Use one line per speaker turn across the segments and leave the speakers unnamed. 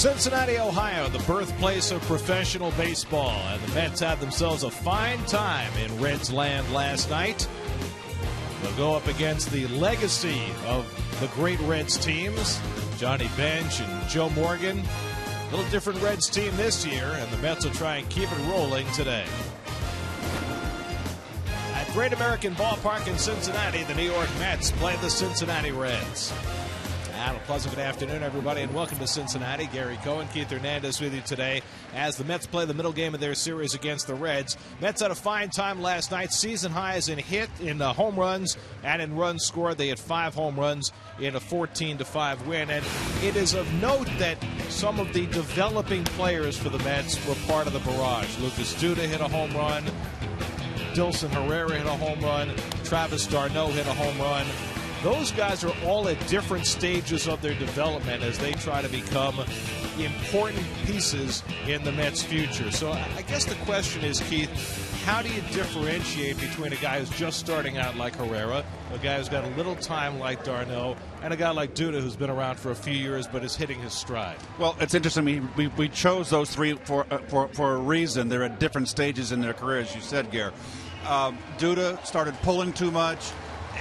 Cincinnati, Ohio, the birthplace of professional baseball, and the Mets had themselves a fine time in Reds land last night. They'll go up against the legacy of the great Reds teams, Johnny Bench and Joe Morgan. A little different Reds team this year, and the Mets will try and keep it rolling today. At Great American Ballpark in Cincinnati, the New York Mets play the Cincinnati Reds. And a pleasant good afternoon, everybody, and welcome to Cincinnati. Gary Cohen, Keith Hernandez with you today as the Mets play the middle game of their series against the Reds. Mets had a fine time last night. Season highs in home runs and in runs scored. They had 5 home runs in a 14-5 win. And it is of note that some of the developing players for the Mets were part of the barrage. Lucas Duda hit a home run. Dilson Herrera hit a home run. Travis d'Arnaud hit a home run. Those guys are all at different stages of their development as they try to become important pieces in the Mets' future. So I guess the question is, Keith, how do you differentiate between a guy who's just starting out like Herrera, a guy who's got a little time like d'Arnaud, and a guy like Duda who's been around for a few years but is hitting his stride?
Well, it's interesting. We chose those three for a reason. They're at different stages in their career, as you said, Gare. Duda started pulling too much.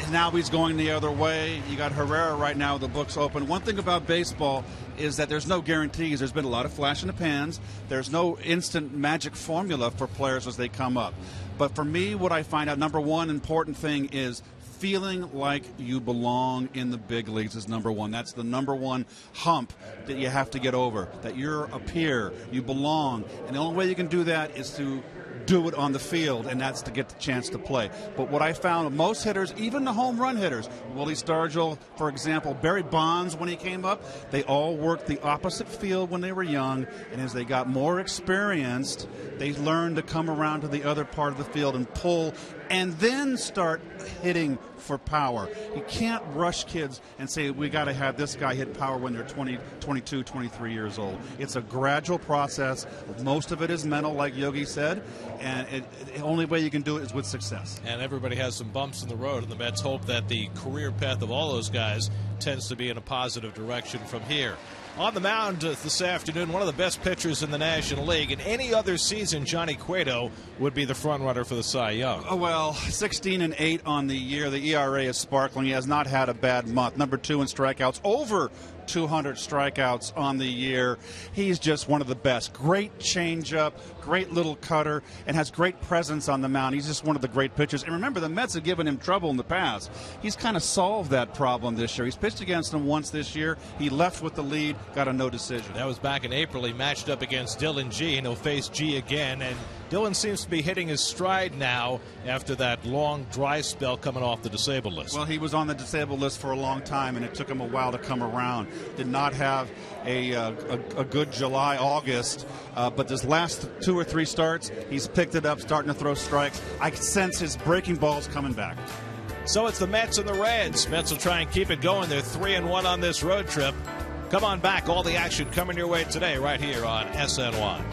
And now he's going the other way. You got Herrera right now, the book's open. One thing about baseball is that there's no guarantees. There's been a lot of flash in the pans. There's no instant magic formula for players as they come up. But for me, what I find out, number one important thing is feeling like you belong in the big leagues is number one. That's the number one hump that you have to get over, that you're a peer, you belong. And the only way you can do that is to do it on the field, and that's to get the chance to play. But what I found, most hitters, even the home run hitters, Willie Stargell, for example, Barry Bonds, when he came up, they all worked the opposite field when they were young, and as they got more experienced, they learned to come around to the other part of the field and pull, and then start hitting for power. You can't rush kids and say, we got to have this guy hit power when they're 20, 22, 23 years old. It's a gradual process. Most of it is mental, like Yogi said, and the only way you can do it is with success.
And everybody has some bumps in the road, and the Mets hope that the career path of all those guys tends to be in a positive direction from here. On the mound this afternoon, one of the best pitchers in the National League. In any other season, Johnny Cueto would be the front runner for the Cy Young.
Oh, well, 16-8 on the year. The ERA is sparkling. He has not had a bad month. Number 2 in strikeouts, over 200 strikeouts on the year. He's just one of the best. Great changeup, great little cutter, and has great presence on the mound. He's just one of the great pitchers. And remember, the Mets have given him trouble in the past. He's kind of solved that problem this year. He's pitched against them once this year. He left with the lead, got a no decision.
That was back in April. He matched up against Dylan G, and he'll face G again. And Dylan seems to be hitting his stride now after that long dry spell coming off the disabled list.
Well, he was on the disabled list for a long time, and it took him a while to come around. Did not have a good July, August, but this last 2 or 3 starts, he's picked it up, starting to throw strikes. I sense his breaking ball's coming back.
So it's the Mets and the Reds. Mets will try and keep it going. They're 3-1 on this road trip. Come on back. All the action coming your way today right here on SNY.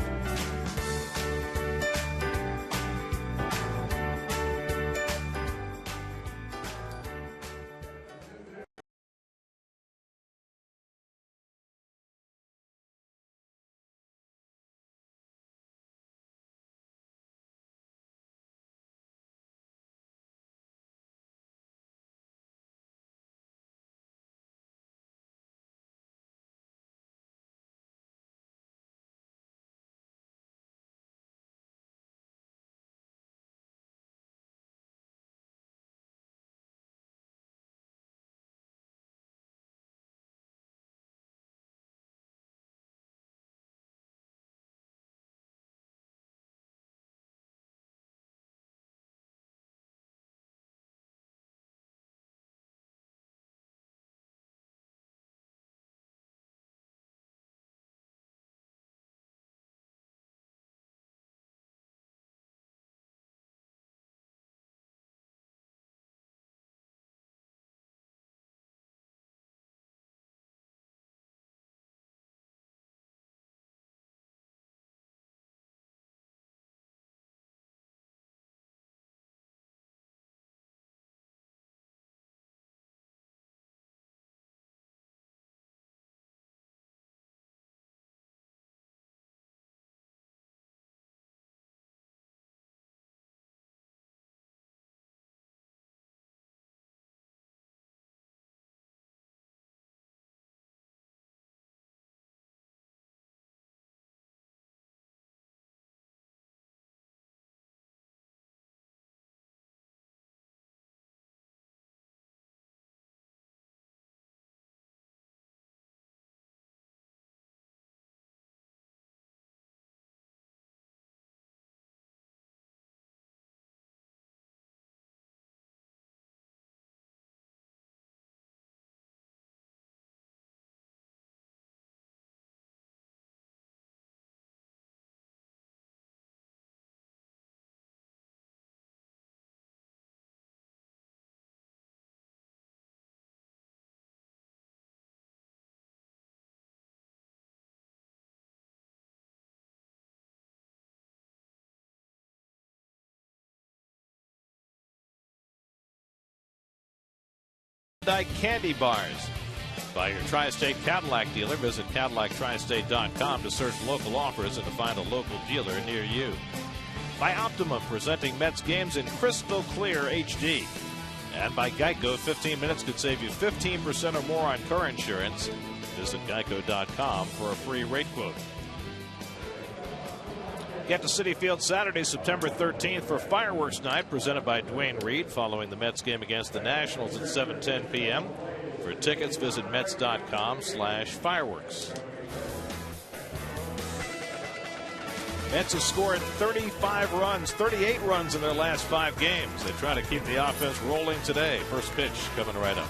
Klondike Candy Bars. By your Tri-State Cadillac dealer, visit CadillacTristate.com to search local offers and to find a local dealer near you. By Optimum, presenting Mets games in crystal clear HD. And by Geico, 15 minutes could save you 15% or more on car insurance. Visit Geico.com for a free rate quote. Get to Citi Field Saturday, September 13th for Fireworks Night, presented by Dwayne Reed, following the Mets game against the Nationals at 7:10 p.m. For tickets, visit Mets.com/fireworks. Mets have scored 38 runs in their last 5 games. They try to keep the offense rolling today. First pitch coming right up.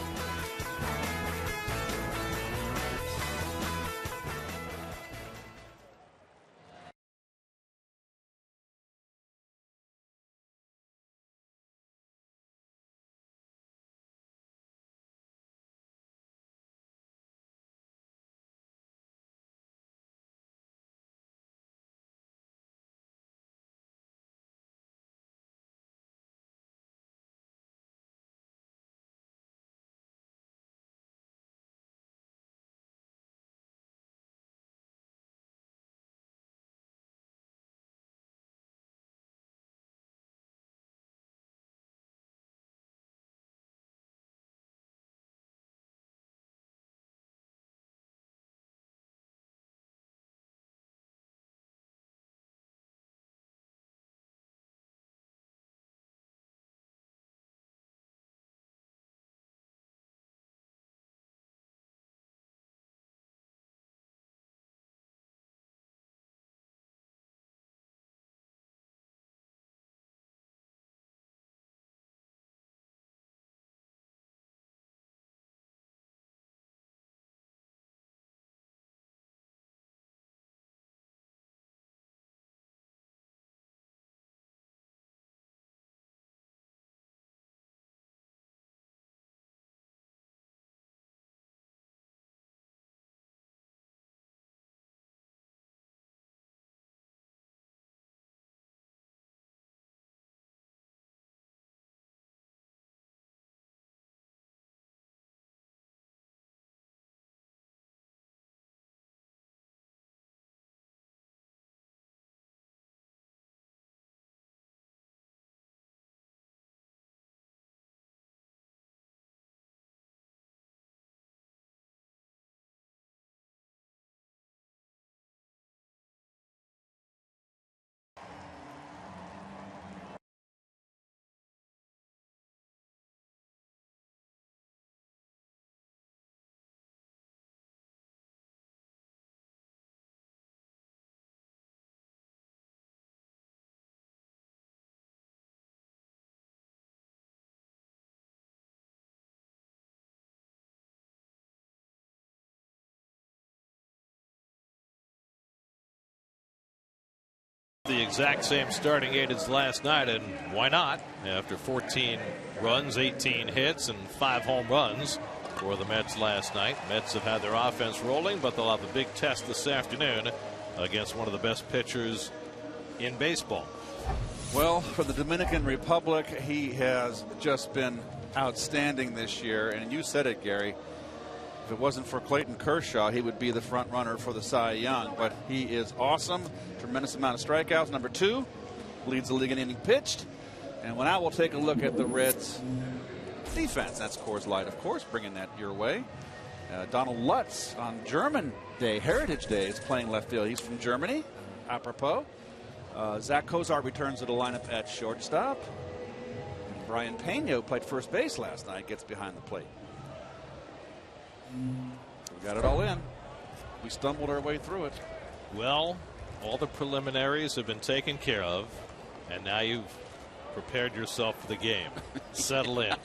The exact same starting 8 as last night, and why not? After 14 runs, 18 hits, and 5 home runs for the Mets last night. Mets have had their offense rolling, but they'll have a big test this afternoon against one of the best pitchers in baseball.
Well, for the Dominican Republic, he has just been outstanding this year, and you said it, Gary. If it wasn't for Clayton Kershaw, he would be the front runner for the Cy Young. But he is awesome. Tremendous amount of strikeouts. Number 2, leads the league in inning pitched. And when I will take a look at the Reds' defense, that's Coors Light, of course, bringing that your way. Donald Lutz on German Day, Heritage Day, is playing left field. He's from Germany, apropos. Zach Kozar returns to the lineup at shortstop. And Brian Pena, who played first base last night, gets behind the plate. We got it all in. We stumbled our way through it.
Well, all the preliminaries have been taken care of, and now you've prepared yourself for the game. Settle in.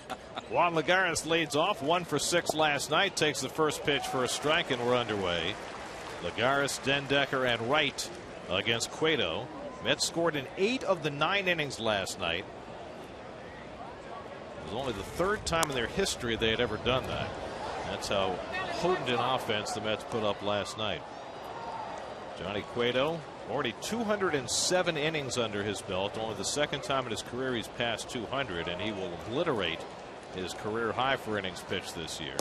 Juan Lagares leads off, 1 for 6 last night, takes the first pitch for a strike, and we're underway. Lagares, Dendecker, and Wright against Cueto. Mets scored in 8 of the 9 innings last night. It was only the 3rd time in their history they had ever done that. That's how potent an offense the Mets put up last night. Johnny Cueto, already 207 innings under his belt. Only the 2nd time in his career he's passed 200, and he will obliterate his career high for innings pitched this year.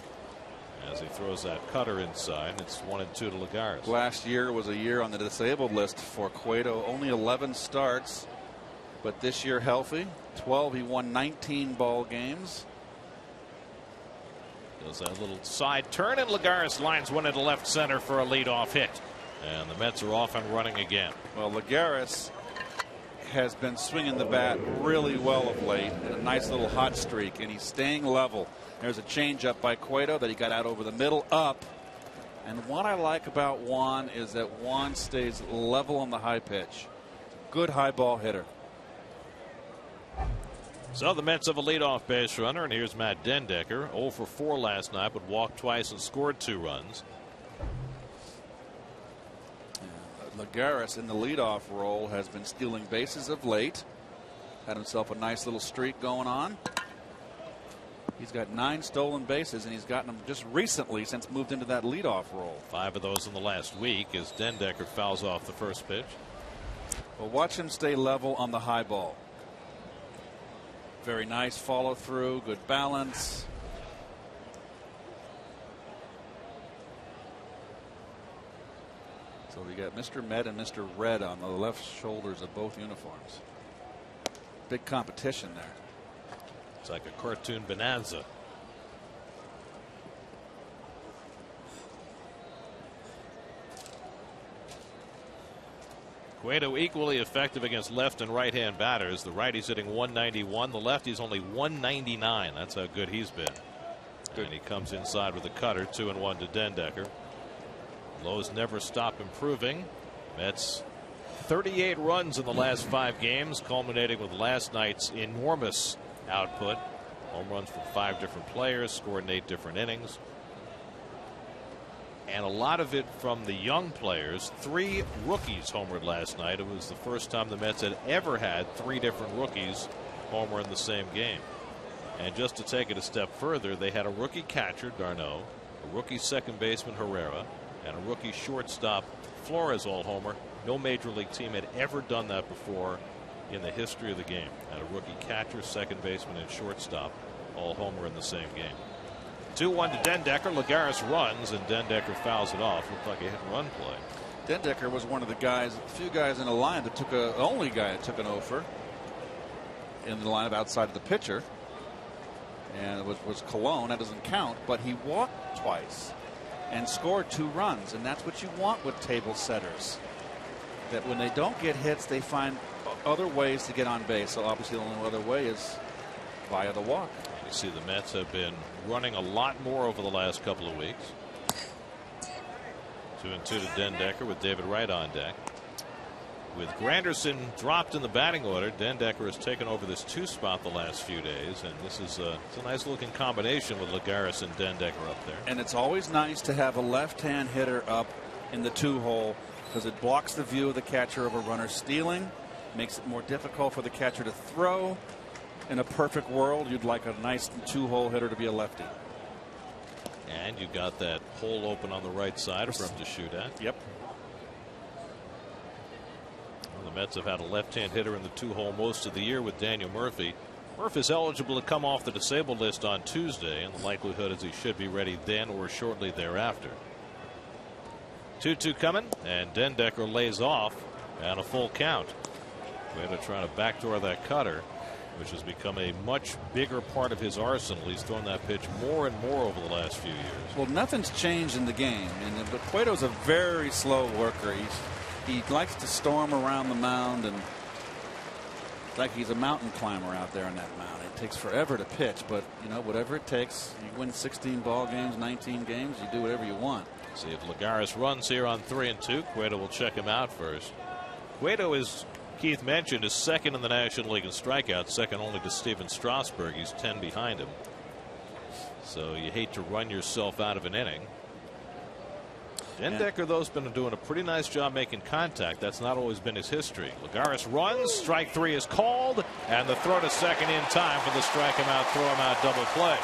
As he throws that cutter inside, it's 1-2 to Lagares.
Last year was a year on the disabled list for Cueto. Only 11 starts, but this year healthy. 12. He won 19 ball games.
Does that little side turn, and Lagares lines one into left center for a leadoff hit. And the Mets are off and running again.
Well, Lagares has been swinging the bat really well of late, and a nice little hot streak, and he's staying level. There's a changeup by Cueto that he got out over the middle, up. And what I like about Juan is that Juan stays level on the high pitch. Good high ball hitter.
So the Mets have a leadoff base runner, and here's Matt Dendecker. 0 for 4 last night, but walked twice and scored 2 runs.
Lagares in the leadoff role has been stealing bases of late. Had himself a nice little streak going on. He's got 9 stolen bases, and he's gotten them just recently since moved into that leadoff role.
5 of those in the last week as Dendecker fouls off the first pitch.
Well, watch him stay level on the high ball. Very nice follow through, good balance. So we got Mr. Met and Mr. Red on the left shoulders of both uniforms. Big competition there.
It's like a cartoon bonanza. Cueto equally effective against left and right hand batters. The righty's hitting 191. The lefty's only 199. That's how good he's been. Good. And he comes inside with a cutter. 2-1 to Dendecker. Lows never stop improving. Mets 38 runs in the last 5 games, culminating with last night's enormous output. Home runs from 5 different players, scored in 8 different innings. And a lot of it from the young players. 3 rookies homered last night. It was the first time the Mets had ever had 3 different rookies homer in the same game. And just to take it a step further, they had a rookie catcher, d'Arnaud, a rookie second baseman, Herrera, and a rookie shortstop, Flores, all homer. No major league team had ever done that before in the history of the game. Had a rookie catcher, second baseman, and shortstop all homer in the same game. 2-1 to Dendecker. Lagares runs, and Dendecker fouls it off. Looked like a hit and run play.
Dendecker was one of the guys, a few guys in the line that took only guy that took an offer in the lineup outside of the pitcher, and it was Colon. That doesn't count, but he walked twice and scored 2 runs, and that's what you want with table setters. That when they don't get hits, they find other ways to get on base. So obviously the only other way is via the walk.
You see the Mets have been running a lot more over the last couple of weeks. 2-2 to Dendecker with David Wright on deck. With Granderson dropped in the batting order, Dendecker has taken over this 2 spot the last few days, and this is it's a nice looking combination with Lagares and Dendecker up there.
And it's always nice to have a left-hand hitter up in the 2-hole because it blocks the view of the catcher of a runner stealing, makes it more difficult for the catcher to throw. In a perfect world, you'd like a nice 2-hole hitter to be a lefty.
And you got that hole open on the right side for him to shoot at.
Yep.
Well, the Mets have had a left-hand hitter in the 2-hole most of the year with Daniel Murphy. Murphy is eligible to come off the disabled list on Tuesday, and the likelihood is he should be ready then or shortly thereafter. 2-2 coming, and Dendecker lays off and a full count. Cueto trying to backdoor that cutter, which has become a much bigger part of his arsenal. He's thrown that pitch more and more over the last few years.
Well, nothing's changed in the game, but Cueto's a very slow worker. He likes to storm around the mound, and it's like he's a mountain climber out there on that mound. It takes forever to pitch, but you know, whatever it takes. You win 16 ball games, 19 games, you do whatever you want.
See if Lagares runs here on 3-2. Cueto will check him out first. Cueto is, Keith mentioned, is second in the National League in strikeouts, second only to Steven Strasburg. He's 10 behind him. So you hate to run yourself out of an inning. Dendecker, though, has been doing a pretty nice job making contact. That's not always been his history. Lagares runs. Strike 3 is called, and the throw to second in time for the strike him out, throw him out double play.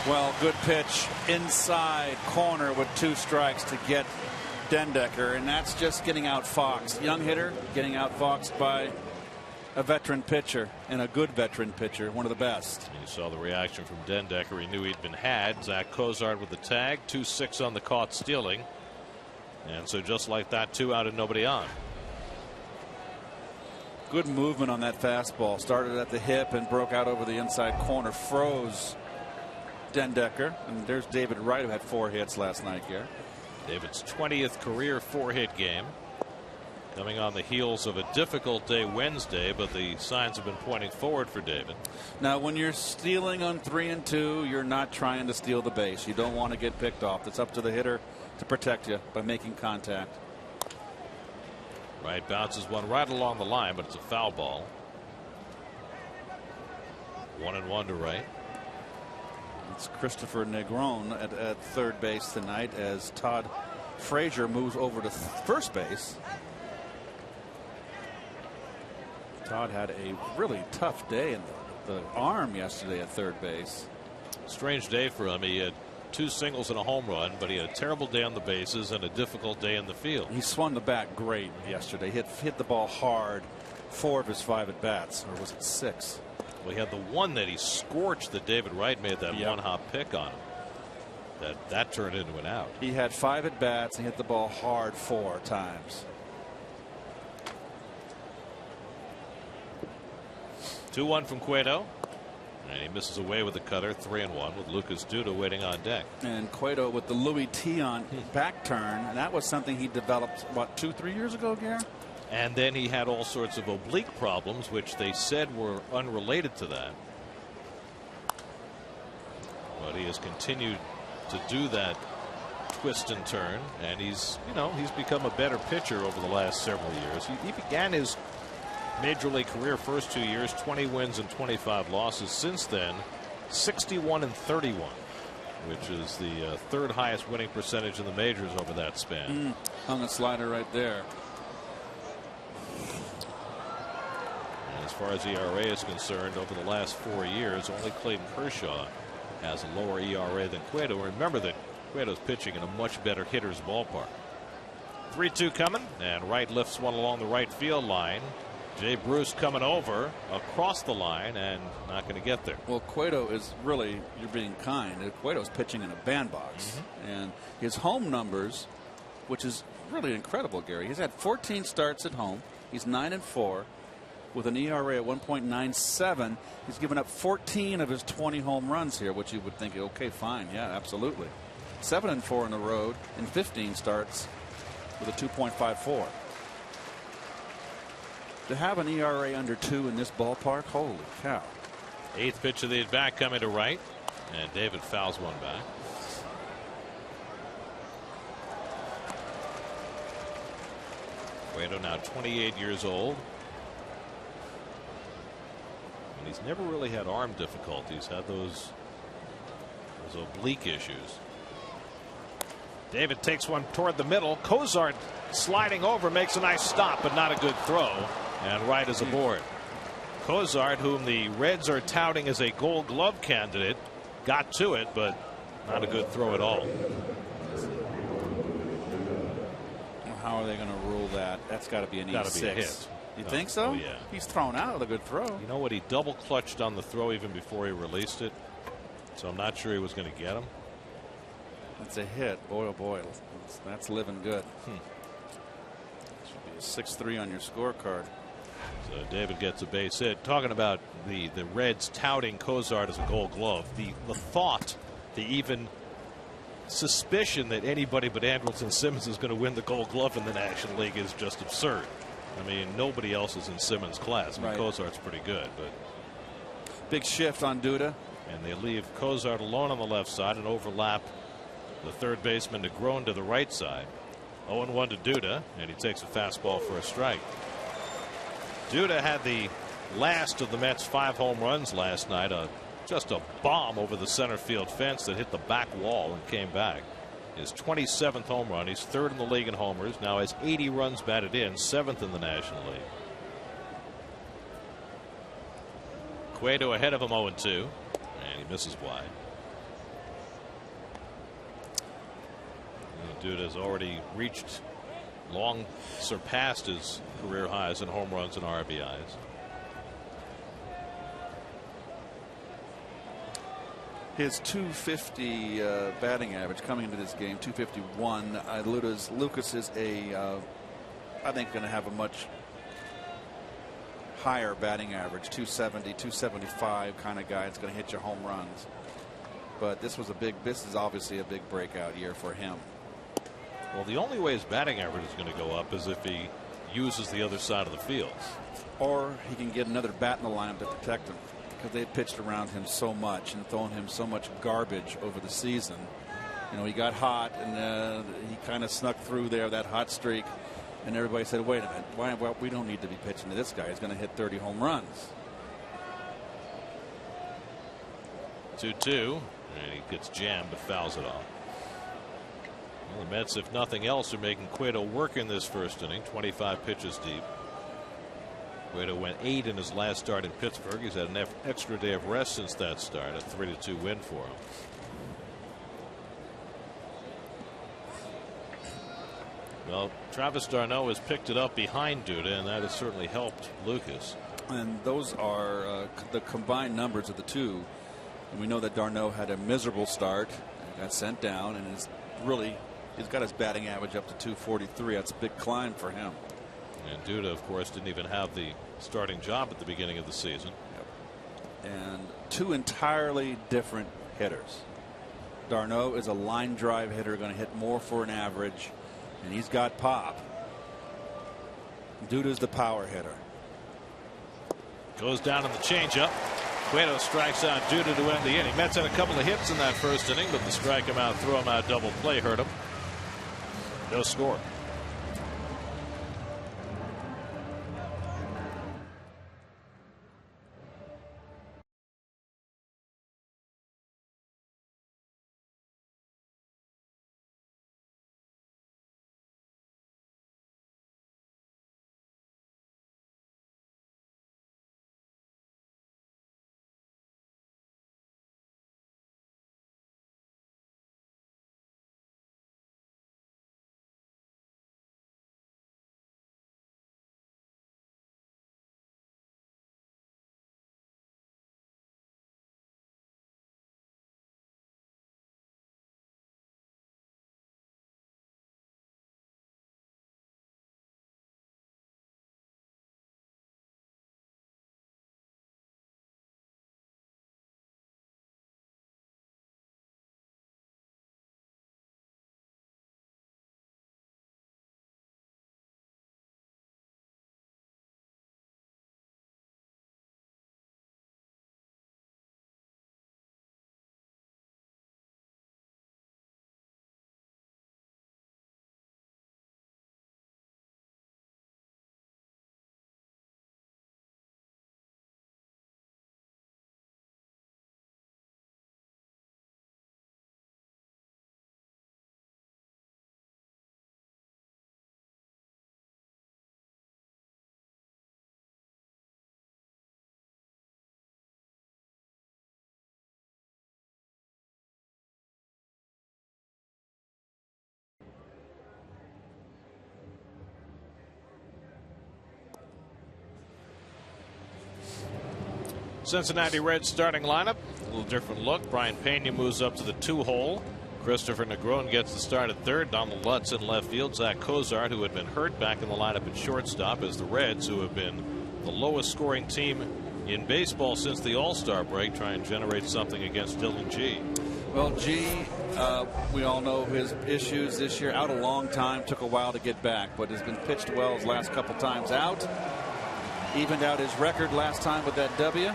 Well, good pitch inside corner with 2 strikes to get Dendecker, and that's just getting outfoxed. Young hitter getting outfoxed by a veteran pitcher and a good veteran pitcher, one of the best.
You saw the reaction from Dendecker. He knew he'd been had. Zach Cozart with the tag, 2-6 on the caught stealing. And so just like that, 2 out and nobody on.
Good movement on that fastball. Started at the hip and broke out over the inside corner. Froze Dendecker. And there's David Wright, who had 4 hits last night here.
David's 20th career 4-hit game. Coming on the heels of a difficult day Wednesday, but the signs have been pointing forward for David.
Now, when you're stealing on 3 and 2, you're not trying to steal the base. You don't want to get picked off. It's up to the hitter to protect you by making contact.
Wright bounces one right along the line, but it's a foul ball. 1-1 to Wright.
It's Christopher Negron at third base tonight as Todd Frazier moves over to first base. Todd had a really tough day in the arm yesterday at third base.
Strange day for him. He had 2 singles and a home run, but he had a terrible day on the bases and a difficult day in the field.
He swung the bat great yesterday. Hit the ball hard 4 of his 5 at bats, or was it 6?
Well, he had the one that he scorched that David Wright made that one-hop pick on him. That turned into an out.
He had 5 at bats and hit the ball hard 4 times.
2-1 from Cueto. And he misses away with the cutter. 3-1 with Lucas Duda waiting on deck.
And Cueto with the Louis T on back turn. And that was something he developed, what, 2-3 years ago, Gare?
And then he had all sorts of oblique problems, which they said were unrelated to that. But he has continued to do that twist and turn. And he's become a better pitcher over the last several years. He began his Major League career first 2 years, 20 wins and 25 losses. Since then, 61 and 31, which is the 3rd highest winning percentage in the majors over that span.
Hung a slider right there.
And as far as ERA is concerned, over the last 4 years, only Clayton Kershaw has a lower ERA than Cueto. Remember that Cueto's pitching in a much better hitter's ballpark. 3-2 coming, and Wright lifts one along the right field line. Jay Bruce coming over across the line and not going to get there.
Well, Cueto is really, you're being kind. Cueto's pitching in a bandbox. And his home numbers, which is really incredible, Gary. He's had 14 starts at home. He's 9-4 with an ERA at 1.97. He's given up 14 of his 20 home runs here, which you would think, okay, fine. Yeah, absolutely. 7-4 on the road in 15 starts with a 2.54. To have an ERA under 2 in this ballpark, holy cow.
8th pitch of the at-bat coming to Wright, and David fouls one back. Cueto now 28 years old. And he's never really had arm difficulties, had those oblique issues. David takes one toward the middle. Cozart sliding over, makes a nice stop, but not a good throw. And Wright is aboard. Cozart, whom the Reds are touting as a Gold Glove candidate, got to it, but not a good throw at all.
Well, how are they going to rule that? That's got to be an E6.
Be a hit.
You think so?
Oh, yeah.
He's thrown out with a good throw.
You know what? He double clutched on the throw even before he released it. So I'm not sure he was going to get him.
That's a hit. Boy, oh boy. That's living good. Should be a 6-3 on your scorecard.
So David gets a base hit. Talking about the Reds touting Cozart as a Gold Glove, the thought, the even suspicion that anybody but Andrelton Simmons is going to win the Gold Glove in the National League is just absurd. I mean, nobody else is in Simmons' class. I mean, Cozart's pretty good, but
big shift on Duda,
and they leave Cozart alone on the left side and overlap the third baseman Negron to the right side. 0-1 to Duda, and he takes a fastball for a strike. Duda had the last of the Mets' 5 home runs last night. Just a bomb over the center field fence that hit the back wall and came back. His 27th home run. He's 3rd in the league in homers. Now has 80 runs batted in, 7th in the National League. Cueto ahead of him 0-2, and he misses wide. Duda has already long surpassed his career highs in home runs and RBIs.
His 250 batting average coming into this game, 251. Lucas is I think going to have a much higher batting average, 270, 275 kind of guy. It's going to hit you home runs. But this is obviously a big breakout year for him.
Well, the only way his batting average is going to go up is if he uses the other side of the field.
Or he can get another bat in the lineup to protect him, because they've pitched around him so much and thrown him so much garbage over the season. You know, he got hot and he kind of snuck through there, that hot streak, and everybody said, wait a minute, well, we don't need to be pitching to this guy. He's going to hit 30 home runs.
2-2, and he gets jammed but fouls it off. Well, the Mets, if nothing else, are making Cueto work in this first inning. 25 pitches deep. Cueto went 8 in his last start in Pittsburgh. He's had an extra day of rest since that start. A 3-2 win for him. Well, Travis d'Arnaud has picked it up behind Duda, and that has certainly helped Lucas.
And those are the combined numbers of the two. And we know that d'Arnaud had a miserable start, got sent down, and he's got his batting average up to 243. That's a big climb for him.
And Duda, of course, didn't even have the starting job at the beginning of the season.
Yep. And two entirely different hitters. d'Arnaud is a line drive hitter, going to hit more for an average, and he's got pop. Duda's the power hitter.
Goes down in the changeup. Cueto strikes out Duda to end the inning. Mets had a couple of hits in that first inning, but the strike him out, throw him out double play hurt him. No score. Cincinnati Reds starting lineup. A little different look. Brian Pena moves up to the 2-hole. Christopher Negron gets the start at third. Donald Lutz in left field. Zach Cozart, who had been hurt, back in the lineup at shortstop, as the Reds, who have been the lowest scoring team in baseball since the All-Star break, try and generate something against Dylan G.
Well, G, we all know his issues this year. Out a long time, took a while to get back, but has been pitched well his last couple times out. Evened out his record last time with that W.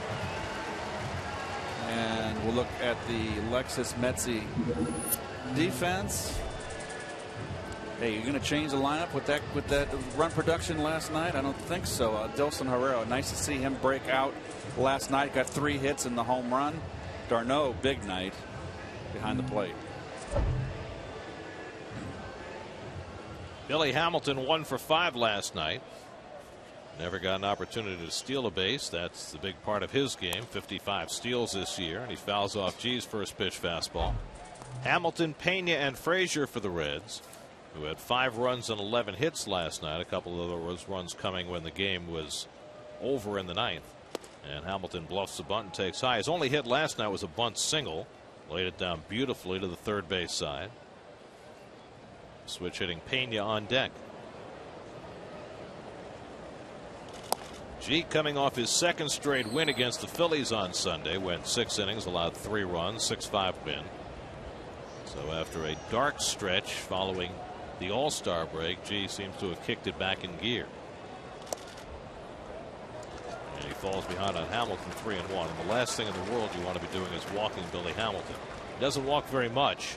And we'll look at the Lexus Metzi defense. Hey, you're going to change the lineup with that run production last night? I don't think so. Dilson Herrera, nice to see him break out last night. Got 3 hits in the home run. d'Arnaud, big night behind the plate.
Billy Hamilton 1 for 5 last night. Never got an opportunity to steal a base. That's the big part of his game. 55 steals this year, and he fouls off G's first pitch fastball. Hamilton, Pena, and Frazier for the Reds, who had 5 runs and 11 hits last night. A couple of those runs coming when the game was over in the 9th. And Hamilton bluffs the bunt and takes high. His only hit last night was a bunt single. Laid it down beautifully to the third base side. Switch hitting Pena on deck. G coming off his second straight win against the Phillies on Sunday. Went 6 innings, allowed 3 runs, 6-5 win. So after a dark stretch following the All-Star break, G seems to have kicked it back in gear. And he falls behind on Hamilton 3-1. And the last thing in the world you want to be doing is walking Billy Hamilton. He doesn't walk very much.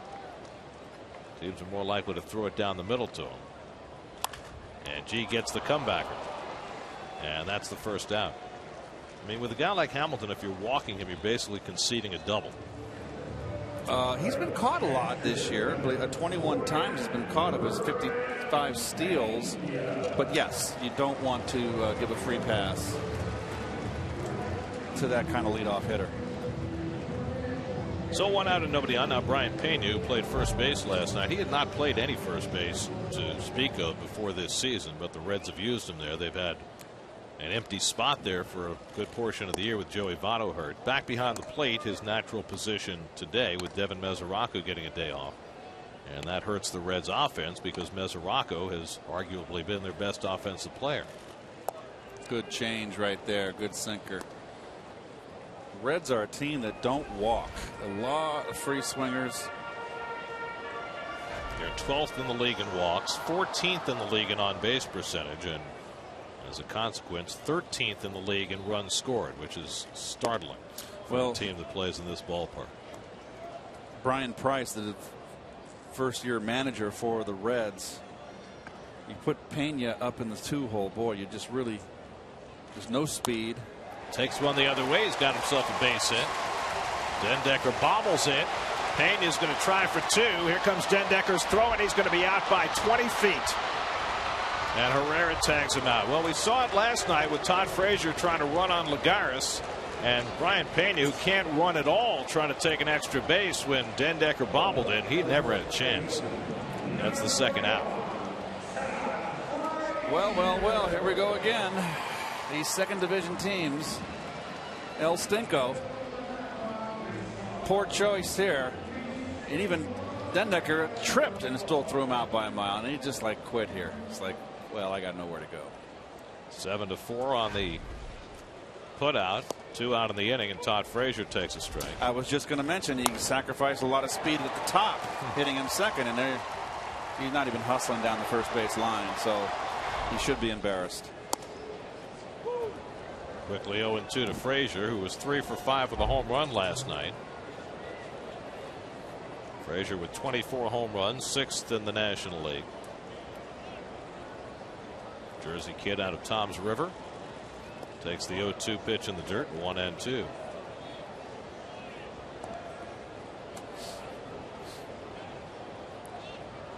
Teams are more likely to throw it down the middle to him. And G gets the comebacker. And that's the first out. I mean, with a guy like Hamilton, if you're walking him, you're basically conceding a double.
He's been caught a lot this year. 21 times he's been caught of his 55 steals. But yes, you don't want to give a free pass to that kind of leadoff hitter.
So 1 out and nobody on. Now Brian Pena, who played first base last night. He had not played any first base to speak of before this season, but the Reds have used him there. They've had an empty spot there for a good portion of the year with Joey Votto hurt. Back behind the plate, his natural position today, with Devin Mesoraco getting a day off. And that hurts the Reds offense because Mesoraco has arguably been their best offensive player.
Good change right there. Good sinker. Reds are a team that don't walk. A lot of free swingers.
They're 12th in the league in walks, 14th in the league in on-base percentage, and as a consequence, 13th in the league in runs scored, which is startling for a team that plays in this ballpark.
Brian Price, the first-year manager for the Reds, you put Pena up in the 2-hole. Boy, you just really, there's no speed.
Takes one the other way. He's got himself a base hit. Dendecker bobbles it. Pena's going to try for 2. Here comes Dendecker's throw, and he's going to be out by 20 feet. And Herrera tags him out. Well, we saw it last night with Todd Frazier trying to run on Lagares, and Brian Pena, who can't run at all, trying to take an extra base when Dendecker bobbled it. He never had a chance. That's the second out.
Well, here we go again. These second division teams. El Stinko. Poor choice here. And even Dendecker tripped and still threw him out by a mile. And he just like quit here. It's like, well, I got nowhere to go.
7-4 on the put out. 2 out in the inning, and Todd Frazier takes a strike.
I was just going to mention he sacrificed a lot of speed at the top, hitting him second, and there he's not even hustling down the first base line, so he should be embarrassed.
Quickly 0-2 to Frazier, who was 3 for 5 with a home run last night. Frazier with 24 home runs, 6th in the National League. Jersey kid out of Toms River takes the 0-2 pitch in the dirt, 1-2.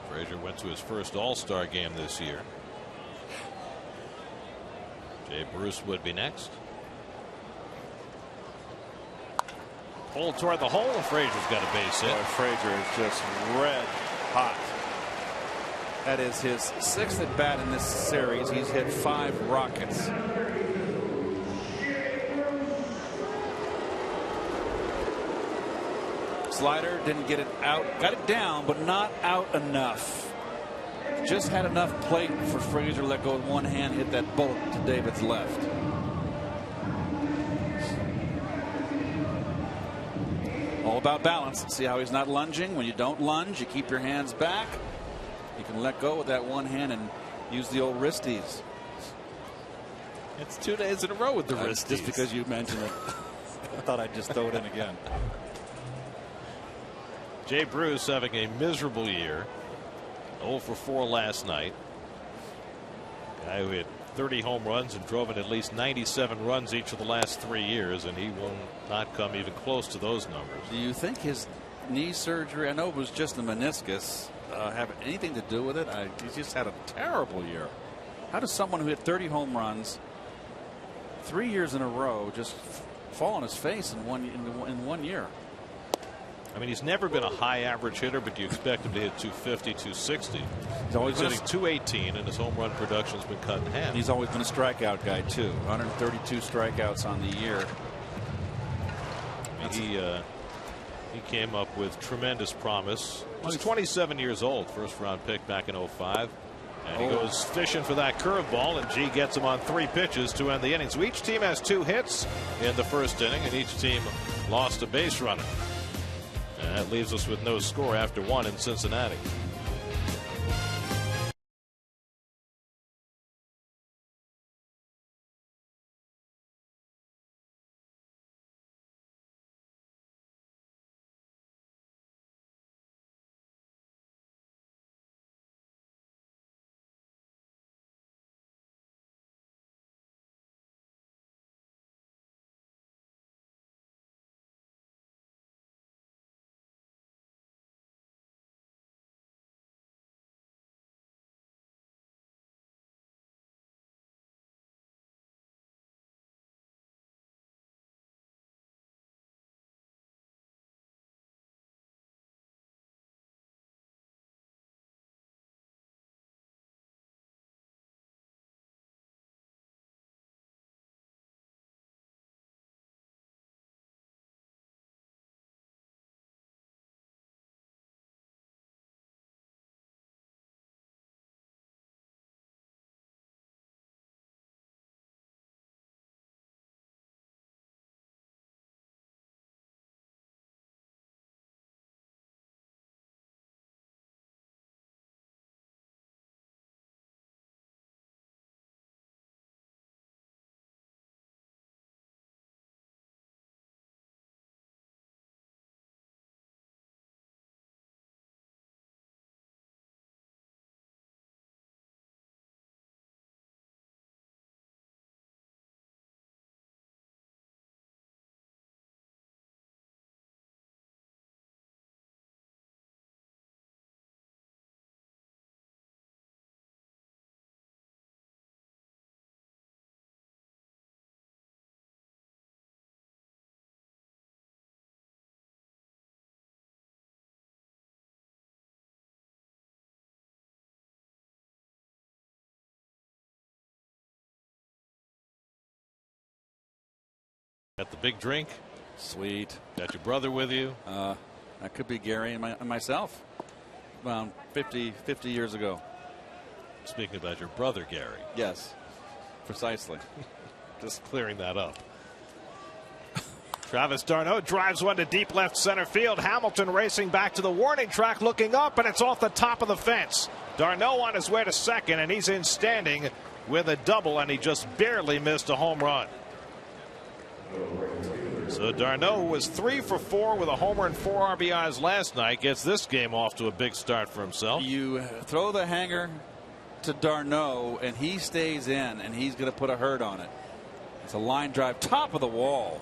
Frazier went to his first All-Star game this year. Jay Bruce would be next. Pulled toward the hole, and Frazier's got a base hit.
Boy, Frazier is just red hot. That is his 6th at bat in this series. He's hit 5 rockets. Slider didn't get it out, got it down, but not out enough. Just had enough plate for Frazier to let go with one hand, hit that bullet to David's left. All about balance. See how he's not lunging. When you don't lunge, you keep your hands back. You can let go with that one hand and use the old wristies.
It's 2 days in a row with the wristies.
Just because you mentioned it. I thought I'd just throw it in again.
Jay Bruce having a miserable year. 0 for 4 last night. Guy who hit 30 home runs and drove in at least 97 runs each of the last 3 years, and he will not come even close to those numbers.
Do you think his knee surgery, I know it was just the meniscus, have anything to do with it? He's just had a terrible year. How does someone who hit 30 home runs 3 years in a row just fall on his face in one year?
I mean, he's never been a high average hitter, but you expect him to hit 250, 260.
He's always
hitting 218, and his home run production's been cut in half.
He's always been a strikeout guy too. 132 strikeouts on the year.
I mean, He came up with tremendous promise. He's 27 years old, first round pick back in '05. And he goes fishing for that curveball, and G gets him on 3 pitches to end the inning. So each team has 2 hits in the first inning, and each team lost a base runner. And that leaves us with no score after 1 in Cincinnati. Got the big drink.
Sweet.
Got your brother with you.
That could be Gary and myself. Around 50 years ago.
Speaking about your brother, Gary.
Yes, precisely.
Just clearing that up. Travis d'Arnaud drives one to deep left center field. Hamilton racing back to the warning track, looking up, and it's off the top of the fence. d'Arnaud on his way to second, and he's in standing with a double, and he just barely missed a home run. So d'Arnaud was 3 for 4 with a homer and 4 RBIs last night. Gets this game off to a big start for himself.
You throw the hanger to d'Arnaud, and he stays in, and he's going to put a hurt on it. It's a line drive, top of the wall.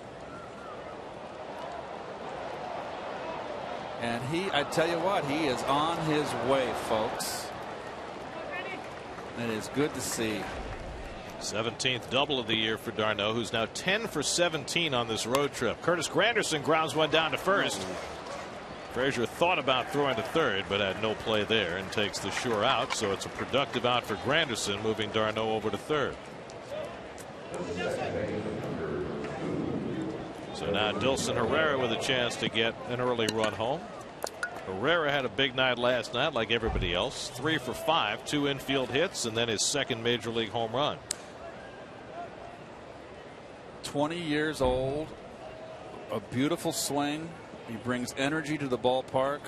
And I tell you what, he is on his way, folks. And it is good to see.
17th double of the year for d'Arnaud, who's now 10 for 17 on this road trip. Curtis Granderson grounds one down to first. Frazier thought about throwing to third, but had no play there and takes the sure out. So it's a productive out for Granderson, moving d'Arnaud over to third. So now Dilson Herrera with a chance to get an early run home. Herrera had a big night last night, like everybody else. 3 for 5, 2 infield hits, and then his second major league home run.
20 years old, a beautiful swing. He brings energy to the ballpark.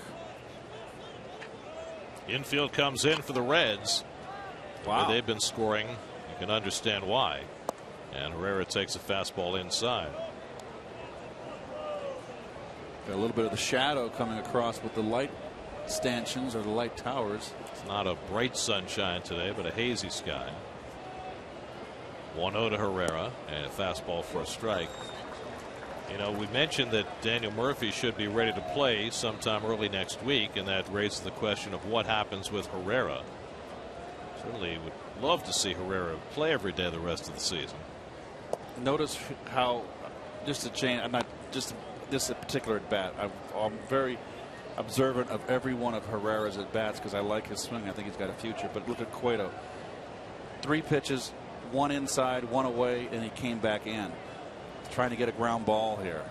Infield comes in for the Reds.
Wow.
They've been scoring. You can understand why. And Herrera takes a fastball inside.
Got a little bit of the shadow coming across with the light stanchions or the light towers.
It's not a bright sunshine today, but a hazy sky. 1-0 to Herrera, and a fastball for a strike. You know, we mentioned that Daniel Murphy should be ready to play sometime early next week, and that raises the question of what happens with Herrera. Certainly would love to see Herrera play every day the rest of the season.
Notice how, just to change, I'm not just this particular at bat. I'm very observant of every one of Herrera's at bats because I like his swing. I think he's got a future. But look at Cueto. 3 pitches, 1 inside, 1 away, and he came back in, trying to get a ground ball here.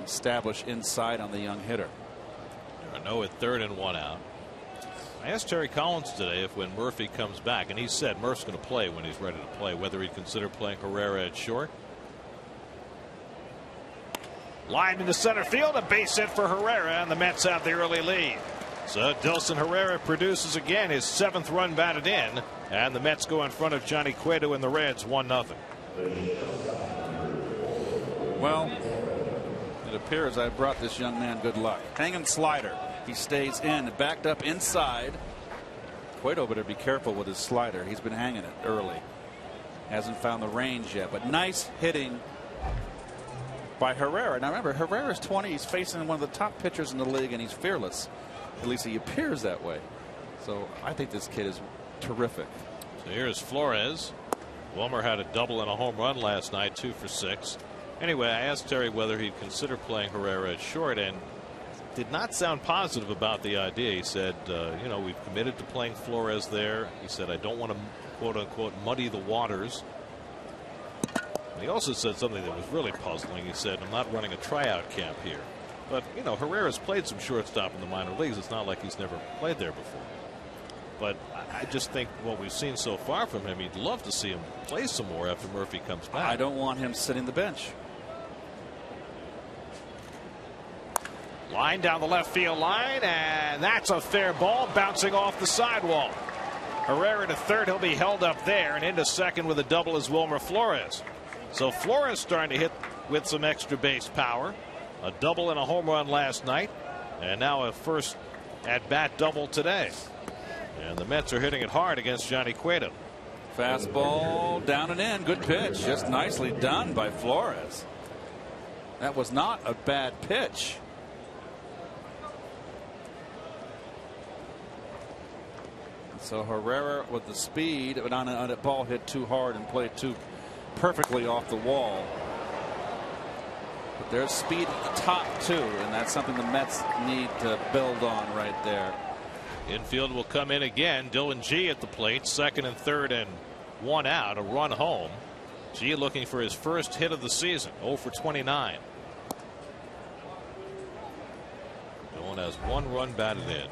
establish inside on the young hitter.
There are no at third and 1 out. I asked Terry Collins today if when Murphy comes back, and he said Murph's going to play when he's ready to play, whether he'd consider playing Herrera at short. Line into center field, a base hit for Herrera, and the Mets have the early lead. So Dilson Herrera produces again, his 7th run batted in, and the Mets go in front of Johnny Cueto and the Reds 1-0.
Well, it appears I brought this young man good luck. Hanging slider. He stays in, backed up inside. Cueto better be careful with his slider. He's been hanging it early. Hasn't found the range yet, but nice hitting by Herrera. Now remember, Herrera's 20. He's facing one of the top pitchers in the league, and he's fearless. At least he appears that way. So I think this kid is terrific.
So here's Flores. Wilmer had a double and a home run last night, 2 for 6. Anyway, I asked Terry whether he'd consider playing Herrera at short, and did not sound positive about the idea. He said, you know, we've committed to playing Flores there. He said, I don't want to, quote unquote, muddy the waters. And he also said something that was really puzzling. He said, I'm not running a tryout camp here. But, you know, Herrera's played some shortstop in the minor leagues. It's not like he's never played there before. But I just think what we've seen so far from him, he'd love to see him play some more after Murphy comes back.
I don't want him sitting the bench.
Line down the left field line, and that's a fair ball bouncing off the sidewall. Herrera to third. He'll be held up there, and into second with a double is Wilmer Flores. So Flores starting to hit with some extra base power. A double and a home run last night, and now a first at bat double today. And the Mets are hitting it hard against Johnny Cueto.
Fastball down and in. Good pitch. Just nicely done by Flores. That was not a bad pitch. So Herrera with the speed, but on a ball hit too hard and played too perfectly off the wall. But there's speed at the top too, and that's something the Mets need to build on right there.
Infield will come in again. Dylan G at the plate, 2nd and 3rd and 1 out, a run home. G looking for his first hit of the season, 0 for 29. Dylan has 1 run batted in,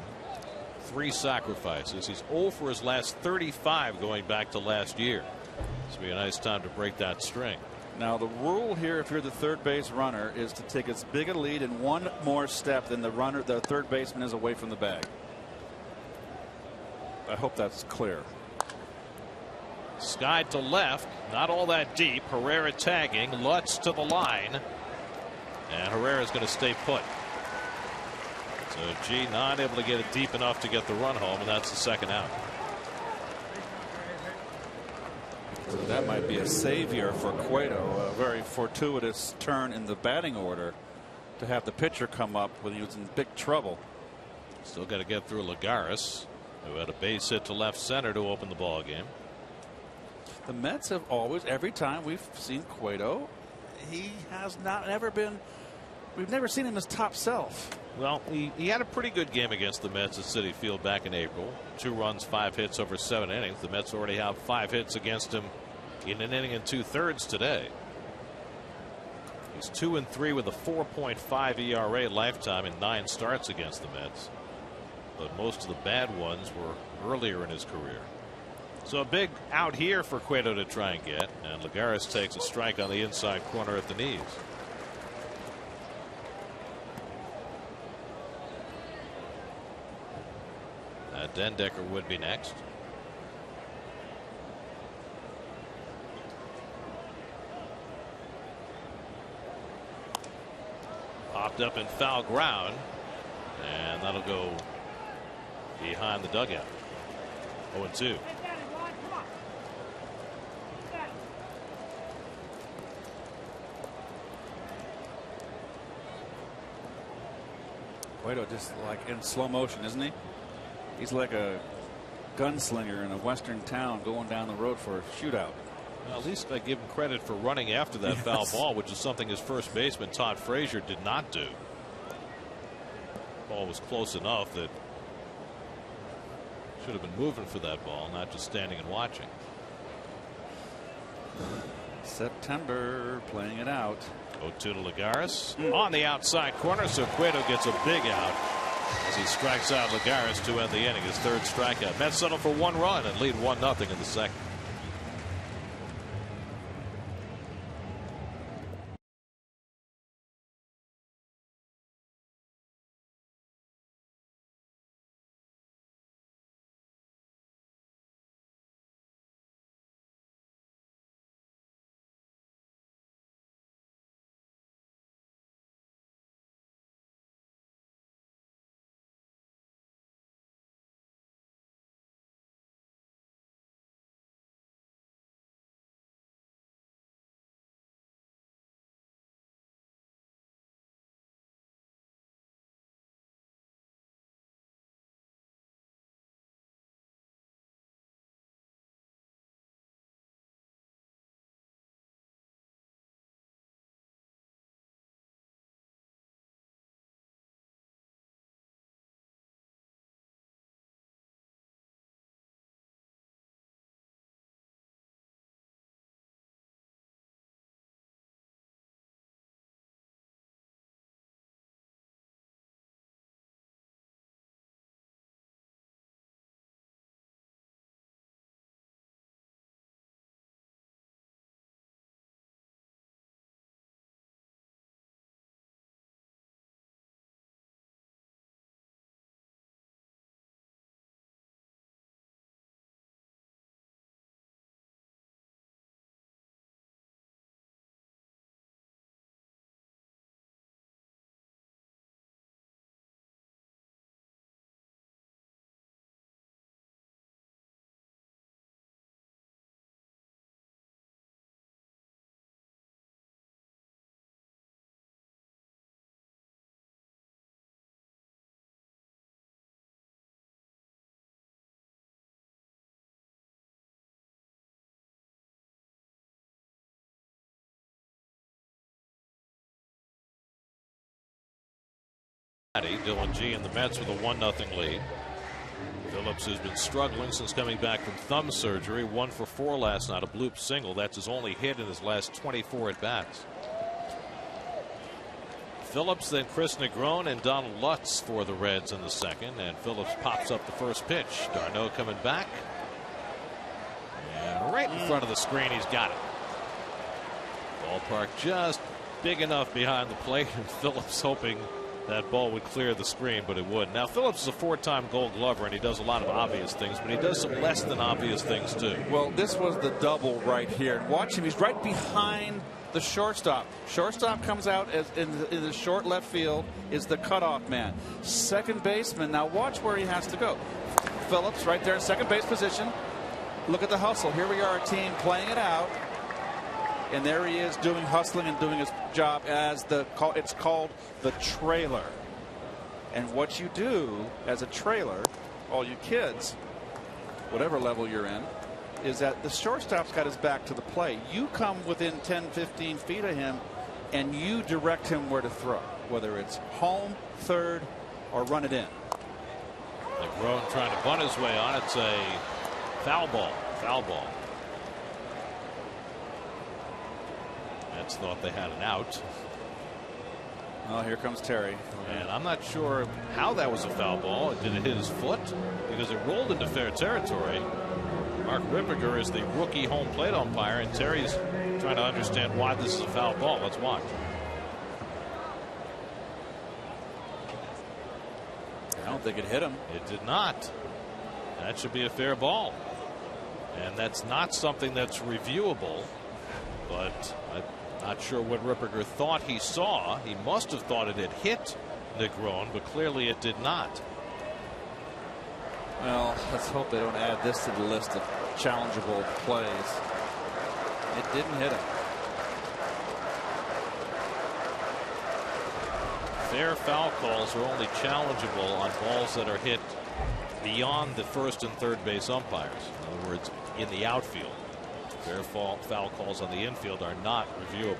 3 sacrifices. He's 0 for his last 35 going back to last year. This will be a nice time to break that string.
Now the rule here, if you're the third base runner, is to take as big a lead in 1 more step than the third baseman is away from the bag. I hope that's clear.
Skied to left, not all that deep. Herrera tagging. Lutz to the line, and Herrera's going to stay put. So G not able to get it deep enough to get the run home, and that's the 2nd out.
So that might be a savior for Cueto. A very fortuitous turn in the batting order to have the pitcher come up when he was in big trouble.
Still got to get through Lagares, who had a base hit to left center to open the ball game.
The Mets have always, every time we've seen Cueto, he has never been. We've never seen him his top self.
Well, he had a pretty good game against the Mets at Citi Field back in April. 2 runs, 5 hits over 7 innings. The Mets already have 5 hits against him in an inning and 2/3 today. He's 2-3 with a 4.5 ERA lifetime in 9 starts against the Mets. But most of the bad ones were earlier in his career. So a big out here for Cueto to try and get, and Lagares takes a strike on the inside corner at the knees. Dendecker would be next. Popped up in foul ground, and that'll go behind the dugout. 0-2.
Cueto just like in slow motion, isn't he? He's like a gunslinger in a western town going down the road for a shootout.
Well, at least I give him credit for running after that foul ball, which is something his first baseman Todd Frazier did not do. Ball was close enough that should have been moving for that ball, not just standing and watching.
September, playing it out.
0-2 to Lagares on the outside corner, so Cueto gets a big out as he strikes out Lagares to end the inning, his third strikeout. Mets settle for 1 run and lead 1-0 in the second. Dylan G and the Mets with a 1-0 lead. Phillips has been struggling since coming back from thumb surgery. 1 for 4 last night, a bloop single. That's his only hit in his last 24 at bats. Phillips, then Chris Negron and Donald Lutz for the Reds in the second, and Phillips pops up the first pitch. D'Arnaud coming back, and right in front of the screen, he's got it. Ballpark just big enough behind the plate, and Phillips hoping that ball would clear the screen, but it wouldn't. Now, Phillips is a 4-time Gold Glover, and he does a lot of obvious things, but he does some less than obvious things too.
Well, this was the double right here. Watch him; he's right behind the shortstop. Shortstop comes out as in the short left field is the cutoff man. Second baseman. Now watch where he has to go. Phillips right there in second base position. Look at the hustle. Here we are, a team playing it out. And there he is doing hustling and doing his job as it's called the trailer. And what you do as a trailer, all you kids, whatever level you're in, is that the shortstop's got his back to the plate. You come within 10-15 feet of him and you direct him where to throw, whether it's home, third, or run it in.
Negron trying to bunt his way on. It's a foul ball. Foul ball. Mets thought they had an out.
Oh, here comes Terry.
And I'm not sure how that was a foul ball. Did it hit his foot? Because it rolled into fair territory. Mark Ripperger is the rookie home plate umpire, and Terry's trying to understand why this is a foul ball. Let's watch.
I don't think it hit him.
It did not. That should be a fair ball. And that's not something that's reviewable. But I'm not sure what Ripperger thought he saw. He must have thought it had hit Negron, but clearly it did not.
Well, let's hope they don't add this to the list of challengeable plays. It didn't hit him.
Fair foul calls are only challengeable on balls that are hit beyond the first and third base umpires. In other words, in the outfield. Fair foul calls on the infield are not reviewable.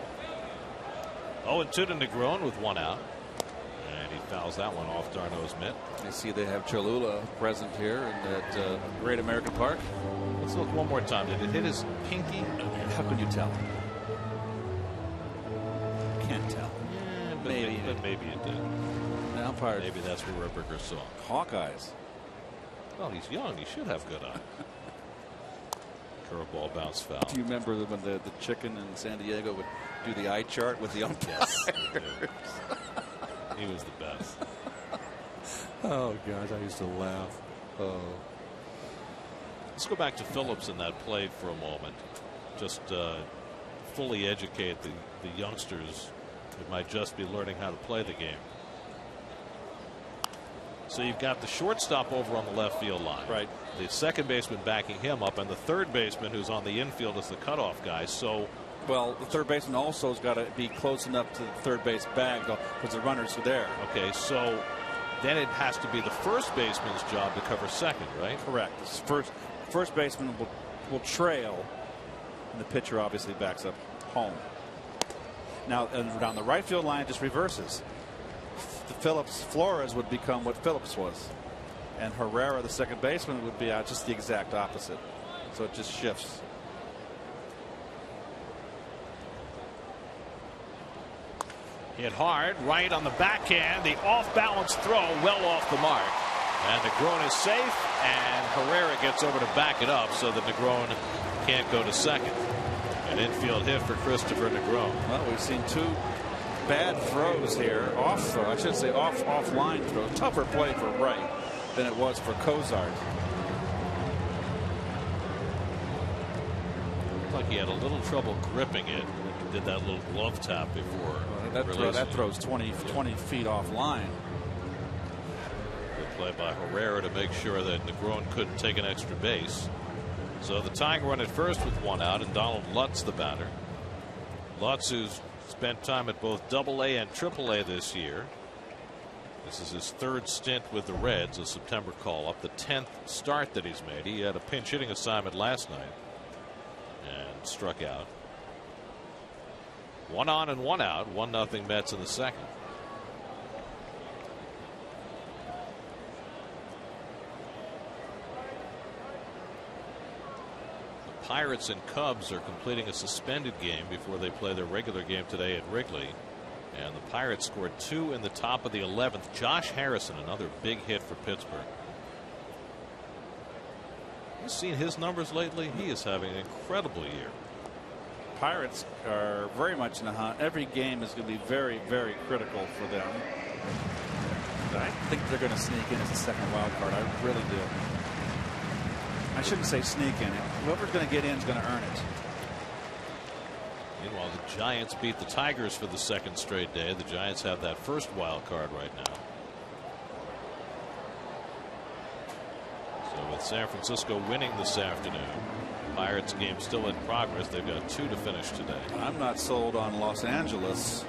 0-2 to Negron with one out. And he fouls that one off D'Arnaud's mitt.
You see they have Cholula present here at Great American Park.
Let's look one more time. Did it hit his pinky?
How can you tell?
can't tell.
Yeah, but
Maybe.
maybe it did. The umpires.
Maybe that's where Ripperger saw.
Hawkeyes.
Well, he's young. He should have good eye. Curveball bounce foul.
Do you remember when the chicken in San Diego would do the eye chart with the umpires?
Yes. He was the best.
Oh, gosh, I used to laugh. Oh.
Let's go back to Phillips in that play for a moment. Just fully educate the youngsters who might just be learning how to play the game. So you've got the shortstop over on the left field line.
Right.
The second baseman backing him up, and the third baseman who's on the infield is the cutoff guy. So,
well, the third baseman also has got to be close enough to the third base bag because the runners are there.
okay, so then it has to be the first baseman's job to cover second, right?
Correct. First baseman will trail, and the pitcher obviously backs up home. Now, down the right field line, it just reverses. The Flores would become what Phillips was, and Herrera, the second baseman, would be just the exact opposite. So it just shifts.
Hit hard, right on the backhand. The off-balance throw, well off the mark. And Negron is safe, and Herrera gets over to back it up so that Negron can't go to second. An infield hit for Christopher Negron.
Well, we've seen two bad throws here. I should say off-line throws. Tougher play for Wright than it was for Cozart.
Looked like he had a little trouble gripping it. He did that little glove tap before.
That throw's 20 feet off line.
Good play by Herrera to make sure that Negron couldn't take an extra base. So the tying run at first with one out, and Donald Lutz the batter. Lutz, who's spent time at both AA and AAA this year. This is his third stint with the Reds, a September call up, the 10th start that he's made. He had a pinch hitting assignment last night and struck out. 1 on and 1 out, 1-0 Mets in the second. The Pirates and Cubs are completing a suspended game before they play their regular game today at Wrigley. And the Pirates scored 2 in the top of the 11th. Josh Harrison, another big hit for Pittsburgh. You've seen his numbers lately. He is having an incredible year.
Pirates are very much in the hunt. Every game is going to be very, very critical for them. But I think they're going to sneak in as a second wild card. I really do. I shouldn't say sneak in it. Whoever's going to get in is going to earn it.
Meanwhile, the Giants beat the Tigers for the second straight day. The Giants have that first wild card right now. So with San Francisco winning this afternoon, Pirates game still in progress. They've got 2 to finish today.
I'm not sold on Los Angeles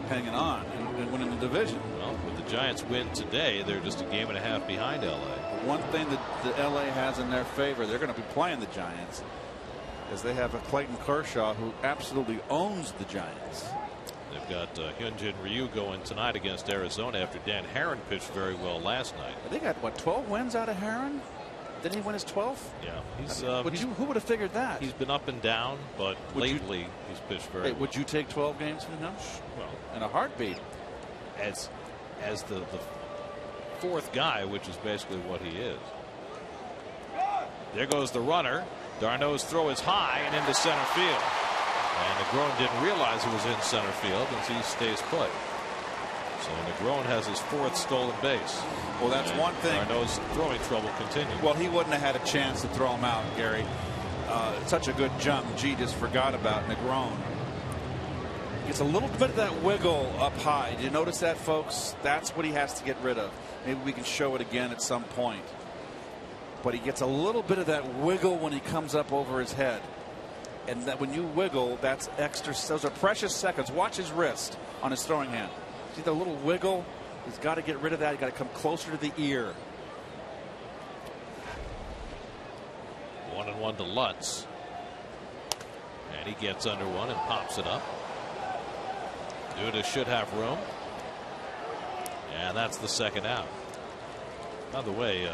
hanging on and winning the division.
Well, with the Giants win today, they're just a game and a half behind LA.
One thing that the LA has in their favor, they're going to be playing the Giants, is they have a Clayton Kershaw who absolutely owns the Giants.
They've got Hyunjin Ryu going tonight against Arizona after Dan Herron pitched very well last night.
They got, what, 12 wins out of Herron? Didn't he win his 12th?
Yeah.
Who would have figured that?
He's been up and down, but lately he's pitched very well.
Would you take 12 games from him?
Well,
in a heartbeat.
As the fourth guy, which is basically what he is. There goes the runner. Darno's throw is high and into center field. And Negron didn't realize he was in center field, and he stays put. So Negron has his 4th stolen base.
Well, that's one thing.
Darno's throwing trouble continues.
Well, he wouldn't have had a chance to throw him out, Gary. Such a good jump. G just forgot about Negron. Gets a little bit of that wiggle up high. Did you notice that, folks? That's what he has to get rid of. Maybe we can show it again at some point. But he gets a little bit of that wiggle when he comes up over his head. And that when you wiggle, that's extra. Those are precious seconds. Watch his wrist on his throwing hand. See the little wiggle? He's got to get rid of that. He's got to come closer to the ear.
1-1 to Lutz. And he gets under one and pops it up. Duda should have room. And that's the second out. By the way,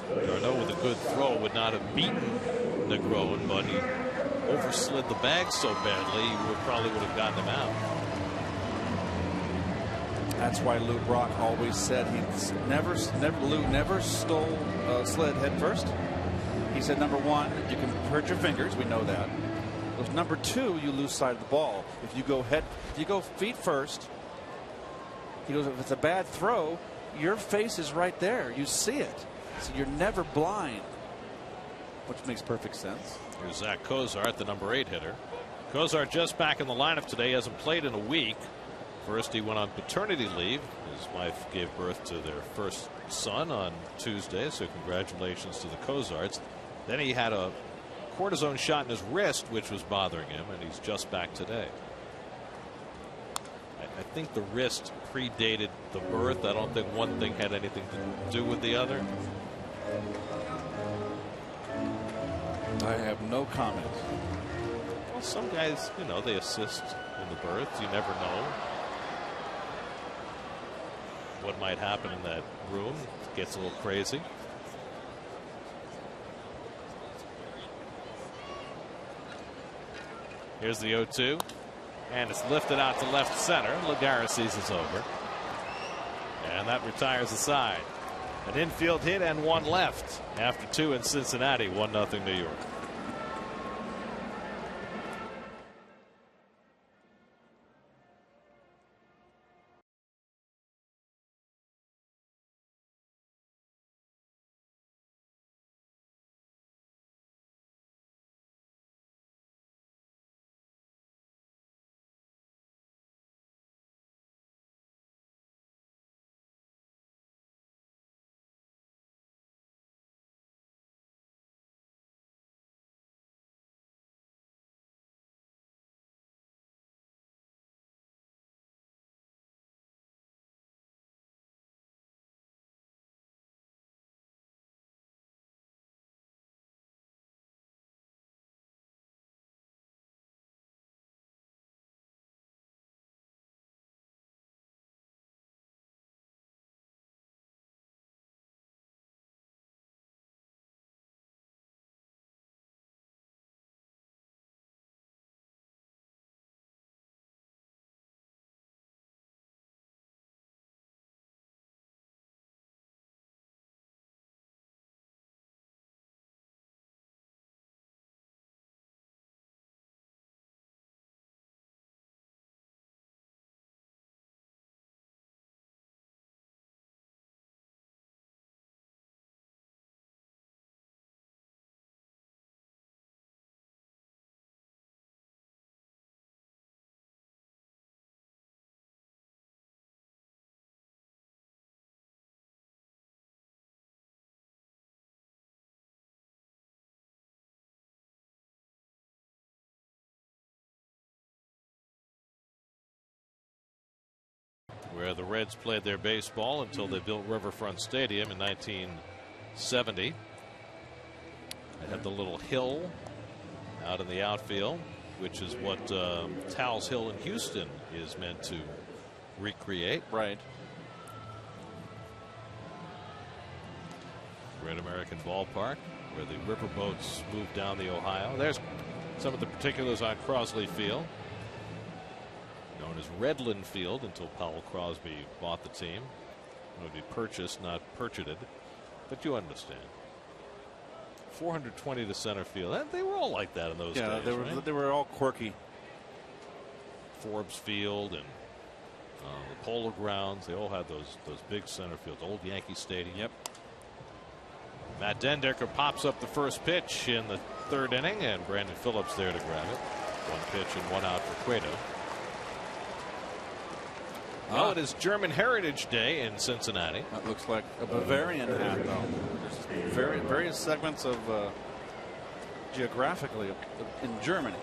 Darno with a good throw would not have beaten Negron, but he overslid the bag so badly he probably would have gotten him out.
That's why Lou Brock always said Lou never slid head first. He said, number one, you can hurt your fingers. We know that. But number two, you lose sight of the ball. If you go feet first, he goes, if it's a bad throw, your face is right there. You see it. So you're never blind, which makes perfect sense.
Here's Zach Cozart, the number 8 hitter. Cozart just back in the lineup today. He hasn't played in a week. First, he went on paternity leave. His wife gave birth to their first son on Tuesday, so congratulations to the Cozarts. Then he had a cortisone shot in his wrist, which was bothering him, and he's just back today. I think the wrist predated the birth. I don't think one thing had anything to do with the other.
I have no comment.
Well, some guys, you know, they assist in the birth. You never know what might happen in that room. It gets a little crazy. Here's the 0-2. And it's lifted out to left center. Lagares sees it's over. And that retires the side. An infield hit and one left after 2 in Cincinnati. 1-0 New York. Where the Reds played their baseball until they built Riverfront Stadium in 1970. They had the little hill out in the outfield, which is what Towles Hill in Houston is meant to recreate.
Right.
Great American Ballpark, where the riverboats moved down the Ohio. There's some of the particulars on Crosley Field, known as Redland Field until Powell Crosby bought the team. It would be purchased, not purchased, but you understand. 420 to center field. They were all like that in those days.
Yeah, they were all quirky.
Forbes Field and the Polo Grounds, they all had those big center fields. Old Yankee Stadium.
Yep.
Matt Dendecker pops up the first pitch in the 3rd inning, and Brandon Phillips there to grab it. 1 pitch and 1 out for Cueto. Well, it is German Heritage Day in Cincinnati.
That looks like a Bavarian hat, though. There's various segments of geographically in Germany.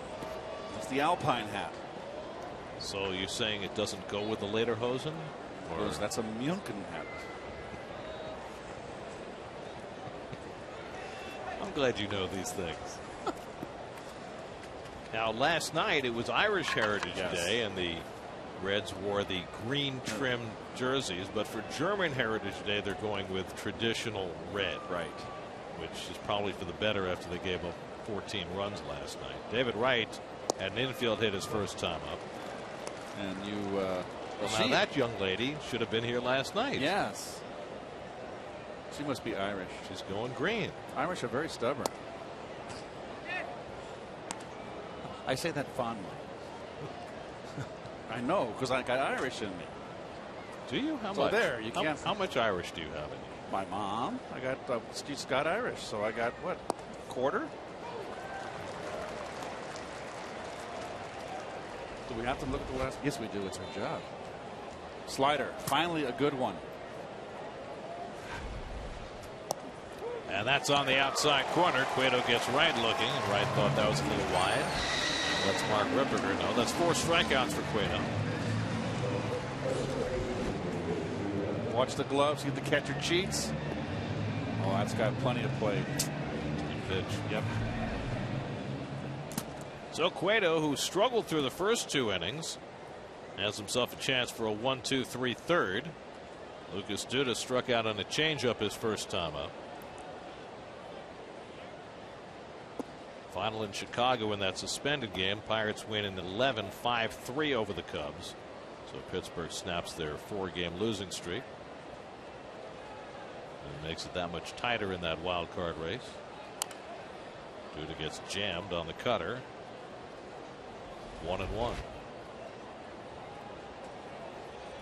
It's the Alpine hat.
So you're saying it doesn't go with the Lederhosen? Or
that's a München hat.
I'm glad you know these things. Now, last night it was Irish Heritage Day, and the Reds wore the green trimmed jerseys, but for German Heritage Day they're going with traditional red.
Right.
Which is probably for the better after they gave up 14 runs last night. David Wright had an infield hit his first time up.
And you
Well, now that young lady should have been here last night.
Yes. She must be Irish.
She's going green.
Irish are very stubborn. I say that fondly. I know, because I got Irish in me.
Do you? How
So
much?
there, you can't.
How much Irish do you have in you?
My mom, I got she's got Irish, so I got what, quarter? Do we have to look at the last? Yes, we do. It's our job. Slider, finally a good one.
And that's on the outside corner. Cueto gets right looking, and Wright thought that was a little wide. And lets Mark Ripperger know. That's 4 strikeouts for Cueto.
Watch the gloves. See if the catcher cheats. Oh, that's got plenty of play.
Pitch.
Yep.
So Cueto, who struggled through the first 2 innings, has himself a chance for a 1-2-3 third. Lucas Duda struck out on a changeup his first time up. Final in Chicago in that suspended game. Pirates win in 11, 5-3 over the Cubs. So Pittsburgh snaps their 4-game losing streak. And makes it that much tighter in that wild card race. Duda gets jammed on the cutter. 1-1.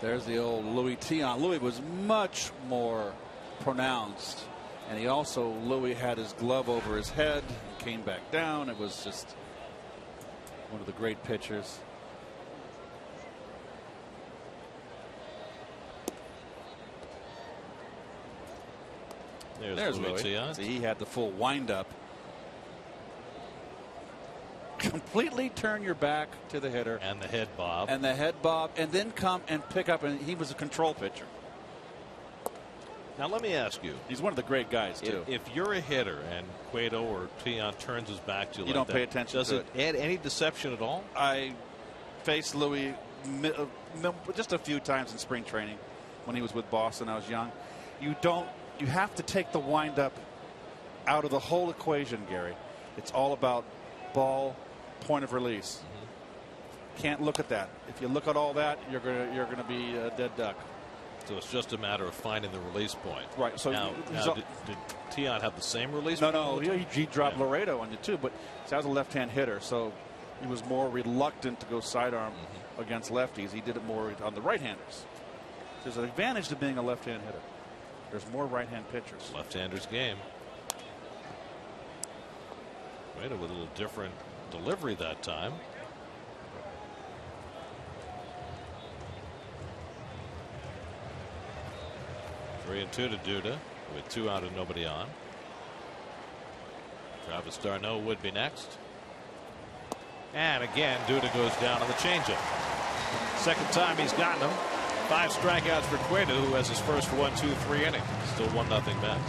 There's the old Louis Tiant. Louis was much more pronounced, and he also, Louis had his glove over his head and came back down. It was just one of the great pitchers.
There's Louis Tiant.
See, he had the full windup. Completely turn your back to the hitter.
And the head bob.
And the head bob, and then come and pick up, and he was a control pitcher.
Now let me ask you.
He's one of the great guys, too.
If you're a hitter and Cueto or Tiant turns his back to you,
You don't pay attention
does
to
it add any deception at all?
I faced Louis just a few times in spring training when he was with Boston. I was young. You have to take the windup out of the whole equation, Gary. It's all about ball, point of release. Can't look at that. If you look at all that, you're gonna be a dead duck.
So it's just a matter of finding the release point.
Right. So
now did Tiant have the same release
No,
point?
no. He dropped Laredo on you too, but I was a left-hand hitter, so he was more reluctant to go sidearm against lefties. He did it more on the right-handers. There's an advantage to being a left-hand hitter. There's more right-hand pitchers.
Left-handers game. Cueto with a little different delivery that time. Three and 2 to Duda with 2 out and nobody on. Travis d'Arnaud would be next. And again, Duda goes down on the changeup. Second time he's gotten him. 5 strikeouts for Cueto, who has his first 1-2-3 inning. Still 1-0 Mets.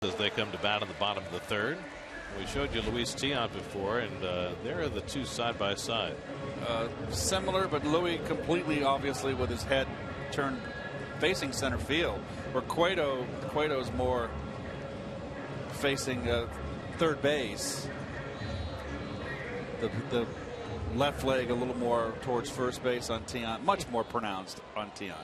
as they come to bat in the bottom of the third. We showed you Luis Tiant before, and there are the two side by side.
Similar, but Louis completely, obviously, with his head turned facing center field, where Cueto's more facing third base. The left leg a little more towards first base on Tiant, much more pronounced on Tiant.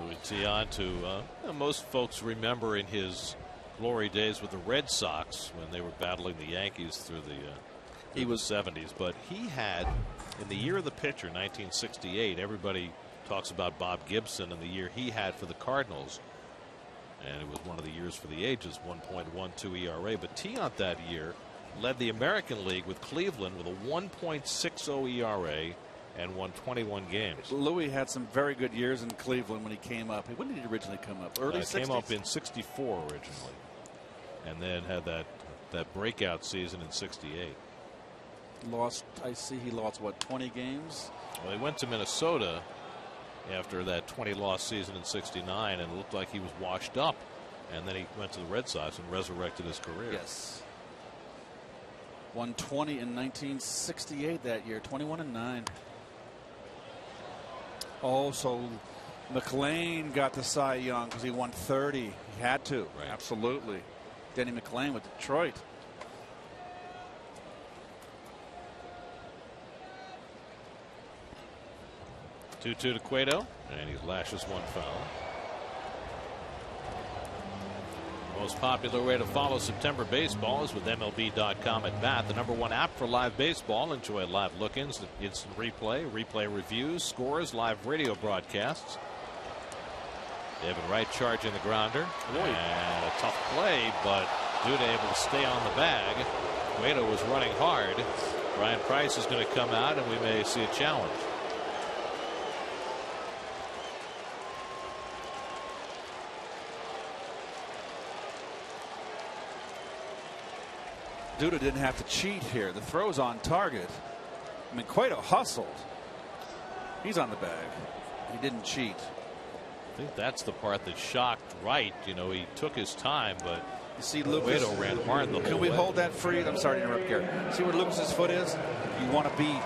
Luis Tiant, who most folks remember in his glory days with the Red Sox when they were battling the Yankees through the 70s. But he had, in the year of the pitcher, 1968, everybody talks about Bob Gibson and the year he had for the Cardinals. And it was one of the years for the ages, 1.12 ERA. But Tiant that year led the American League with Cleveland with a 1.60 ERA and won 21 games.
Louis had some very good years in Cleveland when he came up. When did he originally come up? Early 60s?
Came up in 64 originally, and then had that breakout season in 68.
I see he lost, what, 20 games?
Well, he went to Minnesota after that 20-loss season in 69, and it looked like he was washed up. And then he went to the Red Sox and resurrected his career.
Yes. 120 in 1968 that year, 21-9. Oh, so McLean got the Cy Young because he won 30. He had to.
Right.
Absolutely. Denny McLean with Detroit.
Two to Cueto, and he lashes one foul. Most popular way to follow September baseball is with MLB.com at bat, the #1 app for live baseball. Enjoy live look-ins, instant replay reviews, scores, live radio broadcasts. David Wright charging the grounder. And a tough play, but Duda able to stay on the bag. Cueto was running hard. Brian Price is going to come out, and we may see a challenge.
Duda didn't have to cheat here. The throw's on target. I mean, Cueto hustled. He's on the bag. He didn't cheat.
I think that's the part that shocked Wright. You know, he took his time, but
you see Lucas
Cueto ran hard the whole way.
Can we hold that free? I'm sorry to interrupt, Gary. See where Lucas's foot is? You want to be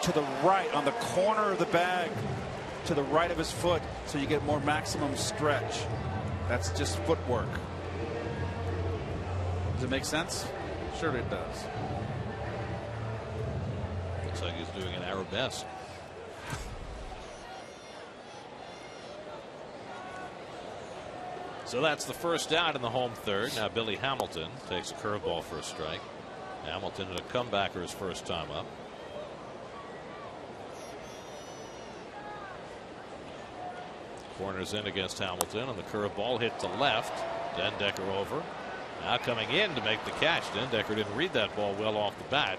to the right, on the corner of the bag, to the right of his foot, so you get more maximum stretch. That's just footwork. Does it make sense? Sure it does.
Looks like he's doing an arabesque. So that's the first out in the home third. Now Billy Hamilton takes a curveball for a strike. Hamilton in a comebacker his first time up. Corners in against Hamilton, and the curveball hit to left. Dendecker over. Now coming in to make the catch. Dendecker didn't read that ball well off the bat.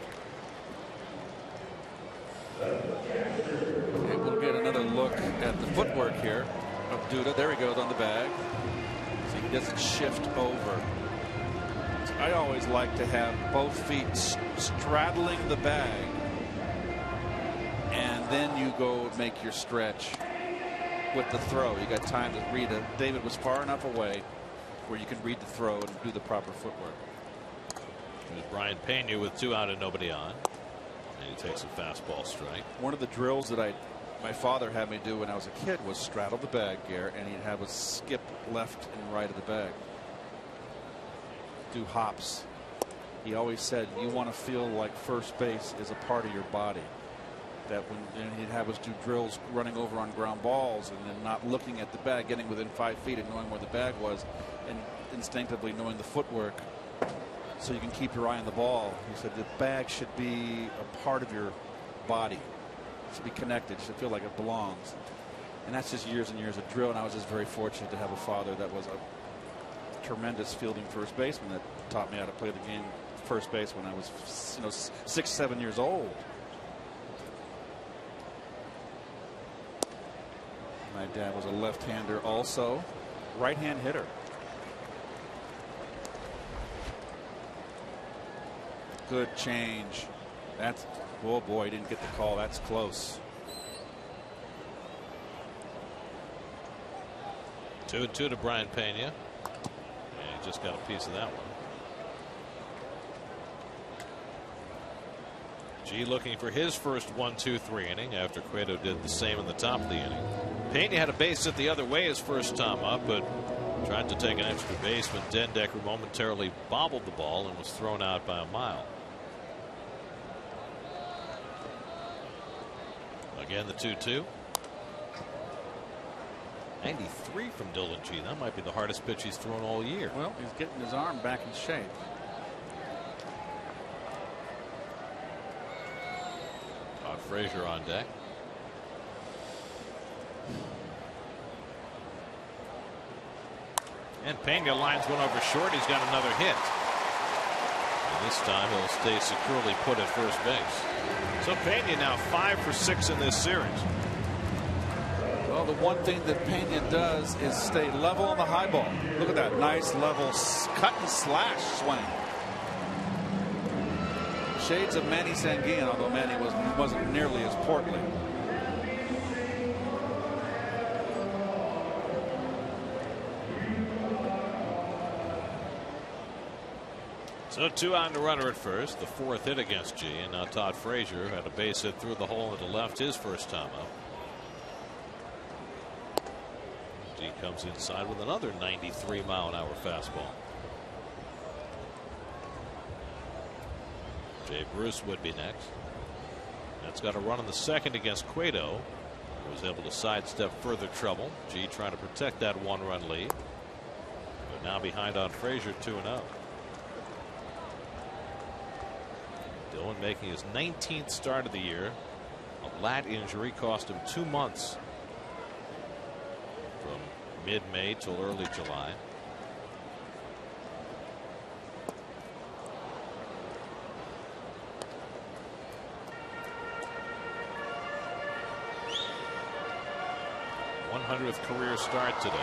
Okay, we'll get another look at the footwork here of Duda. There he goes on the bag. So he doesn't shift over. I always like to have both feet straddling the bag, and then you go make your stretch with the throw. You got time to read it. David was far enough away where you can read the throw and do the proper footwork.
There's Brian Pena with 2 out and nobody on. And he takes a fastball strike.
One of the drills that my father had me do when I was a kid was straddle the bag, Garrett, and he'd have us skip left and right of the bag. Do hops. He always said you want to feel like first base is a part of your body. That when he'd have us do drills running over on ground balls and then not looking at the bag, getting within 5 feet and knowing where the bag was, and instinctively knowing the footwork so you can keep your eye on the ball. He said the bag should be a part of your body. It should be connected. It should feel like it belongs. And that's just years and years of drill. And I was just very fortunate to have a father that was a tremendous fielding first baseman that taught me how to play the game first base when I was 6, 7 years old. My dad was a left-hander also. Right-hand hitter. Good change. That's, oh boy, didn't get the call. That's close.
2-2 to Brian Pena. And just got a piece of that one. G looking for his first 1-2-3 inning after Cueto did the same in the top of the inning. Pena had a base hit the other way his first time up, but tried to take an extra base when Dendecker momentarily bobbled the ball and was thrown out by a mile. Again, the 2-2. 93 from Dylan G. That might be the hardest pitch he's thrown all year.
Well, he's getting his arm back in shape.
Todd Frazier on deck. And Pena lines one over short. He's got another hit. And this time he'll stay securely put at first base. So Pena now 5 for 6 in this series.
Well, the one thing that Pena does is stay level on the high ball. Look at that nice level cut and slash swing. Shades of Manny Sanguin, although Manny wasn't nearly as portly.
So 2 out and a runner at first, the 4th hit against G, and now Todd Frazier had a base hit through the hole into left his first time up. G comes inside with another 93-mile-an-hour fastball. Jay Bruce would be next. That's got a run in the second against Cueto. He was able to sidestep further trouble. G trying to protect that 1-run lead. But now behind on Frazier 2-0. Dillon making his 19th start of the year. A lat injury cost him 2 months from mid-May till early July. th career start today.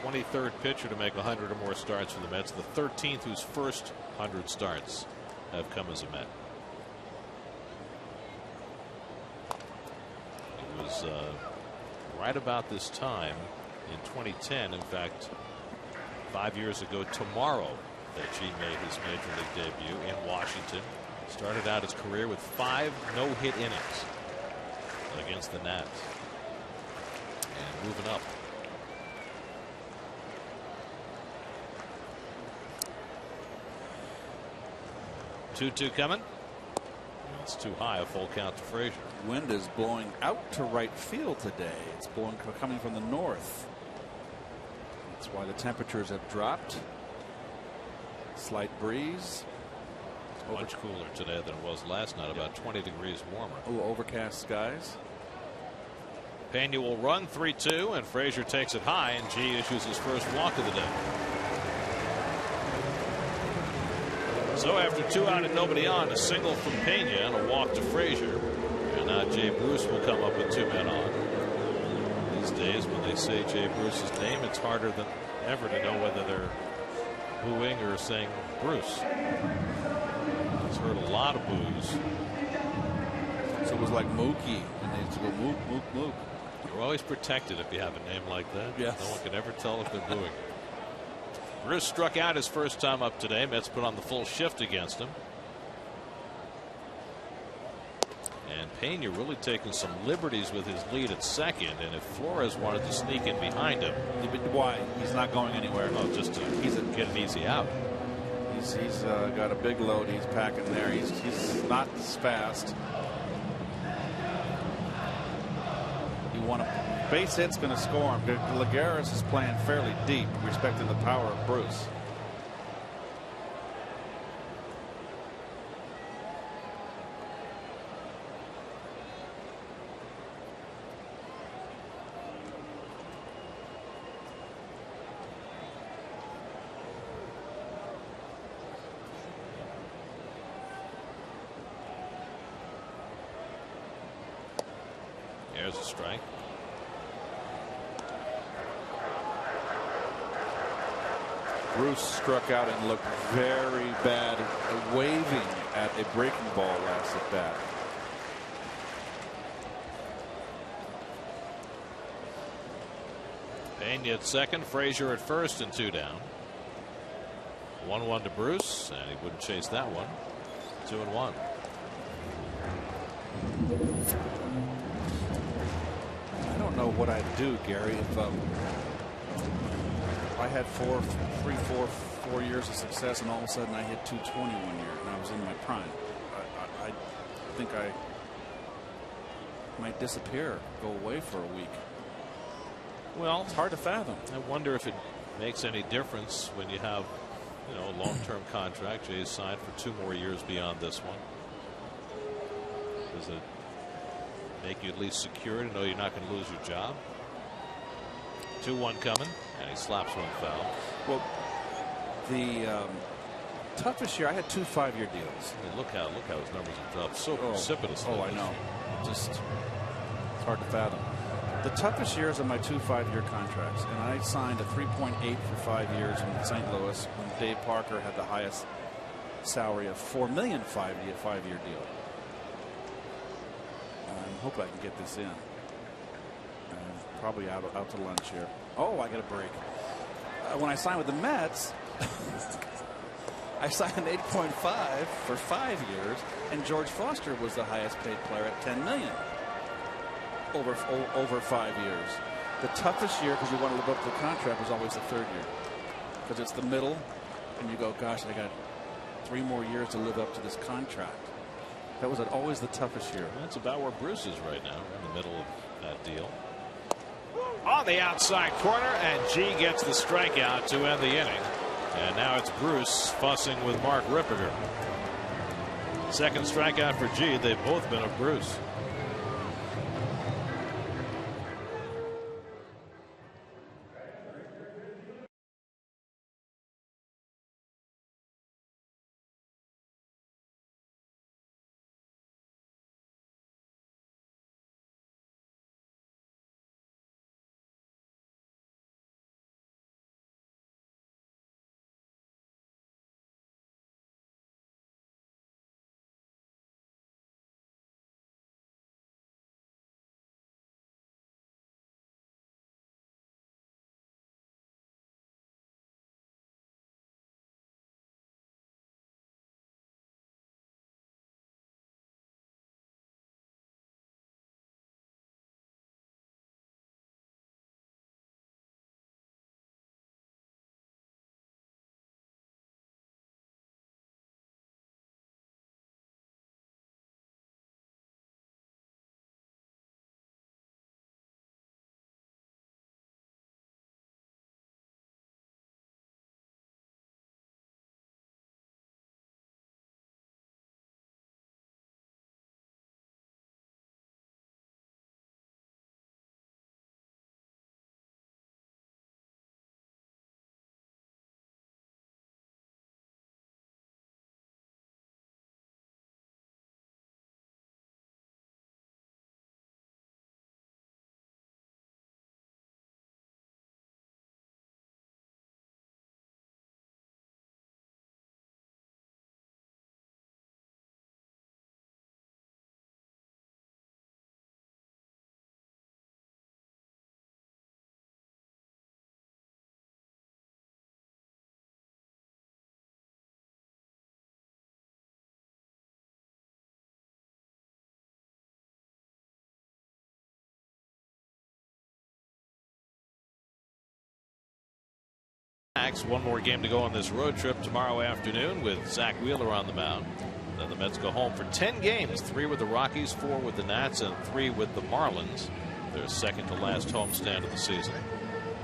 23rd pitcher to make 100 or more starts for the Mets. The 13th whose first 100 starts have come as a Met. It was right about this time in 2010. In fact, 5 years ago tomorrow that G made his major league debut in Washington. Started out his career with 5 no-hit innings against the Nats. And moving up. Two coming. It's too high, a full count to Frazier.
Wind is blowing out to right field today. It's blowing coming from the north. That's why the temperatures have dropped. Slight breeze.
Much cooler today than it was last night, about 20 degrees warmer.
Oh, overcast skies.
Pena will run 3-2, and Frazier takes it high, and G issues his first walk of the day. So after 2 out and nobody on, a single from Pena and a walk to Frazier. And now Jay Bruce will come up with 2 men on. These days, when they say Jay Bruce's name, it's harder than ever to know whether they're booing or saying Bruce. He's heard a lot of boos.
So it was like Mookie, and they used to go Mook, Mook, Mook.
You're always protected if you have a name like that.
Yes.
No one can ever tell if they're booing. Bruce struck out his first time up today. Mets put on the full shift against him. And Pena really taking some liberties with his lead at second. And if Flores wanted to sneak in behind him.
Why? He's not going anywhere.
Oh, just to get an easy out.
He's got a big load he's packing there. He's not as fast. You want a base hit's going to score him. Lagares is playing fairly deep, respecting the power of Bruce.
There's a strike.
Bruce struck out and looked very bad, waving at a breaking ball last at bat.
Pena at second, Frazier at first, and 2 down. 1-1 to Bruce, and he wouldn't chase that one. 2-1.
I don't know what I'd do, Gary, if I had 4 years of success and all of a sudden I hit 220 1 year and I was in my prime. I think I might disappear, go away for a week.
Well,
it's hard to fathom.
I wonder if it makes any difference when you have, you know, a long-term contract. Jay's signed for 2 more years beyond this one. Does it make you at least secure to know you're not going to lose your job? 2-1 coming, and he slaps one foul.
Well, the toughest year, I had 2 5-year deals.
I mean, look how his numbers have dropped so precipitously.
Oh, I know. Just it's hard to fathom. The toughest years of my 2 5-year contracts, and I signed a 3.8 for 5 years in St. Louis when Dave Parker had the highest salary of $4 million 5-year deal. I hope I can get this in. Probably out to lunch here. Oh, I got a break. When I signed with the Mets, I signed an 8.5 for 5 years, and George Foster was the highest paid player at $10 million over 5 years. The toughest year, because you want to live up to the contract, was always the 3rd year, because it's the middle, and you go, gosh, I got 3 more years to live up to this contract. That was always the toughest year.
That's about where Bruce is right now, in the middle of that deal. On the outside corner, and G gets the strikeout to end the inning. And now it's Bruce fussing with Mark Ripperger. Second strikeout for G. They've both been of Bruce. One more game to go on this road trip tomorrow afternoon with Zach Wheeler on the mound. Then the Mets go home for 10 games, 3 with the Rockies, 4 with the Nats, and 3 with the Marlins. Their second to last homestand of the season.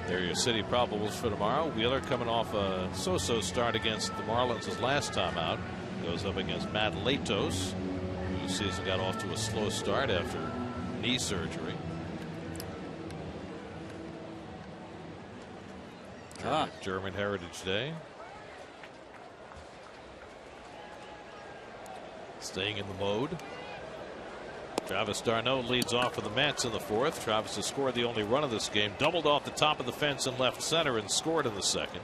There are your city probables for tomorrow. Wheeler coming off a so-so start against the Marlins his last time out. Goes up against Matt Latos, whose season got off to a slow start after knee surgery. German Heritage Day. Staying in the mode. Travis d'Arnaud leads off for the Mets in the 4th. Travis has scored the only run of this game. Doubled off the top of the fence in left center and scored in the 2nd.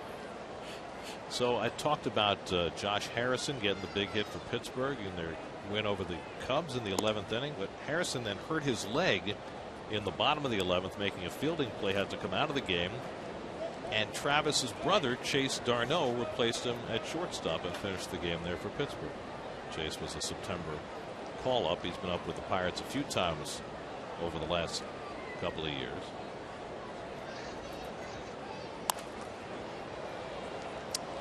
So I talked about Josh Harrison getting the big hit for Pittsburgh in their win over the Cubs in the 11th inning. But Harrison then hurt his leg in the bottom of the 11th, making a fielding play, had to come out of the game. And Travis's brother, Chase Darno, replaced him at shortstop and finished the game there for Pittsburgh. Chase was a September call-up. He's been up with the Pirates a few times over the last couple of years.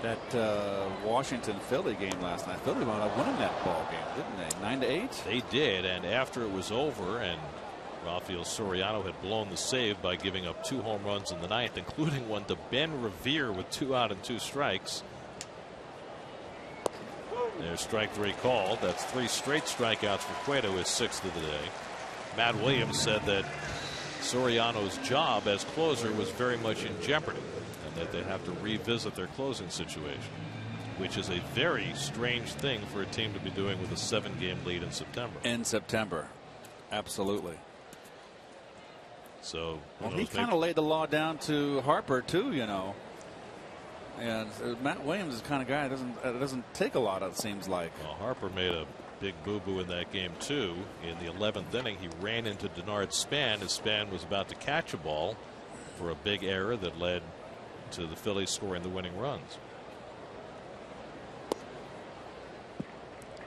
That Washington Philly game last night, Philly wound up winning that ball game, didn't they? 9-8.
They did, and after it was over, and Rafael Soriano had blown the save by giving up 2 home runs in the ninth, including one to Ben Revere with 2 out and 2 strikes. There's strike 3 called. That's 3 straight strikeouts for Cueto, his 6th of the day. Matt Williams said that Soriano's job as closer was very much in jeopardy, and that they have to revisit their closing situation, which is a very strange thing for a team to be doing with a 7-game lead in September.
In September, absolutely.
So
well, he kind of laid the law down to Harper too, you know. And Matt Williams is the kind of guy that doesn't take a lot, it seems like.
Well, Harper made a big boo-boo in that game too. In the 11th inning, he ran into Denard Span as Span was about to catch a ball for a big error that led to the Phillies scoring the winning runs.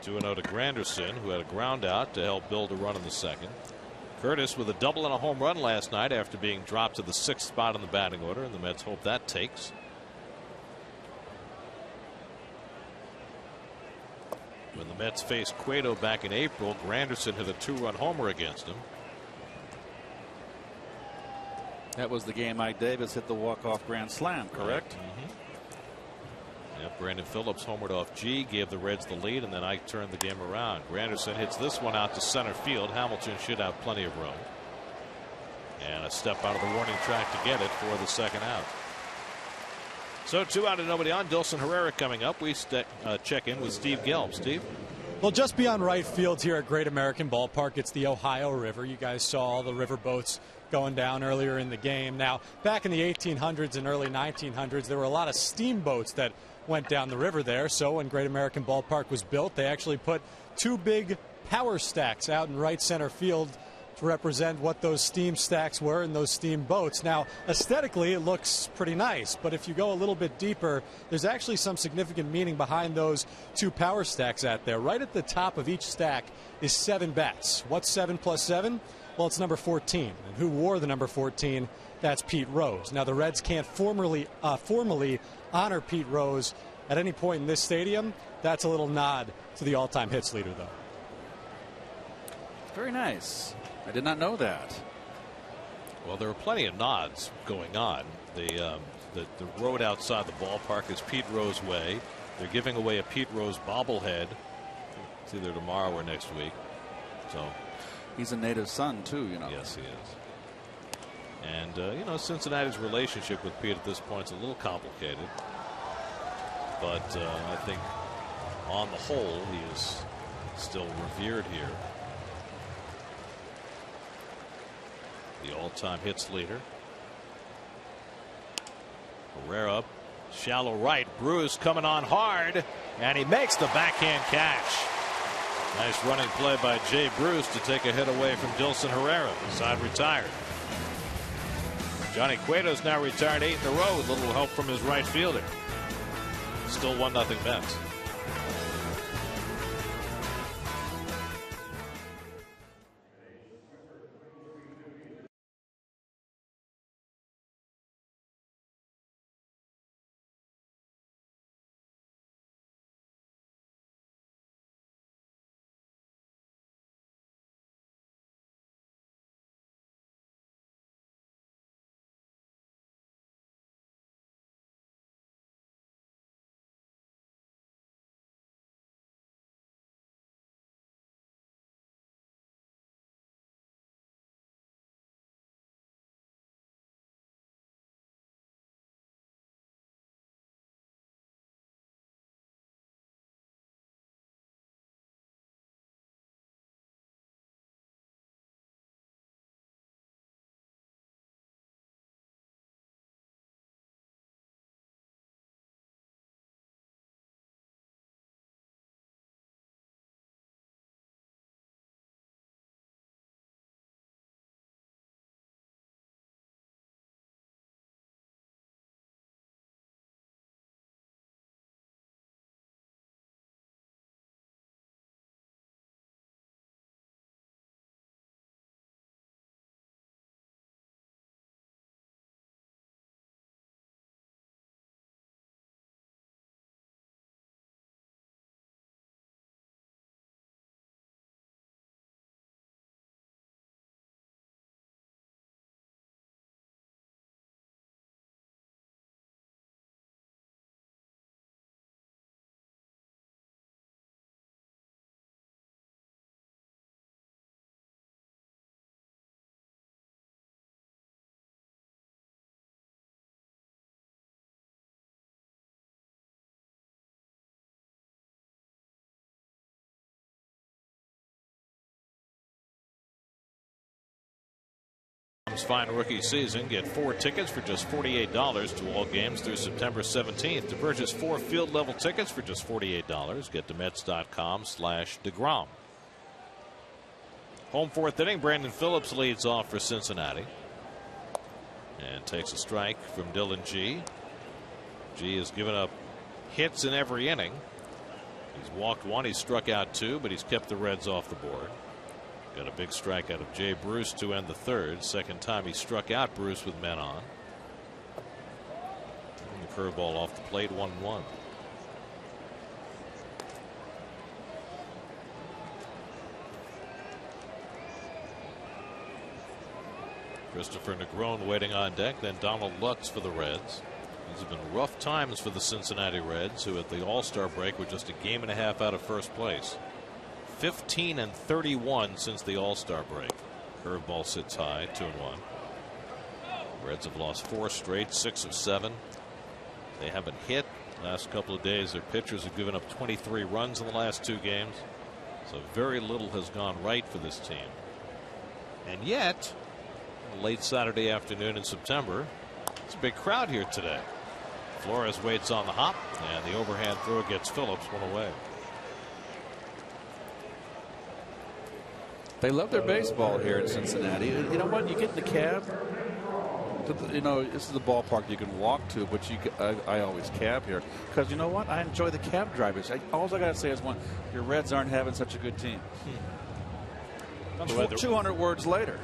2-0 to Granderson, who had a ground out to help build a run in the second. Curtis with a double and a home run last night after being dropped to the 6th spot in the batting order, and the Mets hope that takes. When the Mets faced Cueto back in April, Granderson hit a 2-run homer against him.
That was the game Mike Davis hit the walk-off grand slam, correct?
Yep, Brandon Phillips homered off G, gave the Reds the lead, and then Ike turned the game around. Granderson hits this one out to center field. Hamilton should have plenty of room. And a step out of the warning track to get it for the second out. So 2 out and nobody on. Dilson Herrera coming up. We check in with Steve Gelb. Steve?
Well, just beyond right field here at Great American Ballpark, it's the Ohio River. You guys saw all the river boats going down earlier in the game. Now, back in the 1800s and early 1900s, there were a lot of steamboats that went down the river there. So when Great American Ballpark was built, they actually put 2 big power stacks out in right center field to represent what those steam stacks were in those steam boats. Now, aesthetically, it looks pretty nice, but if you go a little bit deeper, there's actually some significant meaning behind those 2 power stacks out there. Right at the top of each stack is 7 bats. What's 7 plus 7? Well, it's number 14. And who wore the number 14? That's Pete Rose. Now, the Reds can't formally honor Pete Rose at any point in this stadium. That's a little nod to the all-time hits leader, though.
Very nice. I did not know that.
Well, there are plenty of nods going on. The road outside the ballpark is Pete Rose Way. They're giving away a Pete Rose bobblehead. It's either tomorrow or next week. So
he's a native son too, you know.
Yes, he is. And you know, Cincinnati's relationship with Pete at this point is a little complicated, but I think on the whole he is still revered here. The all-time hits leader. Herrera, shallow right. Bruce coming on hard, and he makes the backhand catch. Nice running play by Jay Bruce to take a hit away from Dilson Herrera. Side retired. Johnny Cueto's now retired 8 in a row with little help from his right fielder. Still 1-0 Mets. fine rookie season. Get 4 tickets for just $48 to all games through September 17th. To purchase 4 field level tickets for just $48, get to Mets.com/DeGrom. Home 4th inning, Brandon Phillips leads off for Cincinnati and takes a strike from Dylan G. G has given up hits in every inning. He's walked 1, he's struck out 2, but he's kept the Reds off the board. Got a big strikeout of Jay Bruce to end the 3rd. Second time he struck out Bruce with men on. And the curveball off the plate, 1-1. Christopher Negron waiting on deck, then Donald Lutz for the Reds. These have been rough times for the Cincinnati Reds, who at the All-Star break were just a game and a half out of first place. 15-31 since the All-Star break. Curveball sits high, 2-1. Reds have lost 4 straight, 6 of 7. They haven't hit. Last couple of days, their pitchers have given up 23 runs in the last 2 games. So very little has gone right for this team. And yet, late Saturday afternoon in September, it's a big crowd here today. Flores waits on the hop, and the overhand throw gets Phillips 1 away.
They love their baseball here in Cincinnati. You know what? You get in the cab. You know, this is the ballpark you can walk to, but I always cab here because you know what? I enjoy the cab drivers. All I got to say is your Reds aren't having such a good team. 200 words later.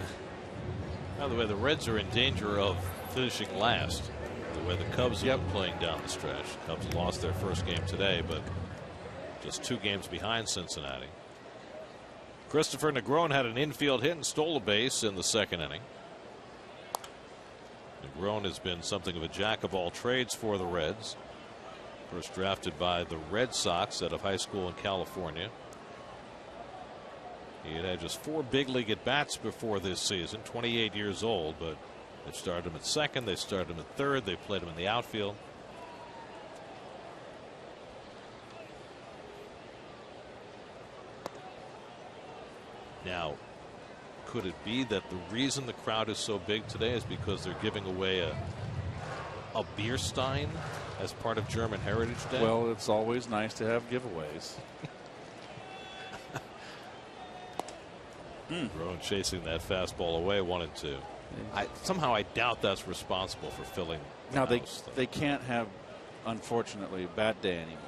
By the way, the Reds are in danger of finishing last. The way the Cubs have been playing down the stretch. Cubs lost their first game today, but just 2 games behind Cincinnati. Christopher Negron had an infield hit and stole a base in the 2nd inning. Negron has been something of a jack of all trades for the Reds. First drafted by the Red Sox out of high school in California. He had just 4 big league at bats before this season. 28 years old, but they started him at second. They started him at third. They played him in the outfield. Now, could it be that the reason the crowd is so big today is because they're giving away a beer stein as part of German Heritage Day?
Well, it's always nice to have giveaways.
Rowan chasing that fastball away, 1-2. Somehow I doubt that's responsible for filling.
Now they can't have, unfortunately, a bat day anymore.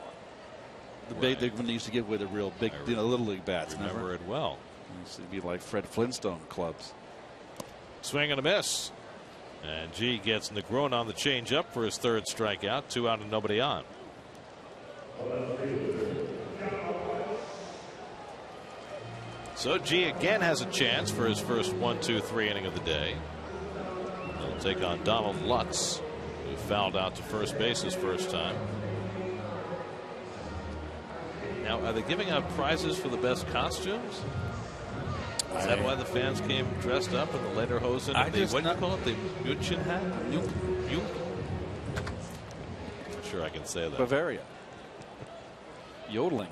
When they used to give away the real big, little league bats.
Remember it well.
It used to be like Fred Flintstone clubs.
Swing and a miss. And G gets Negron on the changeup for his 3rd strikeout. 2 out and nobody on. So G again has a chance for his first 1-2-3 inning of the day. He'll take on Donald Lutz, who fouled out to first base his first time. Now, are they giving out prizes for the best costumes? Is that why the fans came dressed up in the lederhosen? What do you call it? The München hat? Not sure I can say that.
Bavaria. Yodeling.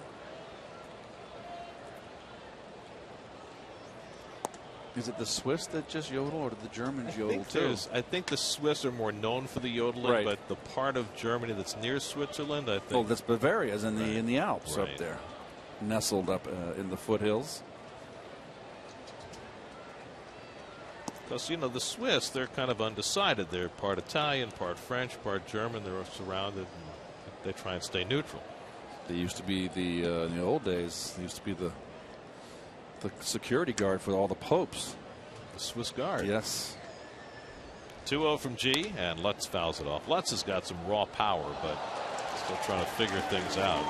Is it the Swiss that just yodel, or do the Germans yodel too?
I think the Swiss are more known for the yodeling, but the part of Germany that's near Switzerland, I think.
Oh, that's Bavaria, is in the Alps up there, nestled up in the foothills.
Because, the Swiss, they're kind of undecided. They're part Italian, part French, part German. They're surrounded, and they try and stay neutral.
They used to be in the old days, they used to be the security guard for all the popes.
The Swiss Guard.
Yes.
2-0 from G, and Lutz fouls it off. Lutz has got some raw power, but still trying to figure things out.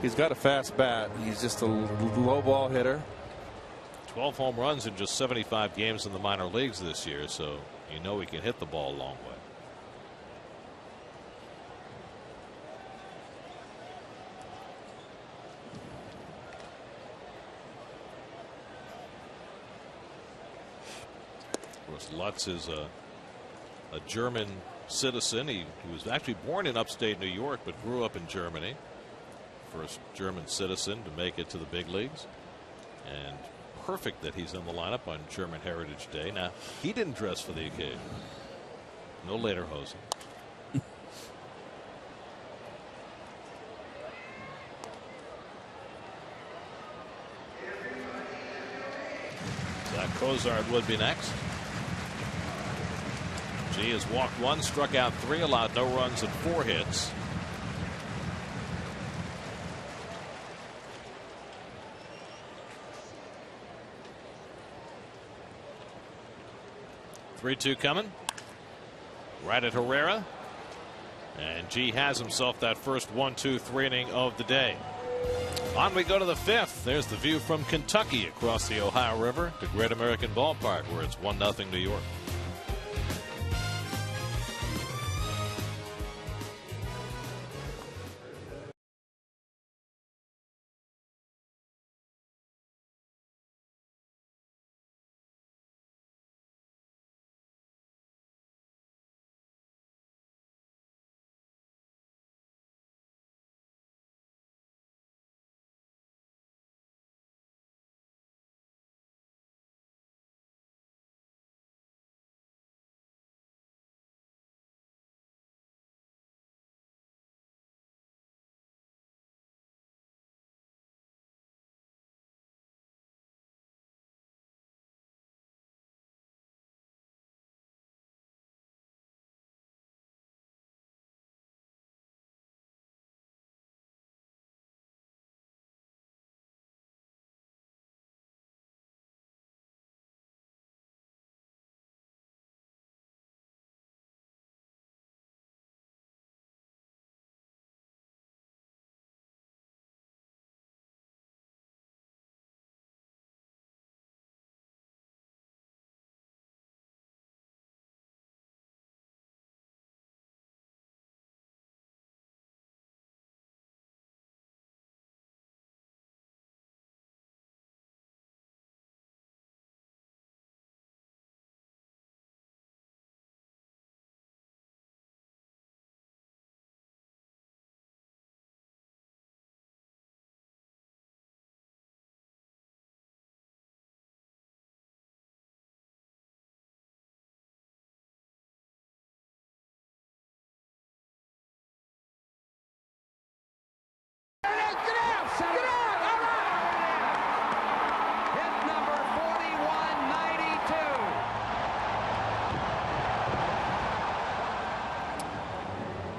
He's got a fast bat. He's just a low ball hitter.
12 home runs in just 75 games in the minor leagues this year, so he can hit the ball a long way. Of course, Lutz is a German citizen. He was actually born in upstate New York, but grew up in Germany. First German citizen to make it to the big leagues. And perfect that he's in the lineup on German Heritage Day. Now, he didn't dress for the occasion. No lederhosen. Zach Cozart would be next. G has walked 1, struck out 3, allowed no runs and 4 hits. Three-two coming. Right at Herrera. And G has himself that first 1-2-3 inning of the day. On we go to the 5th. There's the view from Kentucky across the Ohio River to Great American Ballpark, where it's 1-0 New York.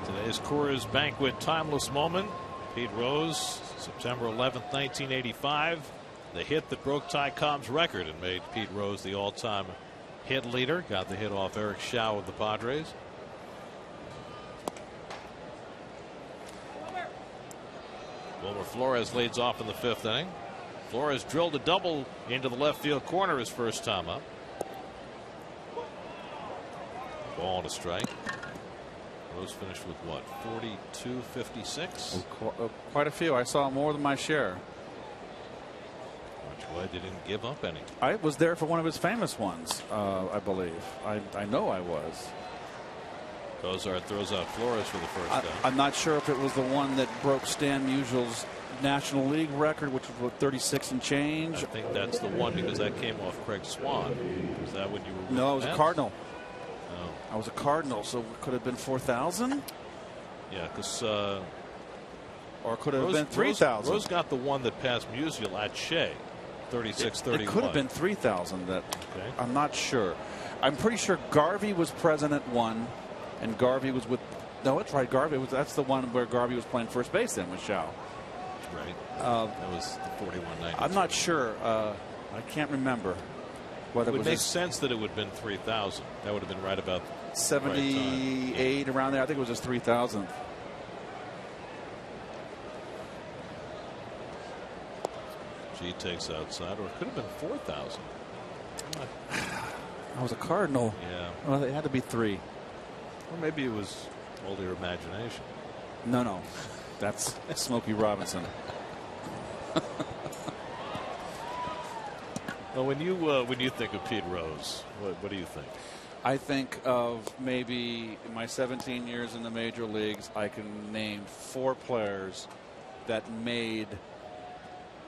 Today's Coors Banquet timeless moment. Pete Rose, September 11th, 1985. The hit that broke Ty Cobb's record and made Pete Rose the all-time hit leader. Got the hit off Eric Shaw of the Padres. Wilmer Flores leads off in the 5th inning. Flores drilled a double into the left field corner his first time up. Ball and a strike. Rose finished with what, 42-56?
Quite a few. I saw more than my share.
Which way they didn't give up any.
I was there for one of his famous ones, I believe. I know I was.
Cozart throws out Flores for the first time.
I'm not sure if it was the one that broke Stan Musial's National League record, which was what, 36 and change.
I think that's the one because that came off Craig Swan. Was that when you were?
No, it was a Cardinal.
Oh.
I was a Cardinal, so it could have been 4,000.
Yeah, because
or could have been 3,000.
Rose got the one that passed Musial at Shea, 36-31.
It could have been 3,000. That
okay.
I'm not sure. I'm pretty sure Garvey was present at one, and Garvey was with. No, it's right. Garvey was. That's the one where Garvey was playing first base then with Shaw.
Right. That was the 41-90.
I'm not sure. I can't remember. Whether
it would make sense that it would have been 3,000. That would have been right about
78
right
around there. I think it was just 3,000.
G takes outside, or it could have been 4,000.
I was a Cardinal.
Yeah.
Well, it had to be 3.
Or maybe it was all your imagination.
No. That's Smokey Robinson.
Well, when you think of Pete Rose, what do you think?
I think of maybe in my 17 years in the major leagues, I can name 4 players that made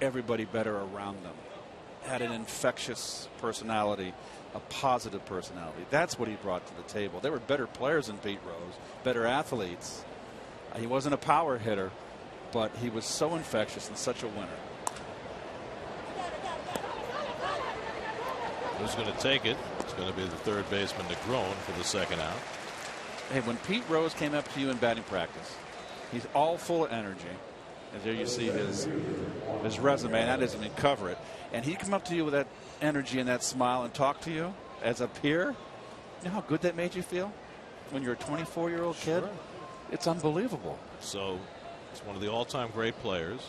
everybody better around them. had an infectious personality, a positive personality. That's what he brought to the table. There were better players than Pete Rose, better athletes. He wasn't a power hitter, but he was so infectious and such a winner.
Who's going to take it? It's going to be the third baseman, DeGrom, for the second out.
Hey, when Pete Rose came up to you in batting practice, he's all full of energy. And there you see his resume, and that doesn't even cover it. And he'd come up to you with that energy and that smile and talk to you as a peer. You know how good that made you feel when you're a 24-year-old kid? It's unbelievable.
So he's one of the all-time great players.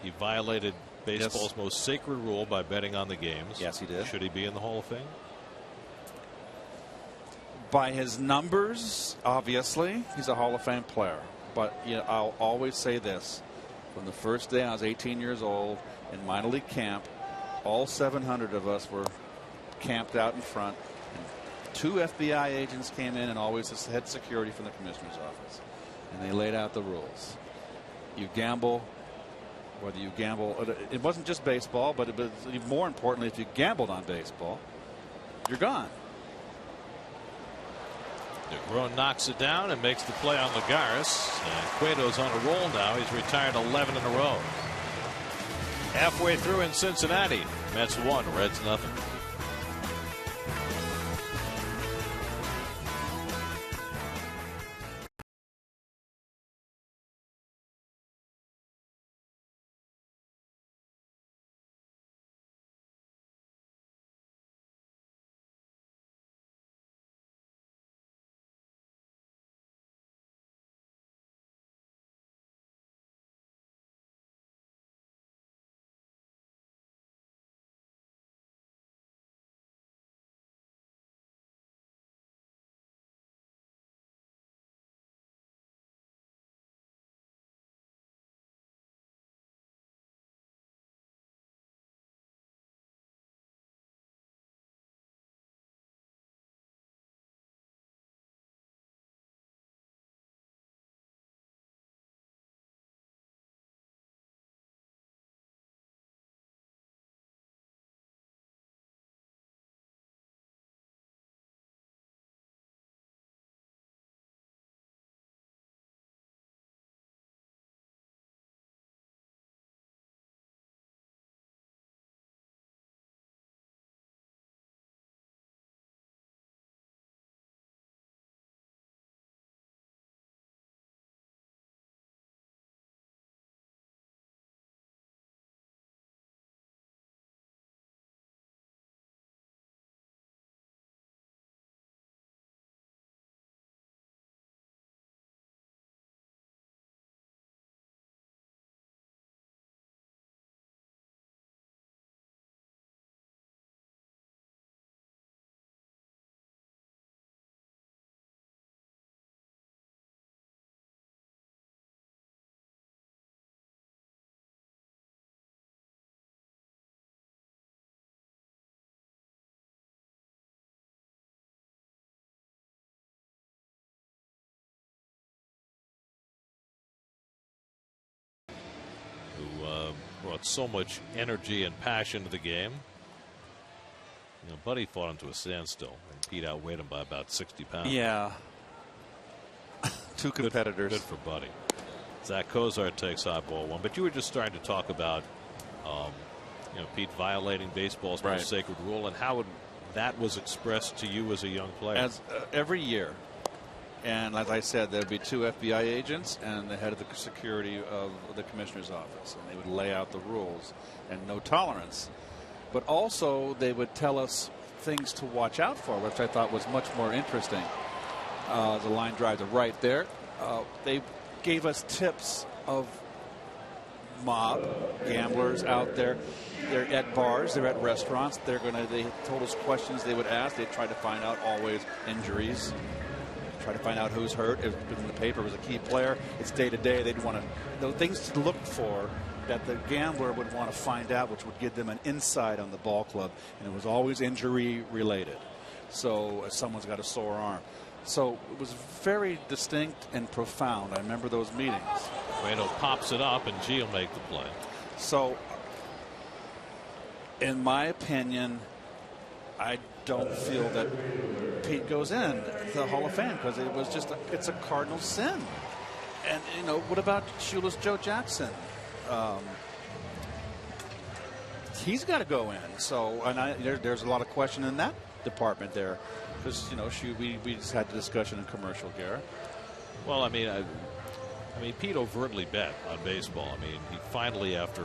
He violated baseball's most sacred rule by betting on the games.
Yes, he did.
Should he be in the Hall of Fame?
By his numbers, obviously, he's a Hall of Fame player. But you know, I'll always say this. From the first day I was 18 years old in minor league camp, all 700 of us were camped out in front. And 2 FBI agents came in, and always had security from the commissioner's office. And they laid out the rules. You gamble, whether you gamble, it wasn't just baseball, but more importantly, if you gambled on baseball, you're gone.
DeGrom knocks it down and makes the play on Lagares. And Cueto's on a roll now. He's retired 11 in a row. Halfway through in Cincinnati, Mets 1, Reds nothing. Brought so much energy and passion to the game. You know, Buddy fought him to a standstill, and Pete outweighed him by about 60 pounds.
Yeah. 2 competitors.
Good for Buddy. Zach Cozart takes high ball 1. But you were just starting to talk about, you know, Pete violating baseball's most sacred rule, and how that was expressed to you as a young player.
As every year. And as I said, there would be 2 FBI agents and the head of the security of the commissioner's office. And they would lay out the rules and no tolerance. But also they would tell us things to watch out for, which I thought was much more interesting. The line drive to right there. They gave us tips of mob gamblers out there. They're at bars, they're at restaurants. They told us questions they would ask. They tried to find out always injuries. Try to find out who's hurt. If in the paper was a key player, it's day to day. They'd want to things to look for that the gambler would want to find out, which would give them an insight on the ball club, and it was always injury related. So someone's got a sore arm. So it was very distinct and profound. I remember those meetings.
Cueto pops it up, and G will make the play.
So In my opinion, I don't feel that Pete goes in the Hall of Fame because it was just it's a cardinal sin. And you know, what about Shoeless Joe Jackson? He's got to go in. So, and there's a lot of question in that department there, because you know, we just had the discussion in commercial, Garrett.
Well, I mean, Pete overtly bet on baseball. I mean, he finally, after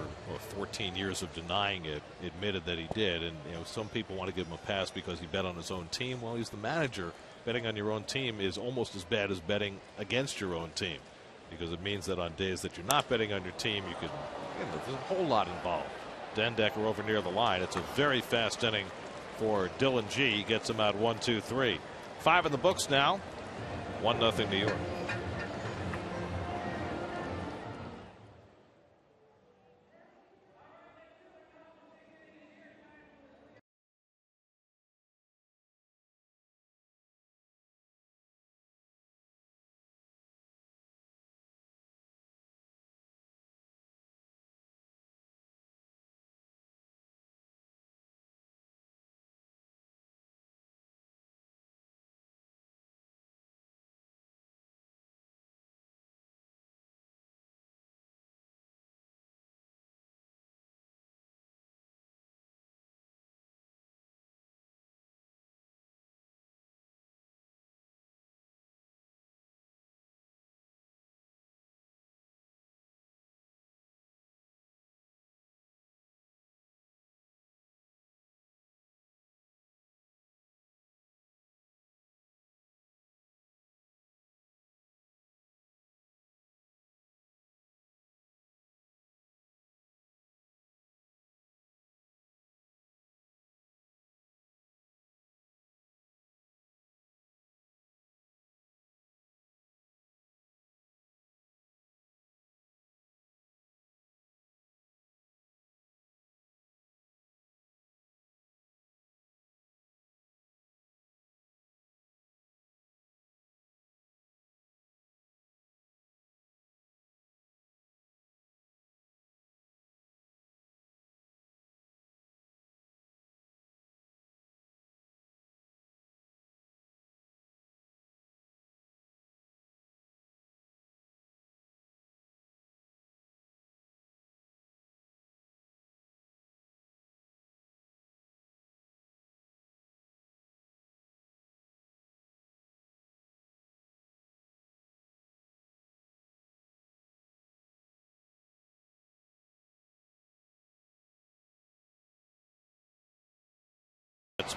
14 years of denying it, admitted that he did. And you know, some people want to give him a pass because he bet on his own team. Well, he's the manager. Betting on your own team is almost as bad as betting against your own team, because it means that on days that you're not betting on your team, you could, you know, there's a whole lot involved. Dendecker over near the line. It's a very fast inning for Dylan G. He gets him out 1-2-3. 5 in the books now. 1-0 New York.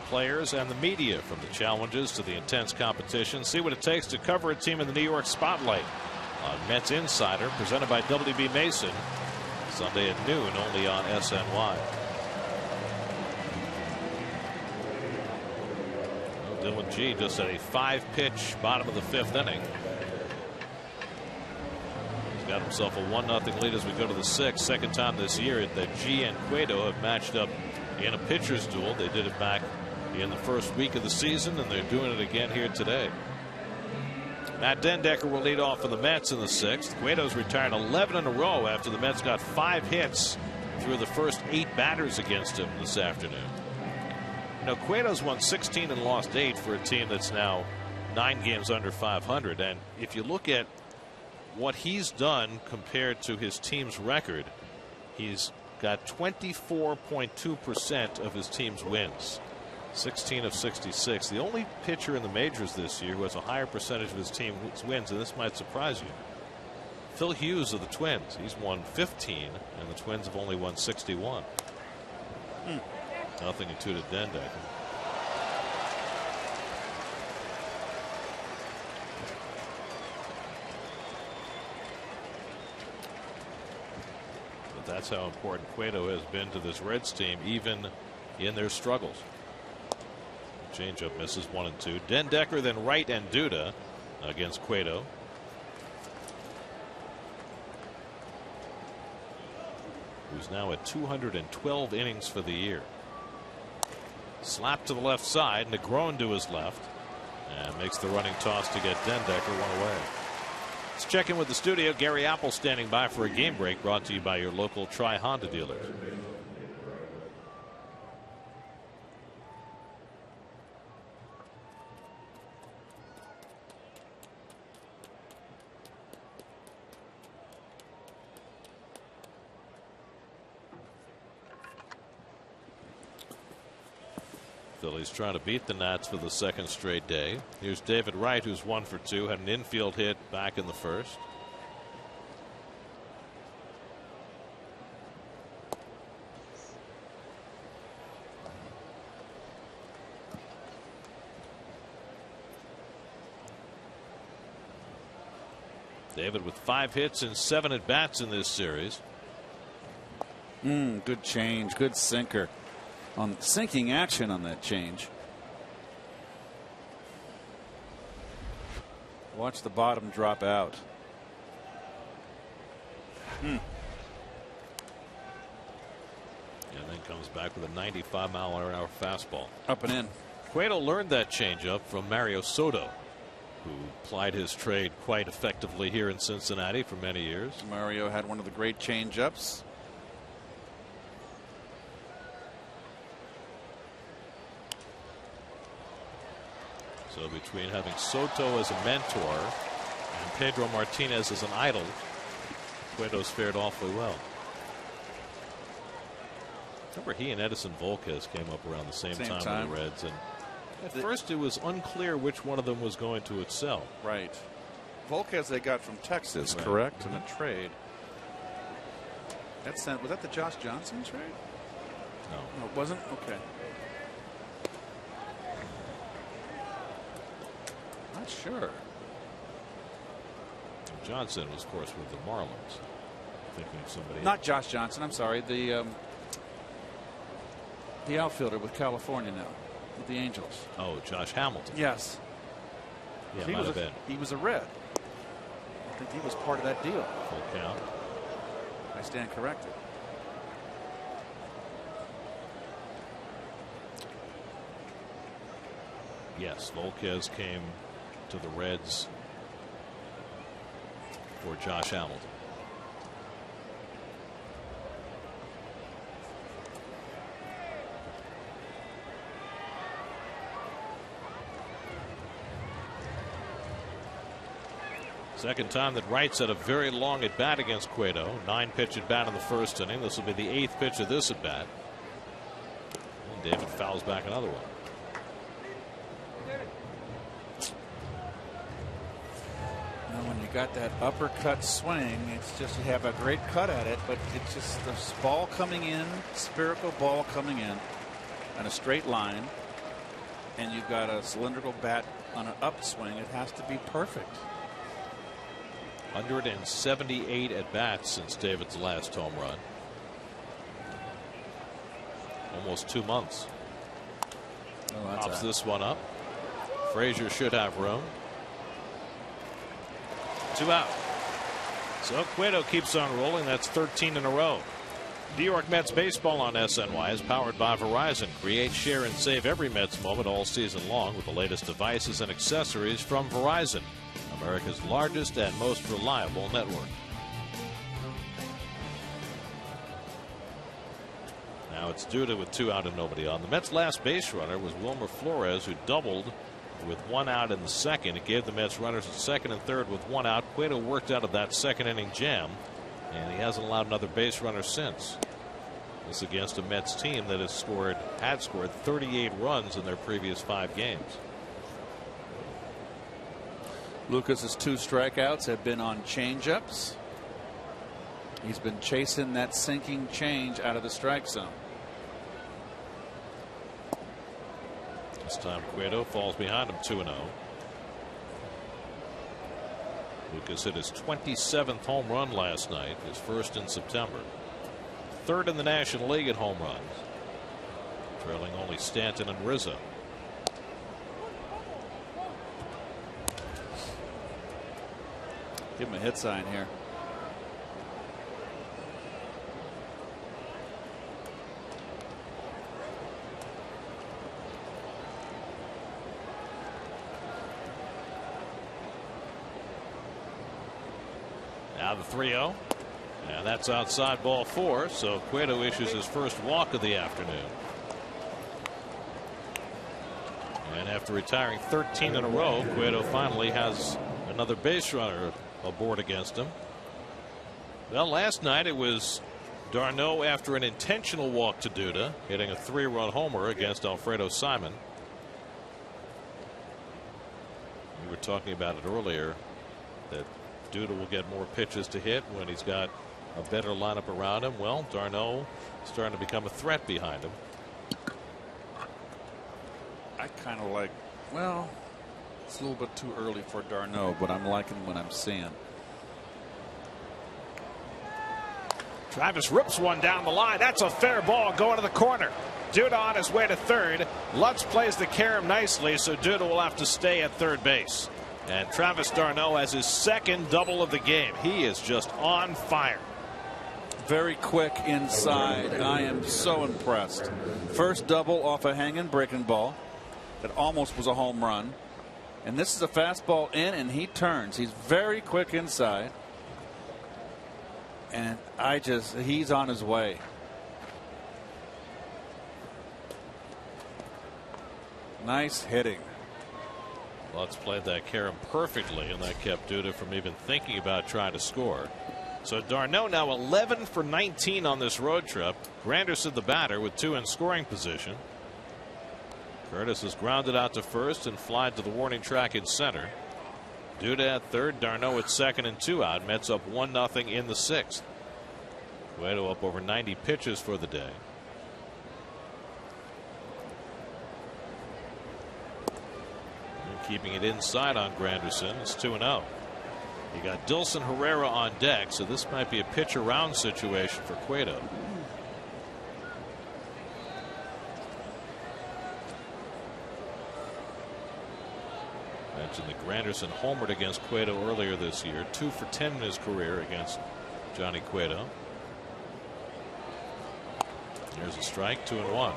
Players and the media from the challenges to the intense competition. See what it takes to cover a team in the New York spotlight on Mets Insider, presented by WB Mason, Sunday at noon only on SNY. Well, Dylan G just at a 5-pitch bottom of the 5th inning. He's got himself a 1-0 lead as we go to the 6th. Second time this year that G and Cueto have matched up in a pitcher's duel. They did it back in the first week of the season, and they're doing it again here today. Matt Dendecker will lead off for the Mets in the 6th. Cueto's retired 11 in a row after the Mets got 5 hits through the first 8 batters against him this afternoon. You know, Cueto's won 16 and lost 8 for a team that's now 9 games under 500. And if you look at what he's done compared to his team's record, he's got 24.2% of his team's wins. 16 of 66. The only pitcher in the majors this year who has a higher percentage of his team's wins, and this might surprise you, Phil Hughes of the Twins. He's won 15, and the Twins have only won 61. 0-2 to Dendecker. But that's how important Cueto has been to this Reds team, even in their struggles. Changeup misses 1-2. Dendecker, then Wright and Duda against Cueto. Who's now at 212 innings for the year. Slap to the left side. Negron to his left. And makes the running toss to get Dendecker one away. Let's check in with the studio. Gary Apple standing by for a game break, brought to you by your local Tri Honda dealers. Phillies trying to beat the Nats for the second straight day. Here's David Wright, who's 1 for 2, had an infield hit back in the first. David with 5 hits and 7 at bats in this series.
Good change, good sinker. On sinking action on that change. Watch the bottom drop out.
And then comes back with a 95-mile-an-hour fastball.
Up and in.
Cueto learned that changeup from Mario Soto, who plied his trade quite effectively here in Cincinnati for many years.
Mario had one of the great changeups.
So between having Soto as a mentor and Pedro Martinez as an idol, Cueto's fared awfully well. Remember, he and Edison Volquez came up around the same time with the Reds, and at first it was unclear which one of them was going to excel.
Right. Volquez they got from Texas, right. Correct? In a trade. Was that the Josh Johnson trade?
No.
No, it wasn't? Okay. Not sure.
Johnson was, of course, with the Marlins. Thinking of somebody.
Not Josh Johnson. I'm sorry. The outfielder with California now, with the Angels.
Oh, Josh Hamilton.
Yes.
Yeah, might have been.
He was a Red. I think he was part of that deal.
Full count.
I stand corrected.
Yes, Volquez came to the Reds for Josh Hamilton. Second time that Wright's had a very long at bat against Cueto. 9-pitch at bat in the first inning. This will be the 8th pitch of this at bat. And David fouls back another one.
When you got that uppercut swing, it's just you have a great cut at it, but it's just this ball coming in, spherical ball coming in on a straight line, and you've got a cylindrical bat on an upswing. It has to be perfect.
178 at bats since David's last home run. Almost 2 months. Pops this one up. Frazier should have room. 2 out. So Cueto keeps on rolling. That's 13 in a row. New York Mets baseball on SNY is powered by Verizon. Create, share, and save every Mets moment all season long with the latest devices and accessories from Verizon, America's largest and most reliable network. Now it's Duda with 2 out and nobody on. The Mets' last base runner was Wilmer Flores, who doubled with 1 out in the second. It gave the Mets runners at second and third with 1 out. Cueto worked out of that second inning jam, and he hasn't allowed another base runner since. This against a Mets team that had scored 38 runs in their previous 5 games.
Lucas's 2 strikeouts have been on changeups. He's been chasing that sinking change out of the strike zone.
This time Cueto falls behind him 2-0. Lucas hit his 27th home run last night, his first in September. 3rd in the National League at home runs, trailing only Stanton and Rizzo.
Give him a hit sign here.
Now the 3-0. And that's outside ball 4. So Cueto issues his first walk of the afternoon. And after retiring 13 in a row, Cueto finally has another base runner aboard against him. Well, last night it was D'Arnaud after an intentional walk to Duda, hitting a 3-run homer against Alfredo Simon. We were talking about it earlier that Duda will get more pitches to hit when he's got a better lineup around him. Well, D'Arnaud starting to become a threat behind him.
I kind of like, well, it's a little bit too early for D'Arnaud, but I'm liking what I'm seeing.
Travis rips one down the line. That's a fair ball going to the corner. Duda on his way to third. Lutz plays the carom nicely, so Duda will have to stay at third base. And Travis d'Arnaud has his second double of the game. He is just on fire.
Very quick inside. I am so impressed. First double off a hanging breaking ball that almost was a home run. And this is a fastball in, and he turns. He's very quick inside. And he's on his way. Nice hitting.
Lutz played that carom perfectly, and that kept Duda from even thinking about trying to score. So d'Arnaud now 11 for 19 on this road trip. Granderson the batter with 2 in scoring position. Curtis is grounded out to first and flied to the warning track in center. Duda at third, d'Arnaud at second and 2 out. Mets up 1-0 in the 6th. Cueto up over 90 pitches for the day. And keeping it inside on Granderson. It's 2-0. You got Dilson Herrera on deck, so this might be a pitch around situation for Cueto. Mentioned that Granderson homered against Cueto earlier this year. 2 for 10 in his career against Johnny Cueto. Here's a strike, 2-1.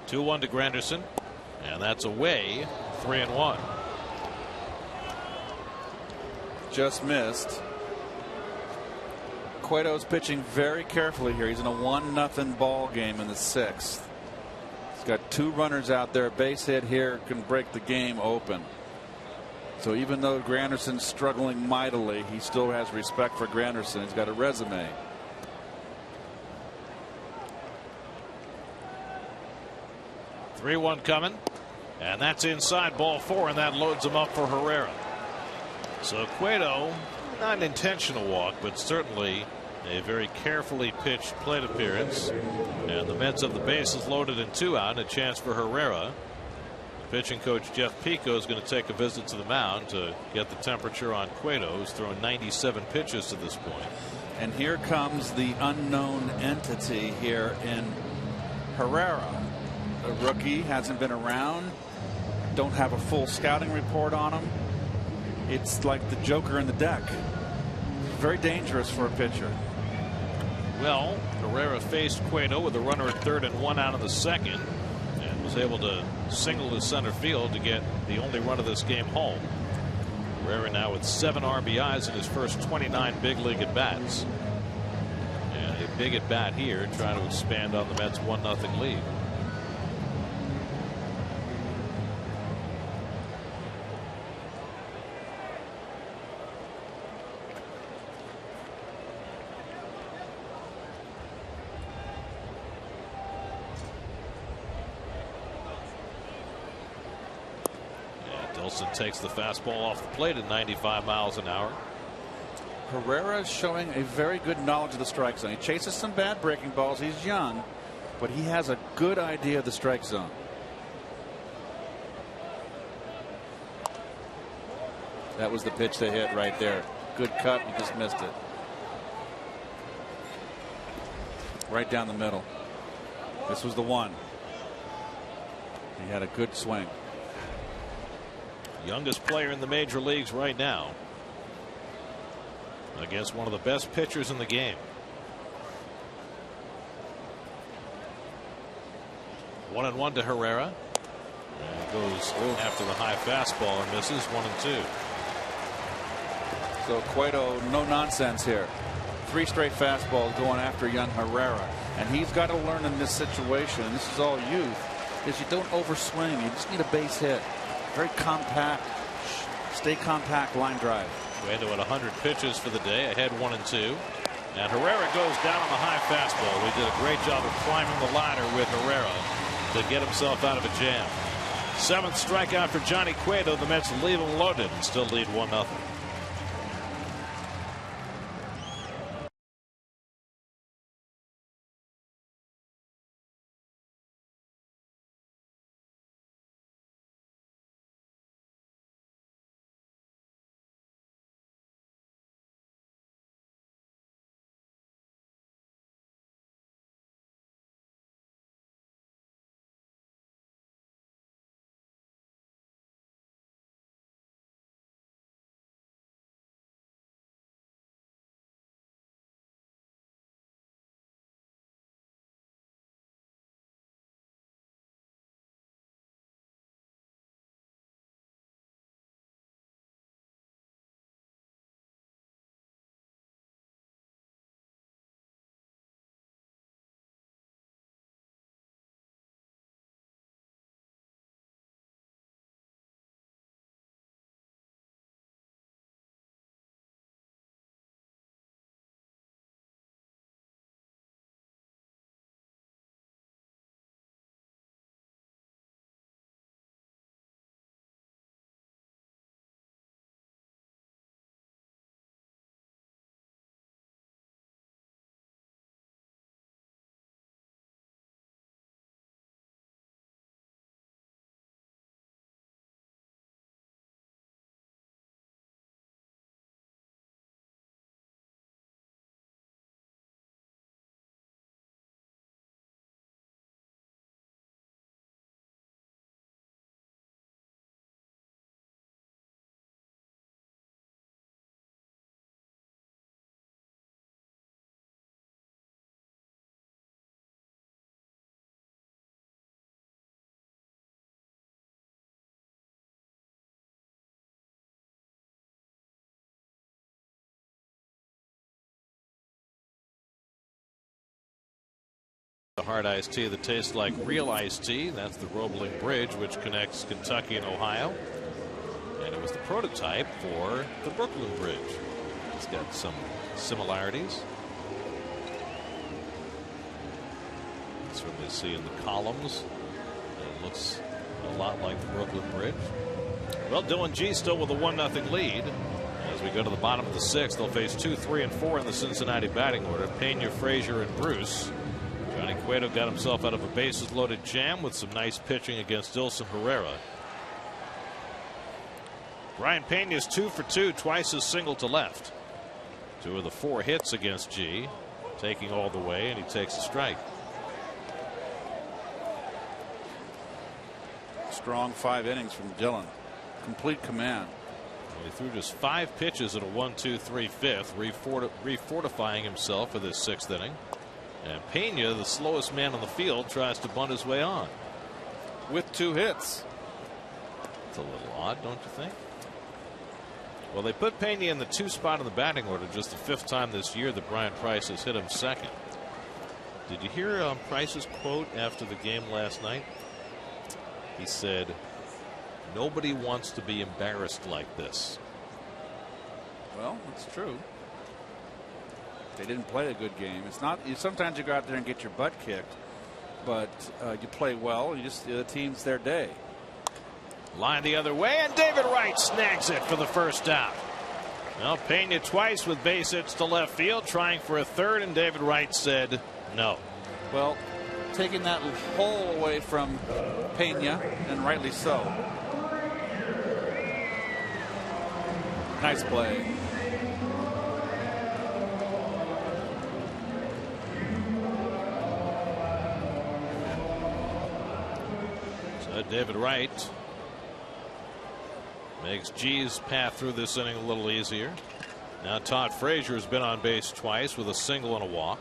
Two-1 to Granderson, and that's away. 3-1.
Just missed. Cueto's pitching very carefully here. He's in a 1-0 ball game in the 6th. He's got 2 runners out there. Base hit here can break the game open. So even though Granderson's struggling mightily, he still has respect for Granderson. He's got a resume.
Three-1 coming, and that's inside, ball 4, and that loads him up for Herrera. So Cueto, not an intentional walk, but certainly a very carefully pitched plate appearance. And the Mets have the bases loaded and 2 out, and a chance for Herrera. Pitching coach Jeff Pico is going to take a visit to the mound to get the temperature on Cueto, who's thrown 97 pitches to this point.
And here comes the unknown entity here in Herrera. The rookie hasn't been around. Don't have a full scouting report on him. It's like the Joker in the deck. Very dangerous for a pitcher.
Well, Herrera faced Cueto with a runner at third and 1 out of the 2nd, and was able to single to center field to get the only run of this game home. Herrera now with 7 RBIs in his first 29 big league at bats. And a big at bat here, trying to expand on the Mets' 1-0 lead. Wilson takes the fastball off the plate at 95 miles an hour.
Herrera is showing a very good knowledge of the strike zone. He chases some bad breaking balls. He's young, but he has a good idea of the strike zone. That was the pitch they hit right there. Good cut. He just missed it. Right down the middle. This was the one. He had a good swing.
Youngest player in the major leagues right now against one of the best pitchers in the game. 1-1 to Herrera. And goes after the high fastball and misses. 1-2.
So Cueto, no nonsense here. 3 straight fastballs going after young Herrera, and he's got to learn in this situation, and this is all youth, is you don't overswing. You just need a base hit. Very compact, stay compact line drive.
Cueto at 100 pitches for the day, ahead 1-2. And Herrera goes down on the high fastball. He did a great job of climbing the ladder with Herrera to get himself out of a jam. 7th strikeout for Johnny Cueto. The Mets leave him loaded and still lead 1-0. The hard iced tea that tastes like real iced tea. That's the Roebling Bridge, which connects Kentucky and Ohio. And it was the prototype for the Brooklyn Bridge. It's got some similarities. You can certainly see in the columns. It looks a lot like the Brooklyn Bridge. Well, Dylan G still with a 1-0 lead. As we go to the bottom of the 6th, they'll face 2, 3, and 4 in the Cincinnati batting order. Pena, Frazier, and Bruce. Johnny Cueto got himself out of a bases loaded jam with some nice pitching against Dilson Herrera. Brian Pena's 2 for 2, twice his single to left. 2 of the 4 hits against G, taking all the way, and he takes a strike.
Strong 5 innings from Dylan. Complete command.
He threw just 5 pitches at a 1-2-3 fifth, refortifying himself for this 6th inning. And Pena, the slowest man on the field, tries to bunt his way on
with 2 hits.
It's a little odd, don't you think? Well, they put Pena in the 2 spot in the batting order, just the 5th time this year that Brian Price has hit him 2nd. Did you hear Price's quote after the game last night? He said, "Nobody wants to be embarrassed like this."
Well, that's true. They didn't play a good game. It's not. Sometimes you go out there and get your butt kicked, but you play well. The team's their day.
Line the other way, and David Wright snags it for the first out. Well, Pena twice with base hits to left field, trying for a 3rd, and David Wright said no.
Well, taking that hole away from Pena, and rightly so. Nice play.
David Wright makes G's path through this inning a little easier. Now Todd Frazier has been on base twice with a single and a walk.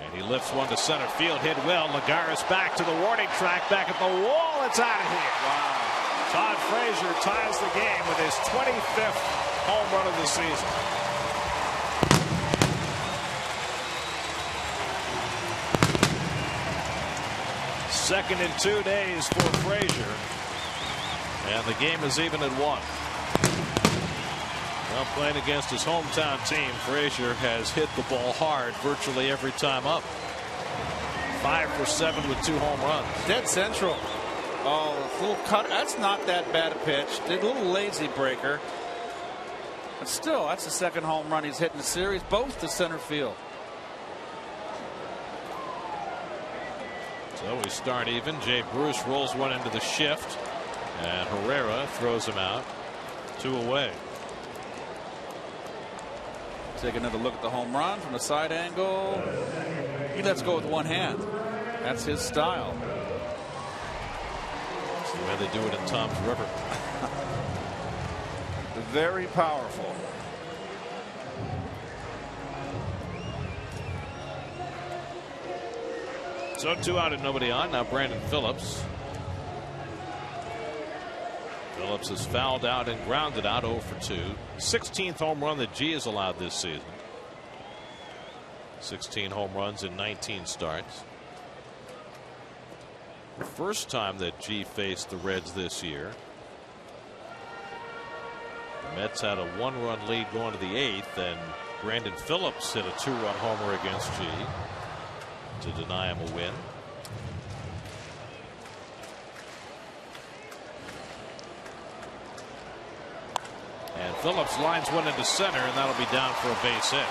And he lifts one to center field, hit well. Lagares back to the warning track, back at the wall. It's out of here.
Wow.
Todd Frazier ties the game with his 25th home run of the season. Second in 2 days for Frazier. And the game is even at 1. Well, playing against his hometown team, Frazier has hit the ball hard virtually every time up. 5 for 7 with 2 home runs.
Dead central. Oh, a little cut. That's not that bad a pitch. Did a little lazy breaker. But still, that's the second home run he's hit in the series, both to center field.
So we start even. Jay Bruce rolls one into the shift, and Herrera throws him out. 2 away.
Take another look at the home run from a side angle. He lets go with one hand. That's his style.
That's the way they do it in Tom's River.
Very powerful.
So 2 out and nobody on. Now Brandon Phillips. Phillips is fouled out and grounded out 0 for 2. 16th home run that G has allowed this season. 16 home runs in 19 starts. The first time that G faced the Reds this year. The Mets had a 1-run lead going to the 8th, and Brandon Phillips hit a 2-run homer against G to deny him a win. And Phillips lines one into center, and that'll be down for a base hit.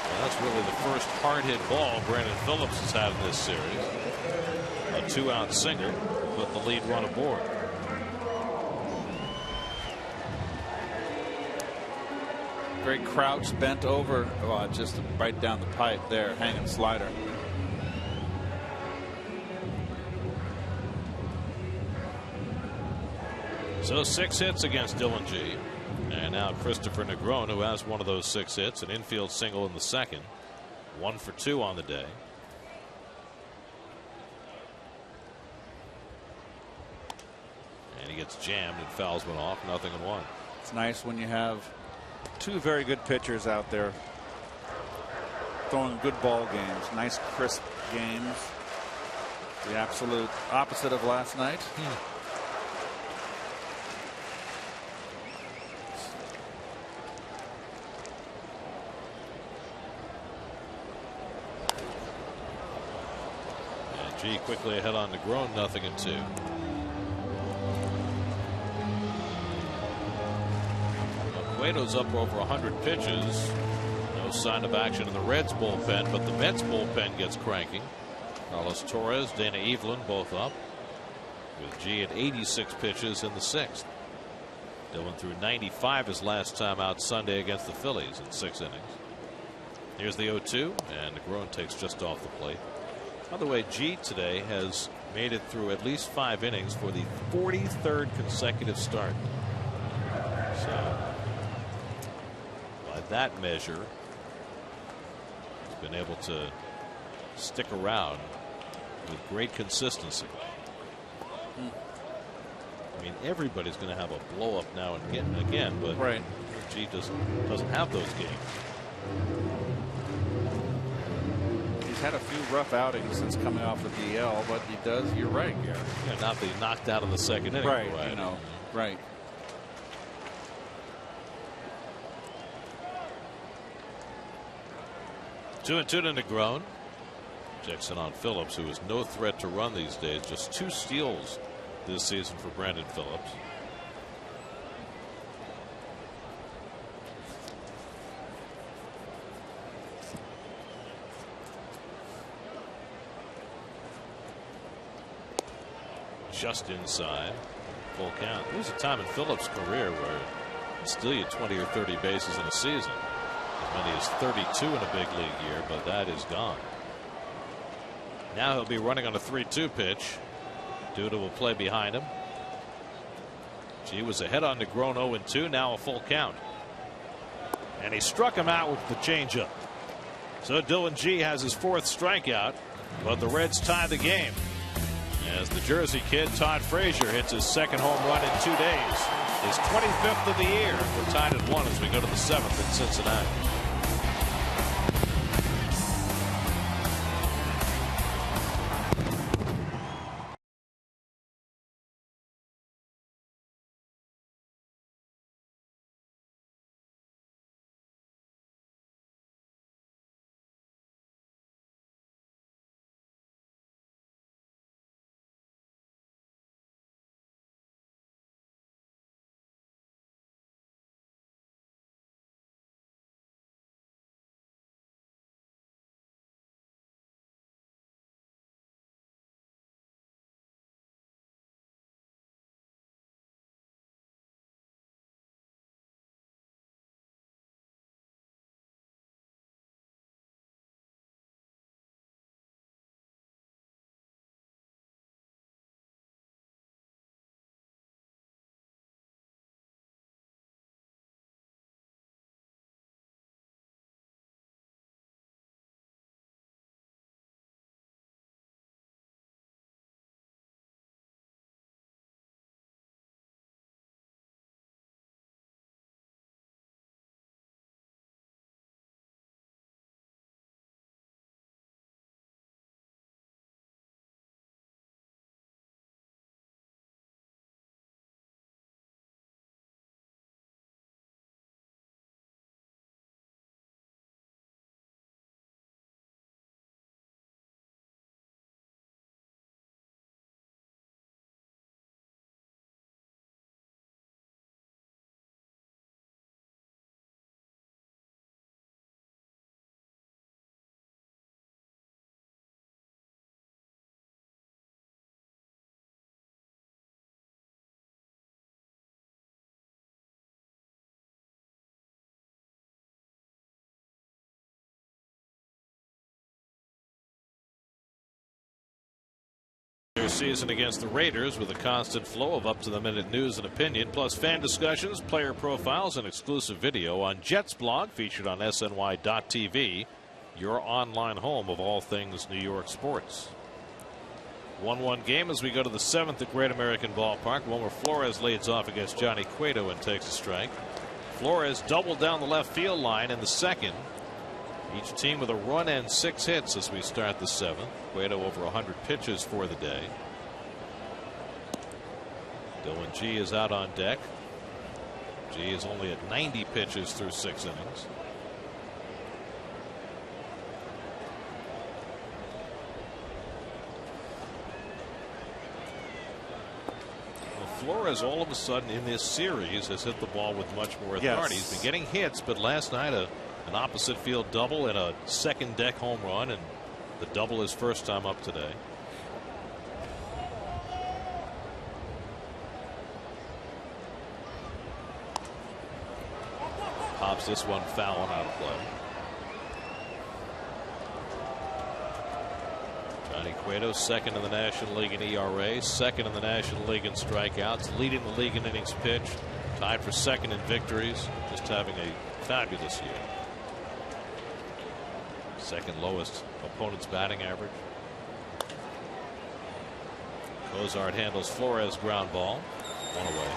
And that's really the first hard hit ball Brandon Phillips has had in this series. A 2-out single put the lead run aboard.
Great crouch, bent over, just right down the pipe there, hanging slider.
So 6 hits against Dylan G. And now Christopher Negron, who has one of those 6 hits, an infield single in the second. 1 for 2 on the day. And he gets jammed and fouls one off, 0-1.
It's nice when you have 2 very good pitchers out there throwing good ball games. Nice crisp games. The absolute opposite of last night.
G quickly ahead on Negron, 0-2. Cueto's up over 100 pitches. No sign of action in the Reds bullpen, but the Mets bullpen gets cranking. Carlos Torres, Dana Evelyn both up, with G at 86 pitches in the 6th. Dylan threw 95 his last time out Sunday against the Phillies in 6 innings. Here's the 0-2, and Negron takes just off the plate. By the way, G today has made it through at least 5 innings for the 43rd consecutive start. So by that measure, he's been able to stick around with great consistency. I mean, everybody's going to have a blow up now and again, but
right.
G doesn't have those games.
He's had a few rough outings since coming off the DL, but he does. You're right, Gary.
Yeah, not be knocked out in the second inning.
Right. You know. Right.
Two and 2 to Negron. Checks in on Phillips, who is no threat to run these days. Just 2 steals this season for Brandon Phillips. Just inside. Full count. There's a time in Phillips' career where he'll steal you 20 or 30 bases in a season. As many as 32 in a big league year, but that is gone. Now he'll be running on a 3-2 pitch. Duda will play behind him. G was ahead on Negron 0-2. Now a full count. And he struck him out with the changeup. So Dylan G has his 4th strikeout, but the Reds tie the game as the Jersey kid Todd Frazier hits his 2nd home run in 2 days. His 25th of the year. We're tied at 1 as we go to the 7th in Cincinnati. season against the Raiders with a constant flow of up-to-the-minute news and opinion, plus fan discussions, player profiles, and exclusive video on Jets blog featured on SNY.TV, your online home of all things New York sports. 1-1 game as we go to the 7th at Great American Ballpark. Wilmer Flores leads off against Johnny Cueto and takes a strike. Flores doubled down the left field line in the 2nd. Each team with a run and 6 hits as we start the 7th. Cueto over 100 pitches for the day. Dylan G is out on deck. G is only at 90 pitches through 6 innings. Flores all of a sudden in this series has hit the ball with much more authority. He's been getting hits, but last night an opposite field double and a second deck home run, and the double his first time up today. Pops this one foul and out of play. Johnny Cueto, second in the National League in ERA, second in the National League in strikeouts, leading the league in innings pitched, tied for second in victories, just having a fabulous year. Second lowest opponent's batting average. Cozart handles Flores' ground ball, one away.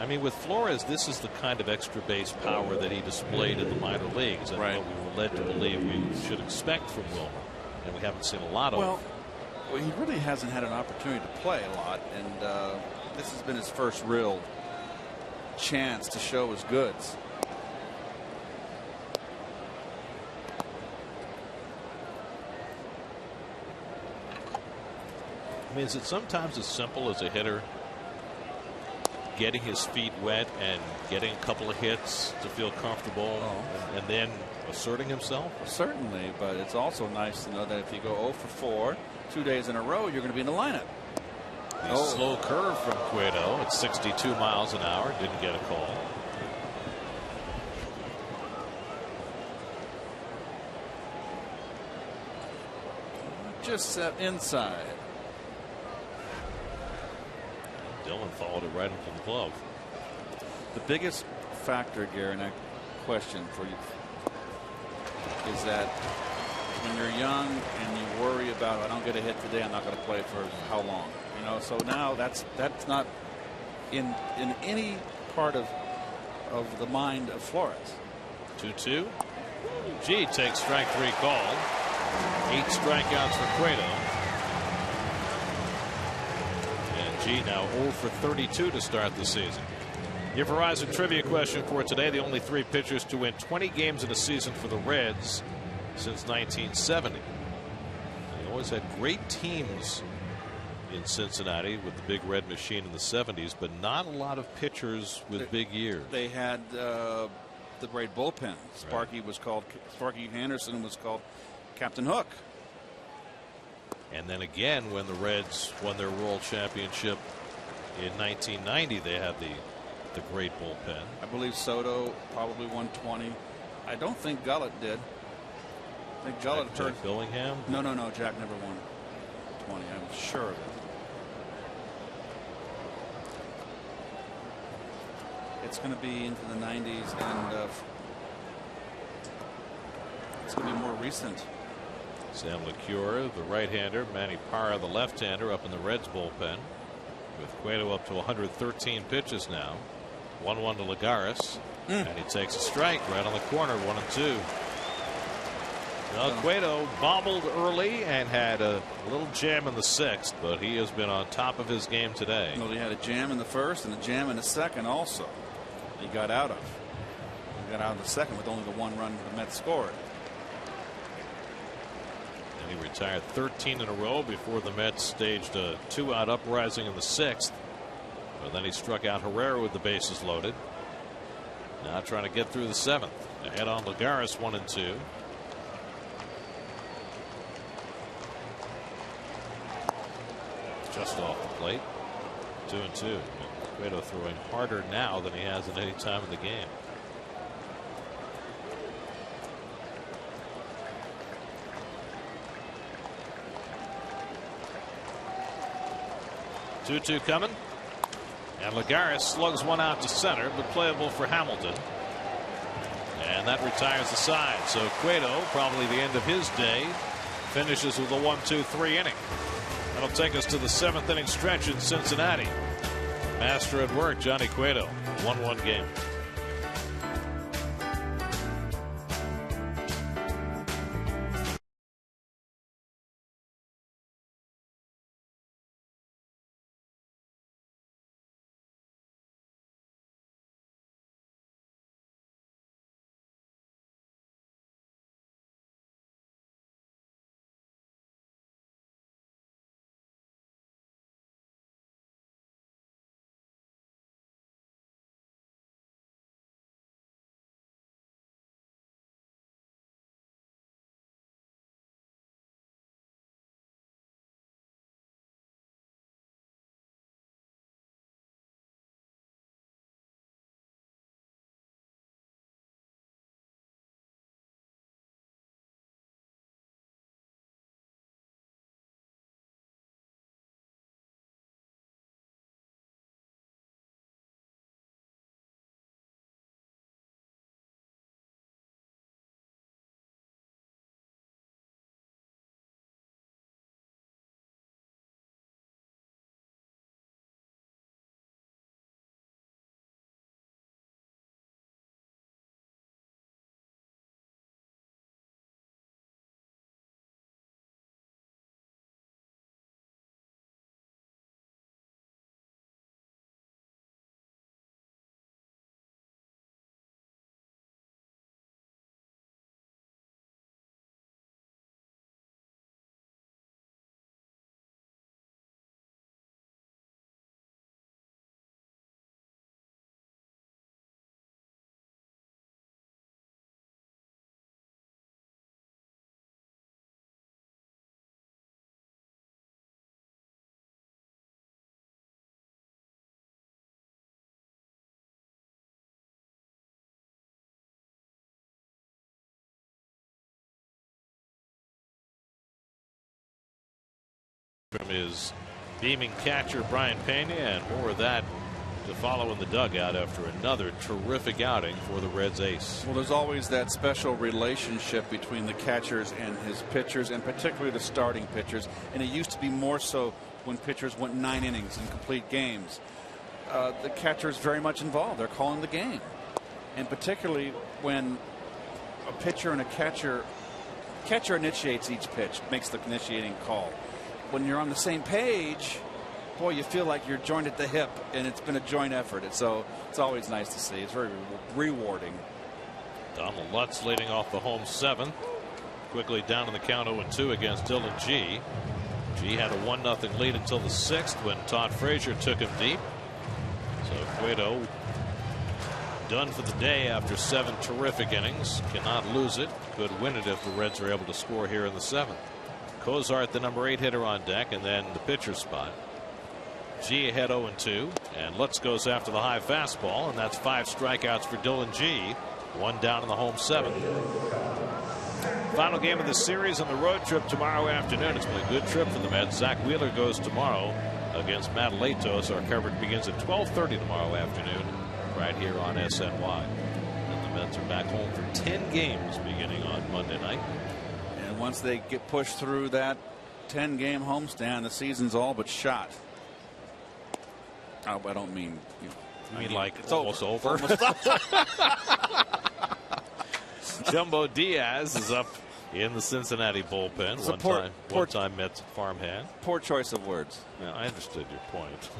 I mean, with Flores, this is the kind of extra base power that he displayed in the minor leagues, and what we were led to believe we should expect from Wilmer, and we haven't seen a lot of.
Well, he really hasn't had an opportunity to play a lot, and this has been his first real chance to show his goods.
I mean, is it sometimes as simple as a hitter getting his feet wet and getting a couple of hits to feel comfortable and then asserting himself?
Certainly, but it's also nice to know that if you go 0 for 4 2 days in a row, you're going to be in the lineup.
The slow curve from Cueto at 62 miles an hour, didn't get a call.
Just set inside.
Dylan followed it right into the glove.
The biggest factor, Gary, and a question for you is that when you're young and you worry about, I don't get a hit today, I'm not going to play for how long, you know. So now that's not in any part of the mind of Flores.
2-2. G takes strike 3 call. 8 strikeouts for Cueto. G now 0 for 32 to start the season. Your Verizon trivia question for today: the only 3 pitchers to win 20 games in a season for the Reds since 1970. They always had great teams in Cincinnati with the big red machine in the 70s, but not a lot of pitchers with big years.
They had the great bullpen. Sparky Henderson was called Captain Hook.
And then again, when the Reds won their World Championship in 1990, they had the great bullpen.
I believe Soto probably won 20. I don't think Gullett did. I think Gullett hurt.
Jack Billingham?
No. Jack never won 20. I'm sure of it. It's going to be into the 90s, and it's going to be more recent.
Sam LeCure, the right-hander, Manny Parra, the left-hander, up in the Reds bullpen, with Cueto up to 113 pitches now. 1-1 to Lagares, and he takes a strike right on the corner, 1-2. Well, Cueto bobbled early and had a little jam in the 6th, but he has been on top of his game today.
Well, he had a jam in the 1st and a jam in the 2nd also. He got out of. He got out of the 2nd with only the 1 run the Mets scored.
He retired 13 in a row before the Mets staged a 2-out uprising in the 6th. But then he struck out Herrera with the bases loaded. Now trying to get through the 7th. Ahead on Lagares, 1-2. Just off the plate. 2-2. Cueto throwing harder now than he has at any time in the game. 2-2 coming. And Lagares slugs one out to center, but playable for Hamilton. And that retires the side. So Cueto, probably the end of his day, finishes with a 1-2-3 inning. That'll take us to the 7th inning stretch in Cincinnati. Master at work, Johnny Cueto. 1-1 game. From his beaming catcher Brian Pena, and more of that to follow in the dugout after another terrific outing for the Reds ace.
Well, there's always that special relationship between the catchers and his pitchers, and particularly the starting pitchers. And it used to be more so when pitchers went 9 innings in complete games. The catcher is very much involved. They're calling the game, and particularly when a pitcher and a catcher initiates each pitch, makes the initiating call. When you're on the same page, boy, you feel like you're joined at the hip, and it's been a joint effort. And so it's always nice to see. It's very rewarding.
Donald Lutz leading off the home 7th. Quickly down in the count 0-2 against Dylan G. G had a 1-0 lead until the 6th when Todd Frazier took him deep. So Cueto done for the day after 7 terrific innings. Cannot lose it. Could win it if the Reds are able to score here in the 7th. Cozart, the number 8 hitter on deck, and then the pitcher spot. G ahead 0-2, and Lutz goes after the high fastball, and that's 5 strikeouts for Dylan G. 1 down in the home 7th. Final game of the series on the road trip tomorrow afternoon. It's been a good trip for the Mets. Zach Wheeler goes tomorrow against Matt Latos. Our coverage begins at 12:30 tomorrow afternoon right here on SNY. And the Mets are back home for 10 games beginning on Monday night.
And once they get pushed through that 10-game homestand, the season's all but shot. Oh, I don't mean
I mean like it's almost over. Jumbo Diaz is up in the Cincinnati bullpen. One-time Mets farmhand.
Poor choice of words.
Yeah, I understood your point.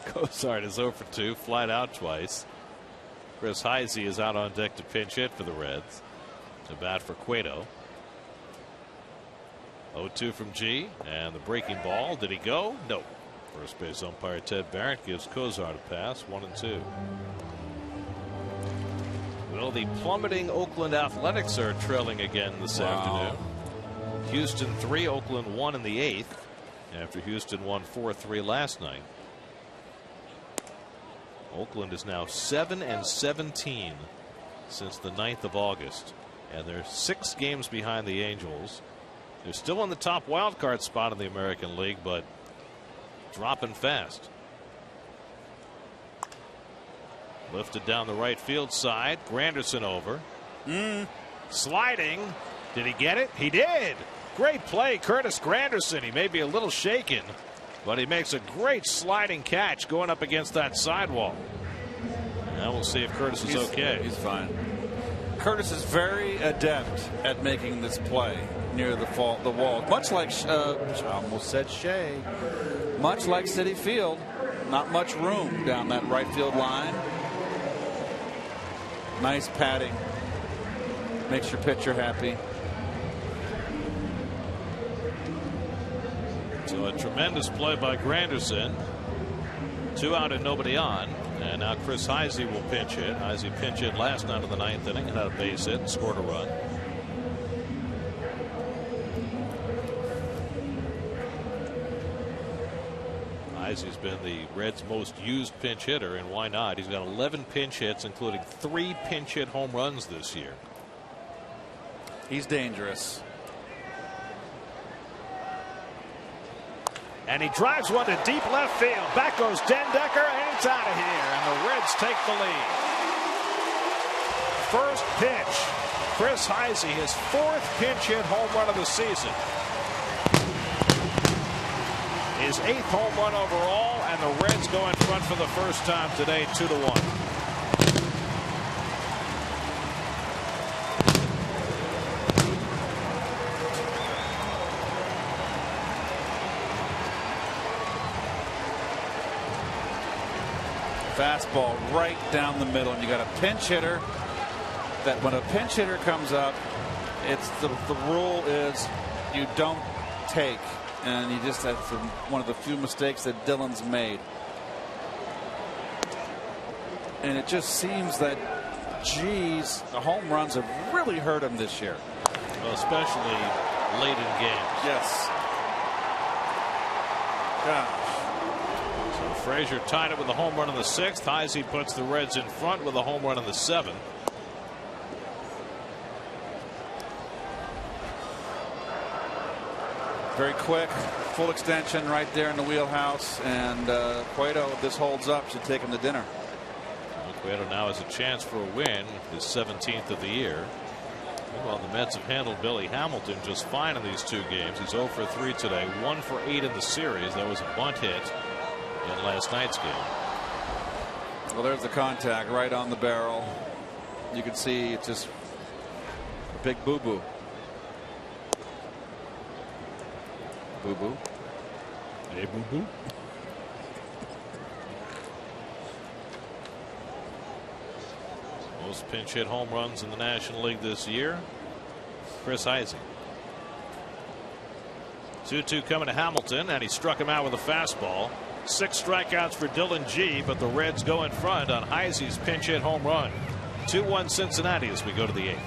Cozart is 0 for 2, flied out twice. Chris Heisey is out on deck to pinch hit for the Reds. To bat for Cueto. 0-2 from G, and the breaking ball. Did he go? No. First base umpire Ted Barrett gives Cozart a pass. 1-2. Well, the plummeting Oakland Athletics are trailing again this afternoon. Houston 3, Oakland 1 in the 8th, after Houston won 4-3 last night. Oakland is now 7-17 since the 9th of August, and they're 6 games behind the Angels. They're still in the top wild card spot in the American League, but dropping fast. Lifted down the right field side. Granderson over. Sliding. Did he get it? He did. Great play, Curtis Granderson. He may be a little shaken, but he makes a great sliding catch going up against that sidewall. Now we'll see if Curtis is okay.
He's fine. Curtis is very adept at making this play near the wall. Much like, I almost said Shea. Much like Citi Field. Not much room down that right field line. Nice padding. Makes your pitcher happy.
So a tremendous play by Granderson. 2 out and nobody on. And now Chris Heisey will pinch hit. Heisey pinch hit last night of the 9th inning and had a base hit and scored a run. Heisey's been the Reds' most used pinch hitter, and why not? He's got 11 pinch hits, including 3 pinch hit home runs this year.
He's dangerous.
And he drives one to deep left field. Back goes Dendecker, and it's out of here. And the Reds take the lead. First pitch. Chris Heisey, his 4th pinch hit home run of the season. His 8th home run overall, and the Reds go in front for the first time today, 2-1.
Fastball right down the middle, and you got a pinch hitter. That when a pinch hitter comes up, it's the rule is you don't take, and you just that's one of the few mistakes that Dylan's made. And it just seems that, geez, the home runs have really hurt him this year.
Well, especially late in games.
Yes. Gosh.
Frazier tied it with a home run in the 6th. Heisey puts the Reds in front with a home run in the 7th.
Very quick, full extension right there in the wheelhouse, and Cueto, if this holds up, should take him to dinner.
Well, Cueto now has a chance for a win, his 17th of the year. Well, the Mets have handled Billy Hamilton just fine in these 2 games. He's 0 for 3 today, 1 for 8 in the series. That was a bunt hit in last night's game.
Well, there's the contact right on the barrel. You can see it's just a big boo-boo. Boo-boo.
Hey, boo-boo. Most pinch hit home runs in the National League this year, Chris Heisey. 2-2 coming to Hamilton, and he struck him out with a fastball. 6 strikeouts for Dylan G, but the Reds go in front on Heisey's pinch hit home run. 2-1 Cincinnati as we go to the 8th.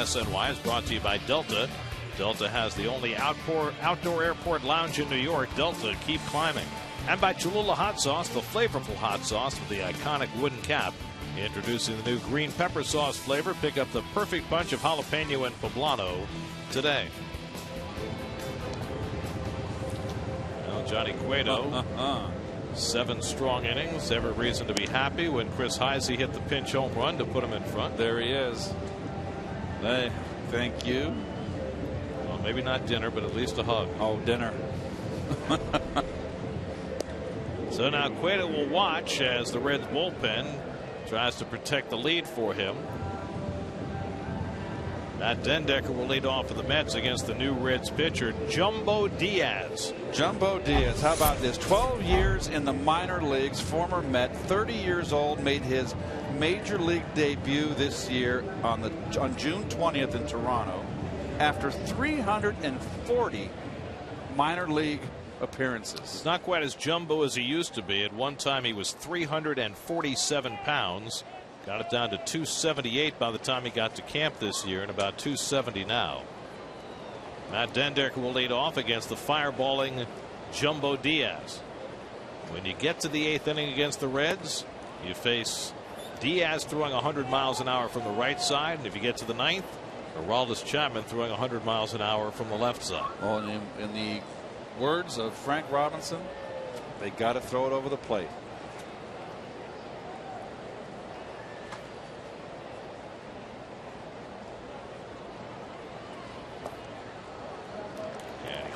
SNY is brought to you by Delta. Delta has the only outdoor airport lounge in New York. Delta, keep climbing. And by Cholula Hot Sauce, the flavorful hot sauce with the iconic wooden cap. Introducing the new green pepper sauce flavor. Pick up the perfect bunch of jalapeno and poblano today. Well, Johnny Cueto, 7 strong innings. Every reason to be happy when Chris Heisey hit the pinch home run to put him in front.
There he is. Hey, thank you.
Well, maybe not dinner, but at least a hug.
Oh, dinner.
So now Cueto will watch as the Reds bullpen tries to protect the lead for him. Matt Dendecker will lead off for the Mets against the new Reds pitcher, Jumbo Diaz.
Jumbo Diaz, how about this? 12 years in the minor leagues, former Met, 30 years old, made his major league debut this year on June 20th in Toronto after 340 minor league appearances.
He's not quite as jumbo as he used to be. At one time he was 347 pounds. Got it down to 278 by the time he got to camp this year, and about 270 now. Matt Dendecker will lead off against the fireballing Jumbo Diaz. When you get to the 8th inning against the Reds, you face Diaz throwing 100 miles an hour from the right side, and if you get to the 9th, Aroldis Chapman throwing 100 miles an hour from the left side.
Well, in the words of Frank Robinson, they got to throw it over the plate.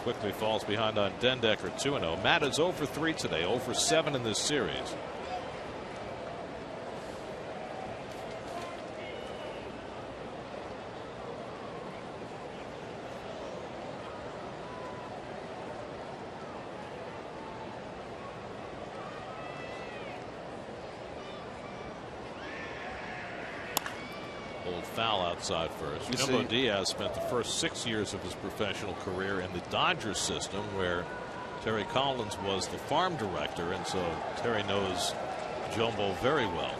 Quickly falls behind on Dendecker, 2-0. Matt is 0 for 3 today, 0 for 7 in this series. Foul outside first. Jumbo Diaz spent the first 6 years of his professional career in the Dodgers system, where Terry Collins was the farm director, and so Terry knows Jumbo very well.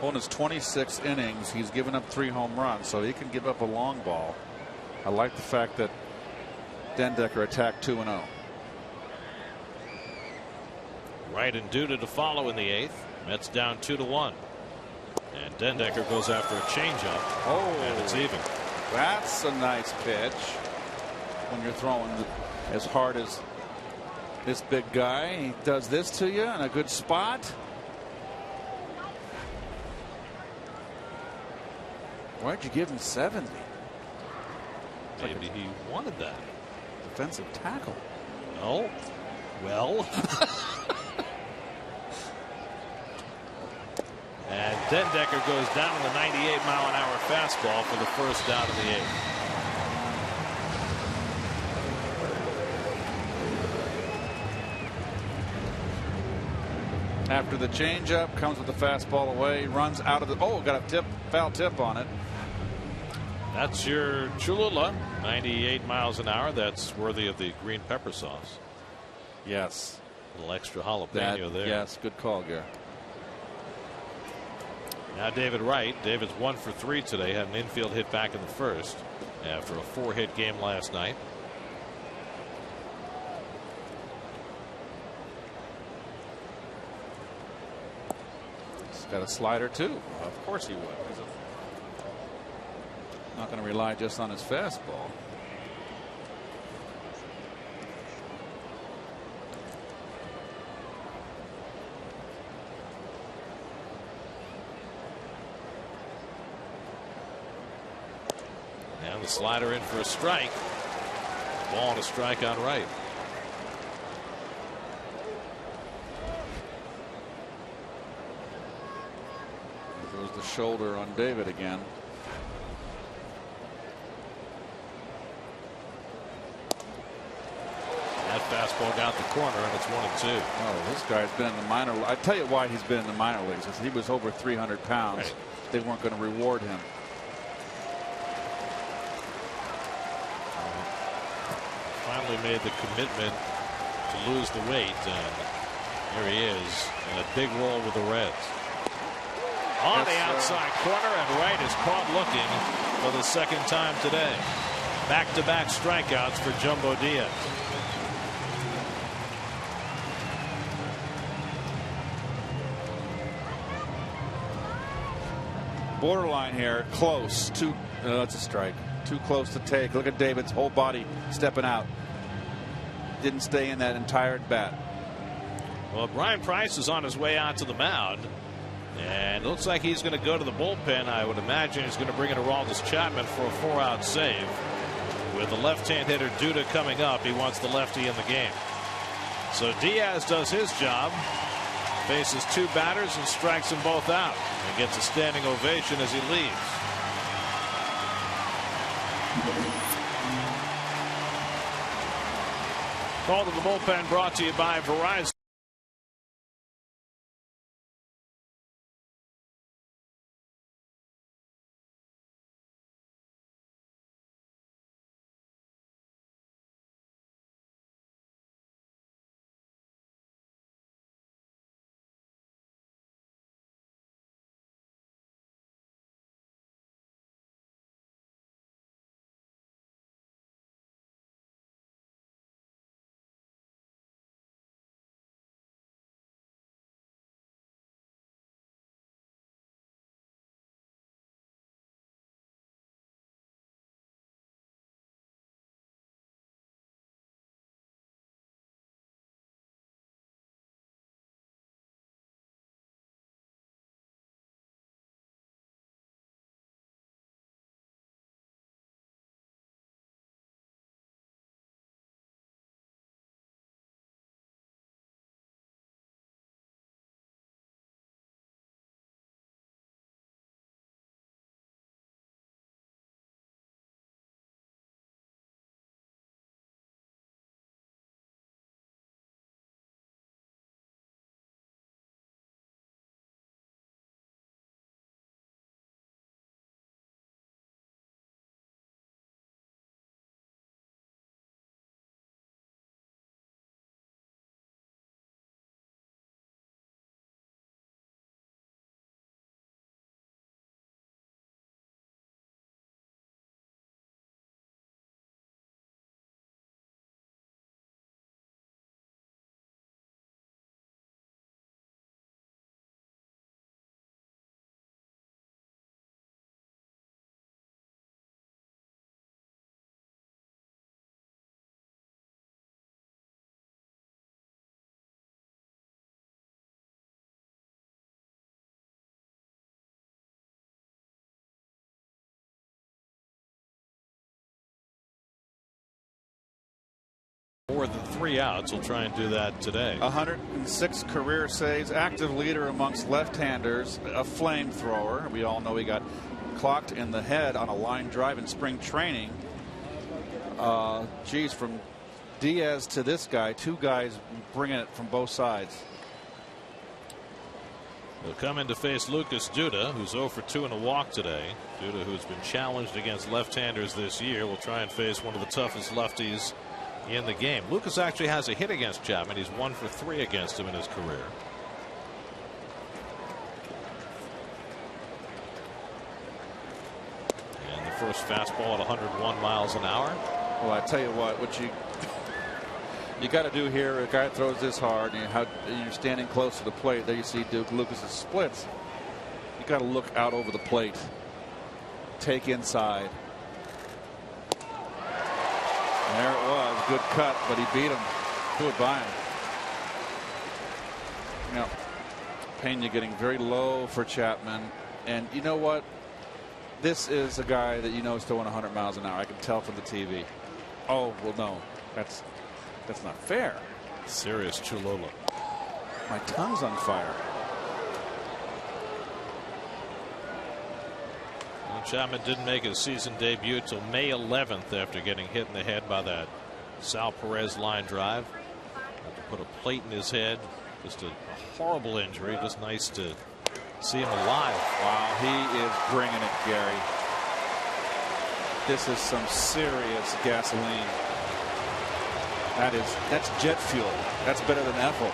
On his 26 innings, he's given up 3 home runs, so he can give up a long ball. I like the fact that Dendecker attacked 2-0.
Wright and Duda to follow in the 8th. Mets down 2-1. And Dendecker goes after a changeup.
Oh,
and it's even.
That's a nice pitch. When you're throwing as hard as this big guy, he does this to you in a good spot. Why'd you give him 70?
Maybe he wanted that.
Defensive tackle.
No. Well. And Dendecker goes down on the 98-mile-an-hour fastball for the first out of the 8th.
After the changeup, comes with the fastball away, runs out of the. Oh, got a foul tip on it.
That's your Cholula, 98 miles an hour. That's worthy of the green pepper sauce.
Yes.
A little extra jalapeno there.
Yes, good call, Gary.
Now David Wright. David's 1 for 3 today. Had an infield hit back in the first after a 4-hit game last night.
He's got a slider too. Of course he would. He's not going to rely just on his fastball.
And the slider in for a strike. Ball and a strike on Wright.
There goes the shoulder on David again.
That fastball got the corner, and it's 1-2.
Oh, this guy's been in the minor. I tell you why he's been in the minor leagues. He was over 300 pounds.
Right.
They weren't going to reward him.
Finally made the commitment to lose the weight, and here he is in a big role with the Reds. On the outside corner, and Wright is caught looking for the second time today. Back-to-back strikeouts for Jumbo Diaz.
Borderline here, close. That's a strike. Too close to take. Look at David's whole body stepping out. Didn't stay in that entire at bat.
Well, Brian Price is on his way out to the mound, and it looks like he's going to go to the bullpen. I would imagine he's going to bring in Aroldis Chapman for a 4-out save. With the left-hand hitter Duda coming up, he wants the lefty in the game. So Diaz does his job, faces two batters and strikes them both out, and gets a standing ovation as he leaves. Call to the bullpen brought to you by Verizon. More than 3 outs. He'll try and do that today.
106 career saves, active leader amongst left-handers, a flamethrower. We all know he got clocked in the head on a line drive in spring training. Geez, from Diaz to this guy, two guys bringing it from both sides.
He'll come in to face Lucas Duda, who's 0 for 2 in a walk today. Duda, who's been challenged against left-handers this year, will try and face one of the toughest lefties in the game. Lucas actually has a hit against Chapman. He's 1 for 3 against him in his career. And the first fastball at 101 miles an hour.
Well, I tell you what you got to do here. A guy throws this hard, and you're standing close to the plate. There you see Duke Lucas's splits. You got to look out over the plate, take inside. And there it was, good cut, but he beat him. Threw it by him. Now, Pena getting very low for Chapman, and you know what? This is a guy that you know is throwing 100 miles an hour. I can tell from the TV. Oh well, no, that's not fair.
Serious Chulolo.
My tongue's on fire.
Well, Chapman didn't make his season debut till May 11th after getting hit in the head by that Sal Perez line drive. Had to put a plate in his head. Just a horrible injury. Just nice to see him alive.
Wow, he is bringing it, Gary. This is some serious gasoline. That's jet fuel. That's better than ethyl.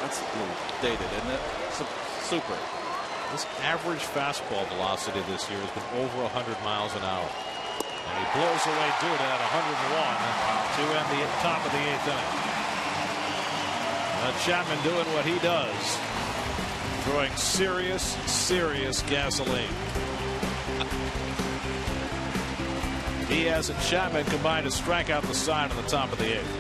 That's a little dated, isn't it? Super.
His average fastball velocity this year has been over 100 miles an hour. And he blows away Duda at 101 to end the top of the 8th inning. Chapman doing what he does, throwing serious gasoline. Diaz and Chapman combined to strike out the side on the top of the 8th.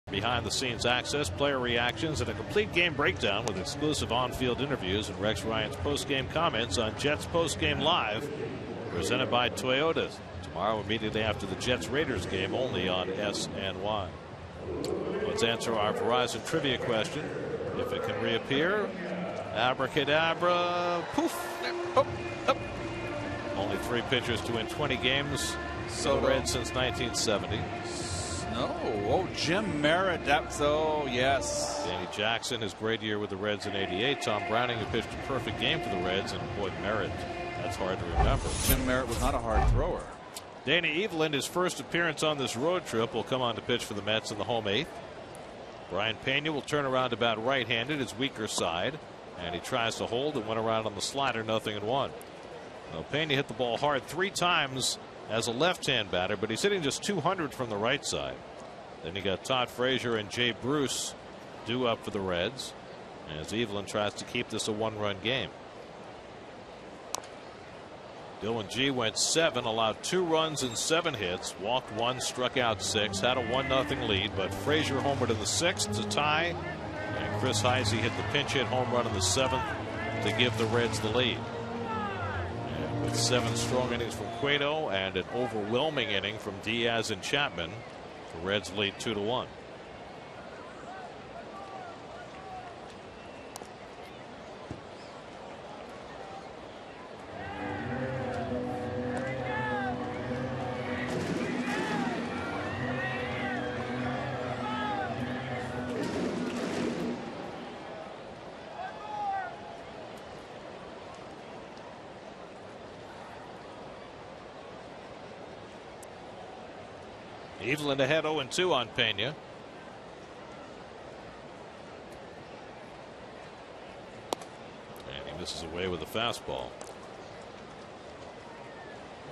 Behind-the-scenes access, player reactions, and a complete game breakdown with exclusive on-field interviews and Rex Ryan's post-game comments on Jets Post-Game Live, presented by Toyota. Tomorrow, immediately after the Jets-Raiders game, only on SNY. Let's answer our Verizon trivia question. If it can reappear, abracadabra, poof. Only 3 pitchers to win 20 games for the Reds since 1970.
No. Oh, Jim Merritt. Yes.
Danny Jackson, his great year with the Reds in '88. Tom Browning, who pitched a perfect game for the Reds, and boy, Merritt. That's hard to remember.
Jim Merritt was not a hard thrower.
Danny Eveland, his first appearance on this road trip, will come on to pitch for the Mets in the home 8th. Brian Pena will turn around about right-handed, his weaker side, and he tries to hold and went around on the slider, 0-1. Well, Pena hit the ball hard 3 times as a left-hand batter, but he's hitting just 200 from the right side. Then you got Todd Frazier and Jay Bruce due up for the Reds as Eveland tries to keep this a 1-run game. Dylan G went 7, allowed 2 runs and 7 hits, walked 1, struck out 6, had a 1-0 lead, but Frazier homered in the 6th to tie, and Chris Heisey hit the pinch hit home run in the 7th to give the Reds the lead. And with 7 strong innings from Cueto and an overwhelming inning from Diaz and Chapman, the Reds lead 2-1. Eveland ahead 0-2 on Pena. And he misses away with a fastball.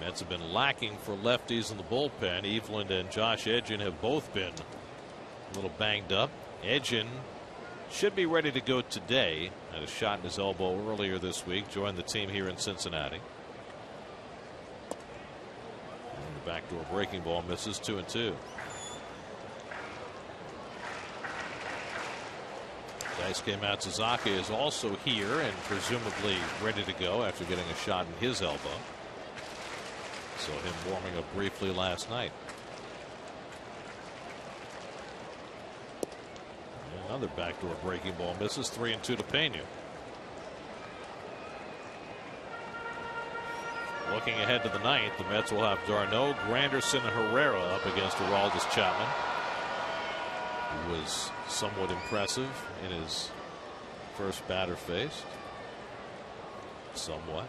Mets have been lacking for lefties in the bullpen. Eveland and Josh Edgin have both been a little banged up. Edgin should be ready to go today. Had a shot in his elbow earlier this week. Joined the team here in Cincinnati. Backdoor breaking ball misses, 2-2. Daisuke Matsuzaki is also here and presumably ready to go after getting a shot in his elbow. So him warming up briefly last night. Another backdoor breaking ball misses. 3-2 to Pena. Looking ahead to the ninth, the Mets will have d'Arnaud, Granderson, and Herrera up against Aroldis Chapman, who was somewhat impressive in his first batter faced. Somewhat.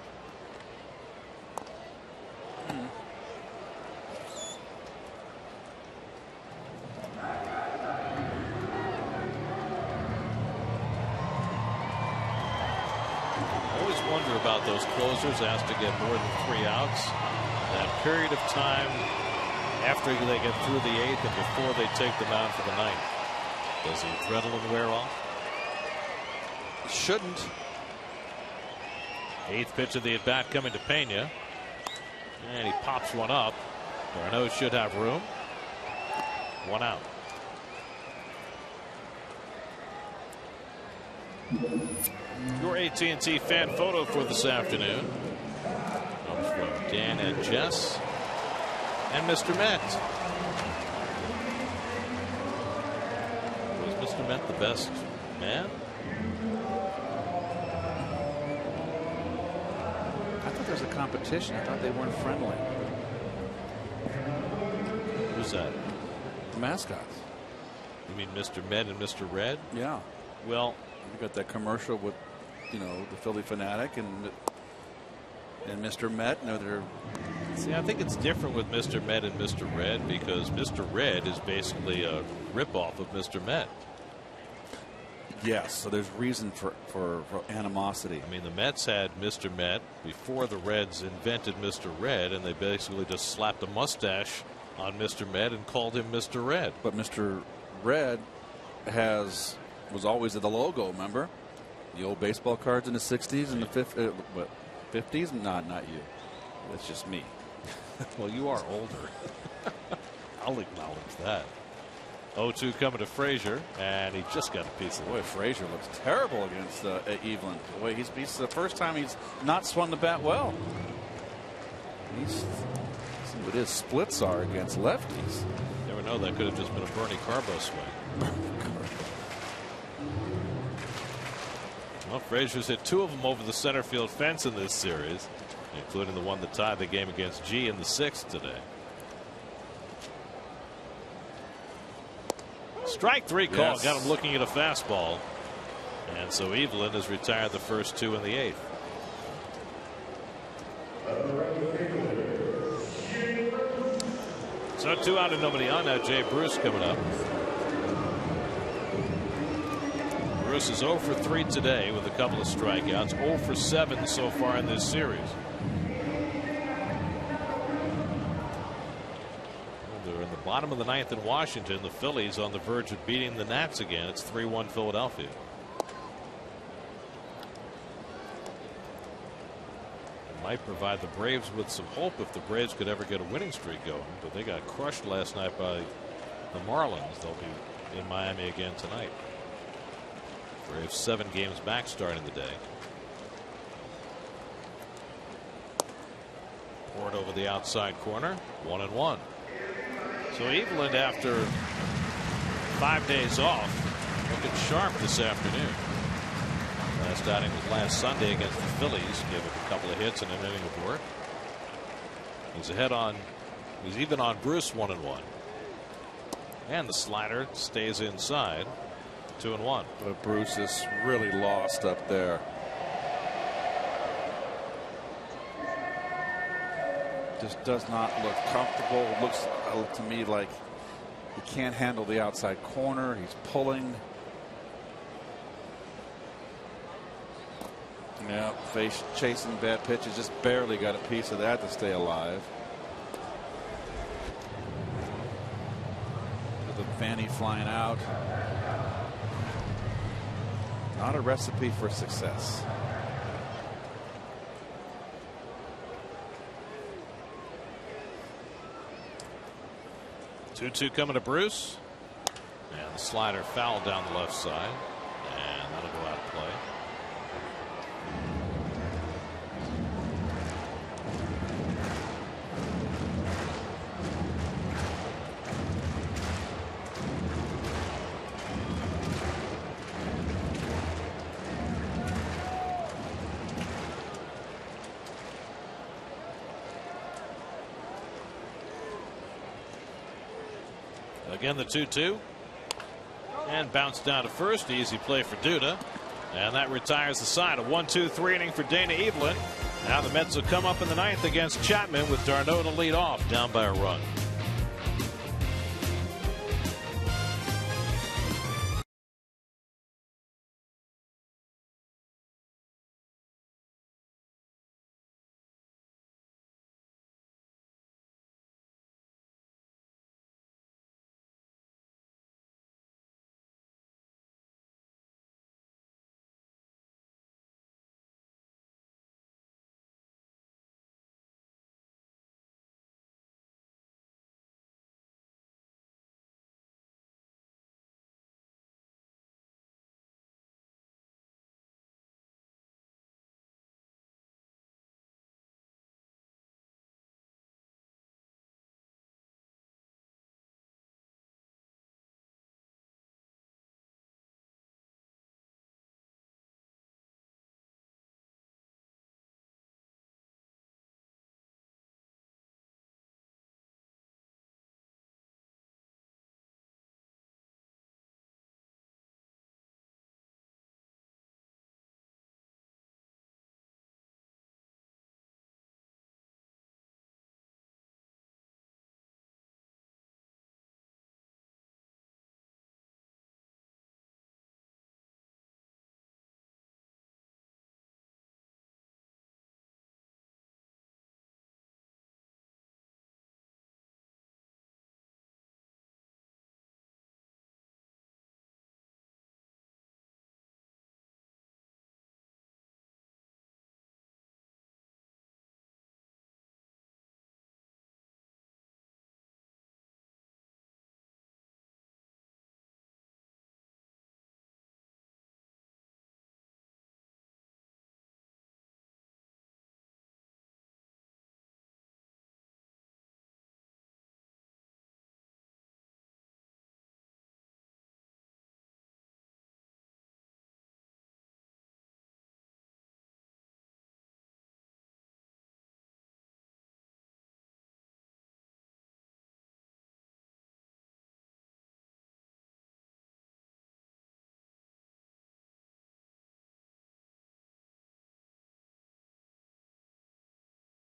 Wonder about those closers asked to get more than 3 outs. That period of time after they get through the 8th and before they take the mound for the 9th. Does the adrenaline wear off?
Shouldn't.
8th pitch of the at bat coming to Pena, and he pops one up. d'Arnaud should have room. 1 out. Your AT&T fan photo for this afternoon comes from Dan and Jess and Mr. Met. Was Mr. Met the best man?
I thought there was a competition. I thought they weren't friendly.
Who's that?
The mascots.
You mean Mr. Met and Mr. Red?
Yeah.
Well,
you got that commercial with, you know, the Philly Fanatic and Mr. Met. No, they're.
See, I think it's different with Mr. Met and Mr. Red because Mr. Red is basically a ripoff of Mr. Met.
Yes, so there's reason for animosity.
I mean, the Mets had Mr. Met before the Reds invented Mr. Red, and they basically just slapped a mustache on Mr. Met and called him Mr. Red.
But Mr. Red was always the logo, remember? The old baseball cards in the 60s and the 50s? Not you. That's just me.
Well, you are older. I'll acknowledge that. 0-2 coming to Frazier, and he just got a piece of it.
Boy, Frazier looks terrible against Evelyn. The way he's the first time he's not swung the bat well. See what his splits are against lefties.
Never know, that could have just been a Bernie Carbo swing. Well, Frazier's hit 2 of them over the center field fence in this series, including the one that tied the game against G in the 6th today. Strike 3 call.
Yes.
Got him looking at a fastball. And so Evelyn has retired the first 2 in the 8th. So 2 out and nobody on. Now Jay Bruce coming up. Bruce is 0 for 3 today with a couple of strikeouts. 0 for 7 so far in this series. They're in the bottom of the 9th in Washington. The Phillies on the verge of beating the Nats again. It's 3-1 Philadelphia. It might provide the Braves with some hope if the Braves could ever get a winning streak going, but they got crushed last night by the Marlins. They'll be in Miami again tonight. Braves 7 games back starting the day. Poured over the outside corner. 1-1. So Evelyn, after 5 days off, looking sharp this afternoon. Last outing was last Sunday against the Phillies. Gave up a couple of hits and an inning of work. He's even on Bruce. 1-1. And the slider stays inside. 2-1.
But Bruce is really lost up there. Just does not look comfortable. Looks to me like he can't handle the outside corner. He's pulling. Yeah, face chasing bad pitches. Just barely got a piece of that to stay alive. With the fanny flying out. Not a recipe for success.
Two coming to Bruce, and the slider fouled down the left side, and Again, the 2-2. And bounced down to first. Easy play for Duda. And that retires the side. A 1-2-3 inning for Dana Evelyn. Now the Mets will come up in the 9th against Chapman with d'Arnaud to lead off, down by a run.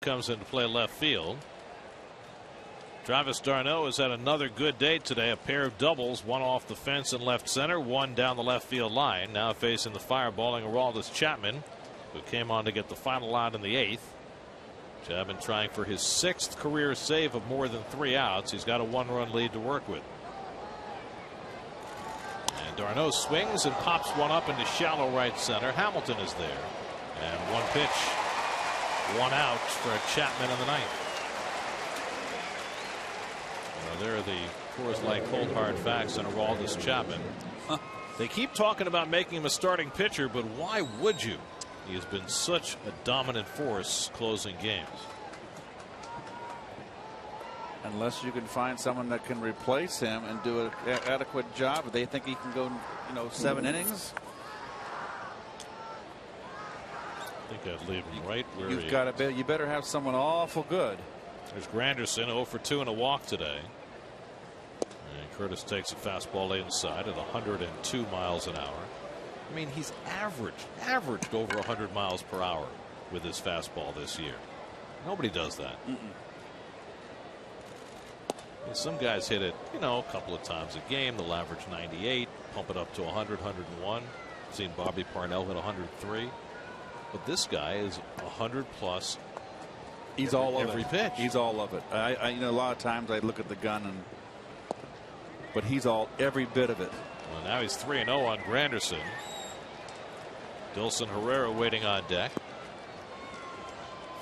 Comes into play left field. Travis d'Arnaud has had another good day today. A pair of doubles, one off the fence in left center, one down the left field line. Now facing the fireballing Aroldis Chapman, who came on to get the final out in the 8th. Chapman trying for his 6th career save of more than 3 outs. He's got a 1-run lead to work with. And d'Arnaud swings and pops one up into shallow right center. Hamilton is there. And one pitch. 1 out for Chapman in the 9th. Well, there are the Coors Light cold hard facts on Aroldis Chapman. They keep talking about making him a starting pitcher, but why would you? He has been such a dominant force closing games.
Unless you can find someone that can replace him and do an adequate job. They think he can go, 7 innings.
I think I'd leave him right where
You've got to. You better have someone awful good.
There's Granderson, 0 for 2 and a walk today. And Curtis takes a fastball inside at 102 miles an hour. I mean, he's averaged over 100 miles per hour with his fastball this year. Nobody does that. And some guys hit it, a couple of times a game. They'll average 98, pump it up to 100, 101. I've seen Bobby Parnell hit 103. But this guy is 100 plus.
He's all of
every
it.
pitch.
He's all of it. A lot of times I look at the gun but he's every bit of it.
Well, now he's 3-0 on Granderson. Dilson Herrera waiting on deck.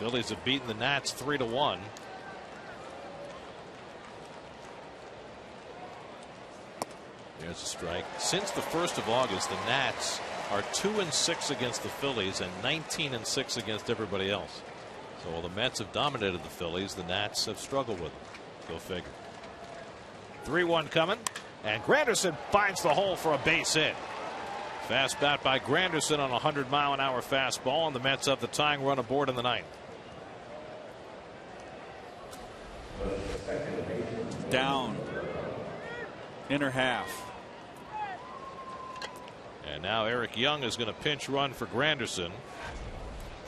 Phillies have beaten the Nats 3-1. There's a strike. Since the 1st of August, the Nats are 2-6 against the Phillies and 19-6 against everybody else. So while the Mets have dominated the Phillies, the Nats have struggled with them. Go figure. 3-1 coming, and Granderson finds the hole for a base hit. Fast bat by Granderson on a 100-mile-an-hour fastball, and the Mets have the tying run aboard in the 9th.
Down. Inner half.
And now Eric Young is going to pinch run for Granderson,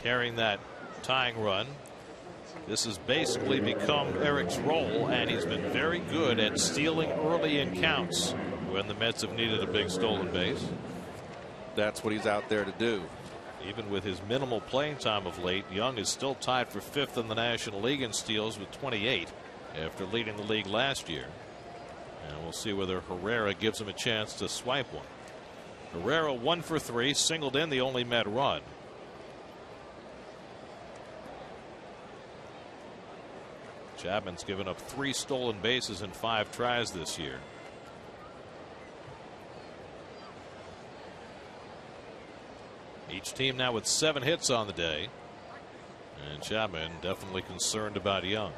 carrying that tying run. This has basically become Eric's role, and he's been very good at stealing early in counts when the Mets have needed a big stolen base.
That's what he's out there to do.
Even with his minimal playing time of late, Young is still tied for 5th in the National League in steals with 28 after leading the league last year. And we'll see whether Herrera gives him a chance to swipe one. Herrera 1 for 3, singled in the only Met run. Chapman's given up 3 stolen bases in 5 tries this year. Each team now with 7 hits on the day. And Chapman definitely concerned about Young.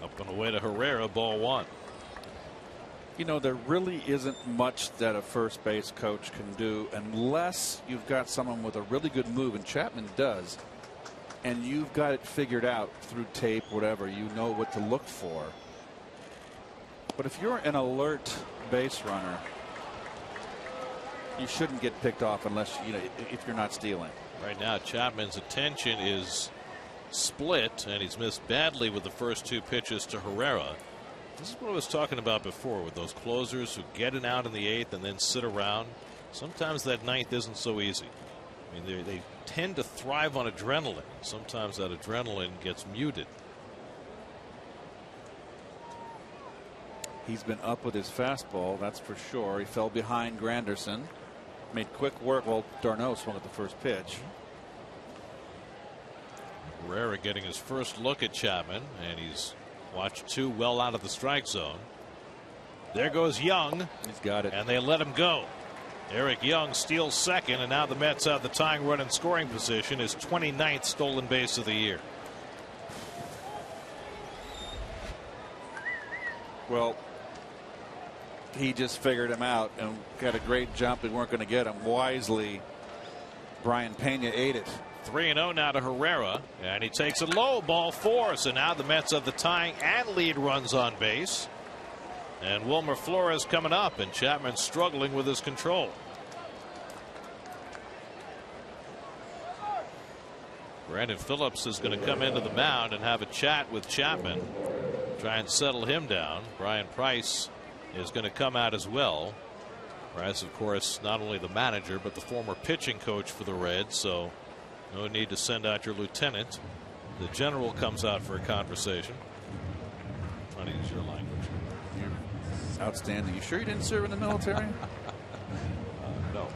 Up and away to Herrera, ball 1.
You know, there really isn't much that a first base coach can do unless you've got someone with a really good move, and Chapman does, and you've got it figured out through tape, whatever. You know what to look for. But if you're an alert base runner, you shouldn't get picked off unless, you know, if you're not stealing.
Right now, Chapman's attention is split, and he's missed badly with the first 2 pitches to Herrera. This is what I was talking about before with those closers who get it out in the 8th and then sit around. Sometimes that 9th isn't so easy. I mean, they tend to thrive on adrenaline. Sometimes that adrenaline gets muted.
He's been up with his fastball, that's for sure. He fell behind Granderson. Made quick work. Well, Darno swung at the first pitch.
Herrera getting his first look at Chapman, and he's watched 2 well out of the strike zone. There goes Young.
He's got it.
And they let him go. Eric Young steals second, and now the Mets have the tying run in scoring position, his 29th stolen base of the year.
Well, he just figured him out and got a great jump. They weren't going to get him. Wisely, Brian Pena ate it.
3-0 now to Herrera, and he takes it low, ball 4. So now the Mets have the tying and lead runs on base. And Wilmer Flores coming up, and Chapman struggling with his control. Brandon Phillips is going to come into the mound and have a chat with Chapman, try and settle him down. Brian Price is going to come out as well. Price, of course, not only the manager but the former pitching coach for the Reds, so no need to send out your lieutenant. The general comes out for a conversation. I'm trying to use your language.
You're outstanding. You sure you didn't serve in the military?
No.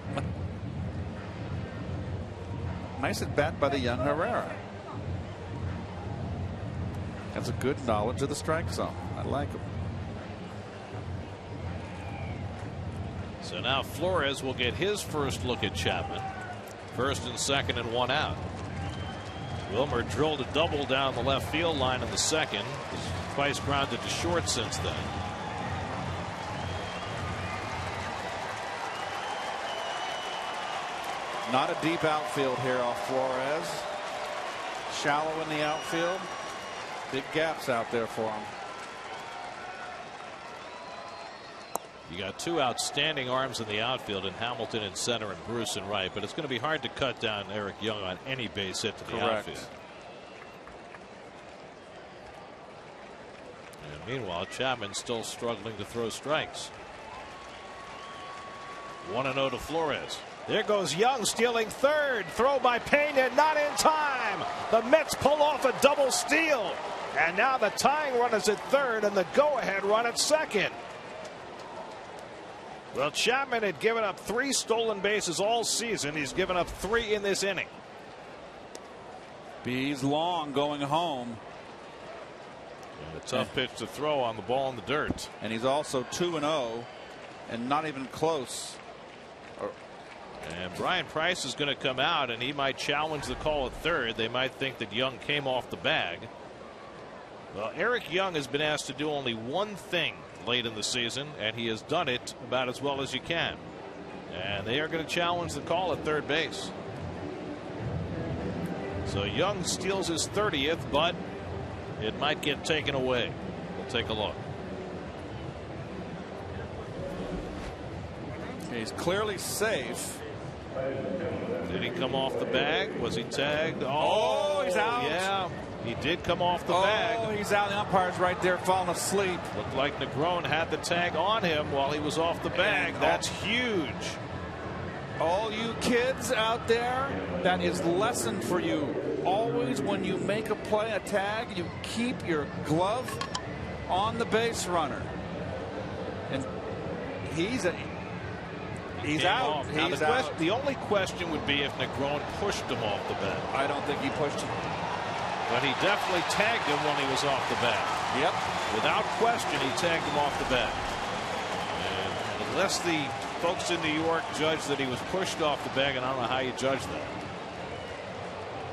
Nice at bat by the young Herrera. Has a good knowledge of the strike zone. I like him.
So now Flores will get his first look at Chapman. First and second and 1 out. Wilmer drilled a double down the left field line in the second. Twice grounded to short since then.
Not a deep outfield here off Flores. Shallow in the outfield. Big gaps out there for him.
You got 2 outstanding arms in the outfield in Hamilton in center and Bruce in right, but it's going to be hard to cut down Eric Young on any base hit to the outfield. And meanwhile, Chapman still struggling to throw strikes. 1-0 to Flores. There goes Young stealing third. Throw by Pena, not in time. The Mets pull off a double steal. And now the tying run is at third and the go-ahead run at second. Well, Chapman had given up 3 stolen bases all season. He's given up 3 in this inning.
B's long going home.
And a tough pitch to throw on the ball in the dirt.
And he's also 2-0 and not even close.
And Brian Price is going to come out, and he might challenge the call at third. They might think that Young came off the bag. Well, Eric Young has been asked to do only one thing late in the season, and he has done it about as well as you can. And they are going to challenge the call at third base. So Young steals his 30th, but it might get taken away. We'll take a look.
He's clearly safe.
Did he come off the bag? Was he tagged?
Oh, he's out.
Yeah, he did come off the bag.
Oh, he's out. The umpire's right there falling asleep.
Looked like Negron had the tag on him while he was off the bag. That's huge.
All you kids out there, that is lesson for you. Always when you make a play, a tag, you keep your glove on the base runner. And he's out. He's out.
The only question would be if Negron pushed him off the bag.
I don't think he pushed him.
But he definitely tagged him when he was off the bag.
Yep. Without
Question, he tagged him off the bag. And unless the folks in New York judge that he was pushed off the bag, and I don't know how you judge that.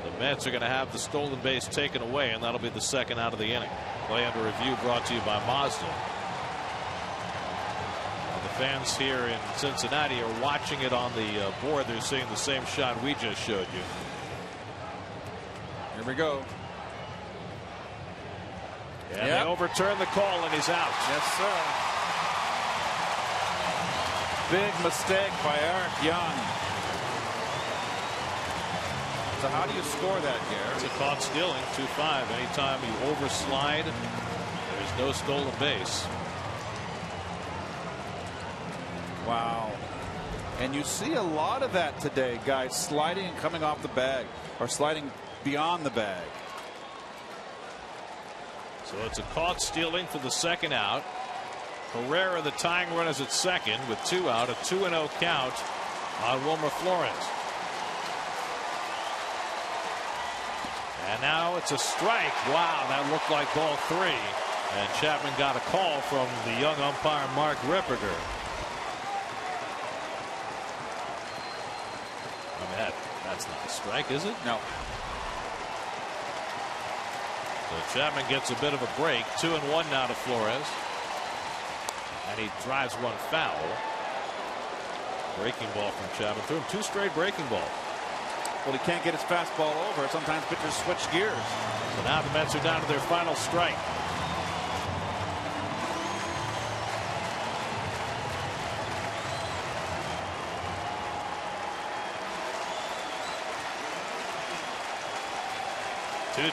The Mets are going to have the stolen base taken away, and that'll be the second out of the inning. Play under review brought to you by Mazda. The fans here in Cincinnati are watching it on the board. They're seeing the same shot we just showed you.
Here we go.
And they overturn the call, and he's out.
Yes, sir. Big mistake by Eric Young. So how do you score that, Gary?
It's a caught stealing, 2-5. Anytime you overslide, there's no stolen base.
Wow. And you see a lot of that today, guys sliding and coming off the bag, or sliding beyond the bag.
So it's a caught stealing for the second out. Herrera, the tying run, is at second with 2 out, a 2-0 count on Wilmer Flores. And now it's a strike. Wow, that looked like ball 3. And Chapman got a call from the young umpire Mark Ripperger. I mean, that's not a strike, is it?
No.
So Chapman gets a bit of a break. 2-1 now to Flores. And he drives one foul. Breaking ball from Chapman. Threw him 2 straight breaking balls.
Well, he can't get his fastball over. Sometimes pitchers switch gears.
So now the Mets are down to their final strike.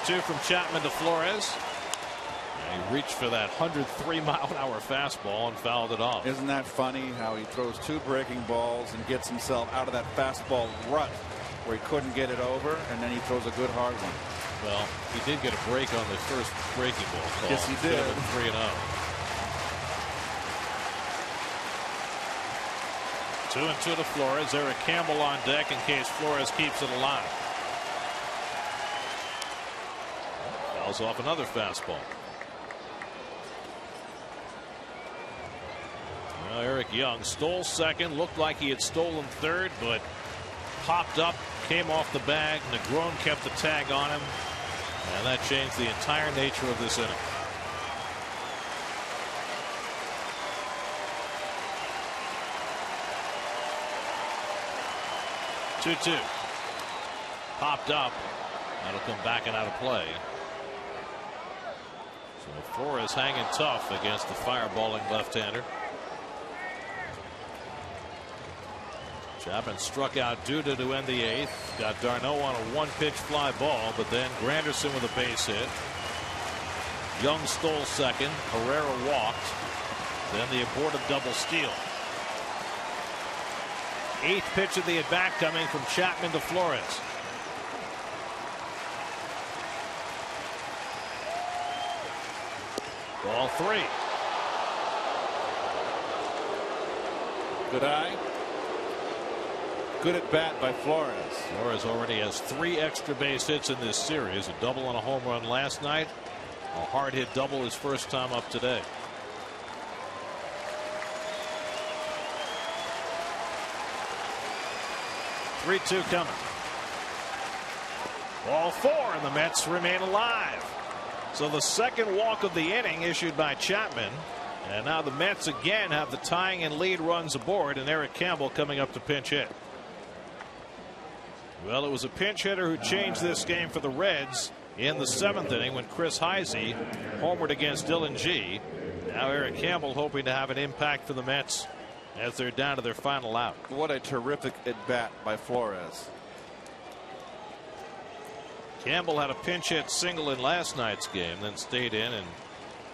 Two from Chapman to Flores. And he reached for that 103-mile-an-hour fastball and fouled it off.
Isn't that funny how he throws 2 breaking balls and gets himself out of that fastball rut where he couldn't get it over, and then he throws a good hard one.
Well, he did get a break on the first breaking ball call.
Yes, he did.
3-0. 2-2 to Flores. Eric Campbell on deck in case Flores keeps it alive. Fouls off another fastball. Well, Eric Young stole second. Looked like he had stolen third, but popped up, came off the bag. Negron kept the tag on him, and that changed the entire nature of this inning. Two. Popped up. That'll come back and out of play. So Flores hanging tough against the fireballing left-hander. Chapman struck out Duda to end the 8th. Got d'Arnaud on a 1-pitch fly ball, but then Granderson with a base hit. Young stole second. Herrera walked. Then the abortive double steal. 8th pitch of the at-bat coming from Chapman to Flores. Ball 3.
Good eye. Good at bat by Flores.
Flores already has 3 extra base hits in this series. A double and a home run last night. A hard hit double his first time up today. Three-two coming. Ball 4, and the Mets remain alive. So the second walk of the inning issued by Chapman, And now the Mets again have the tying and lead runs aboard, and Eric Campbell coming up to pinch hit. Well, it was a pinch hitter who changed this game for the Reds in the 7th inning when Chris Heisey homered against Dylan G. Now Eric Campbell hoping to have an impact for the Mets as they're down to their final out.
What a terrific at bat by Flores.
Campbell had a pinch hit single in last night's game, then stayed in and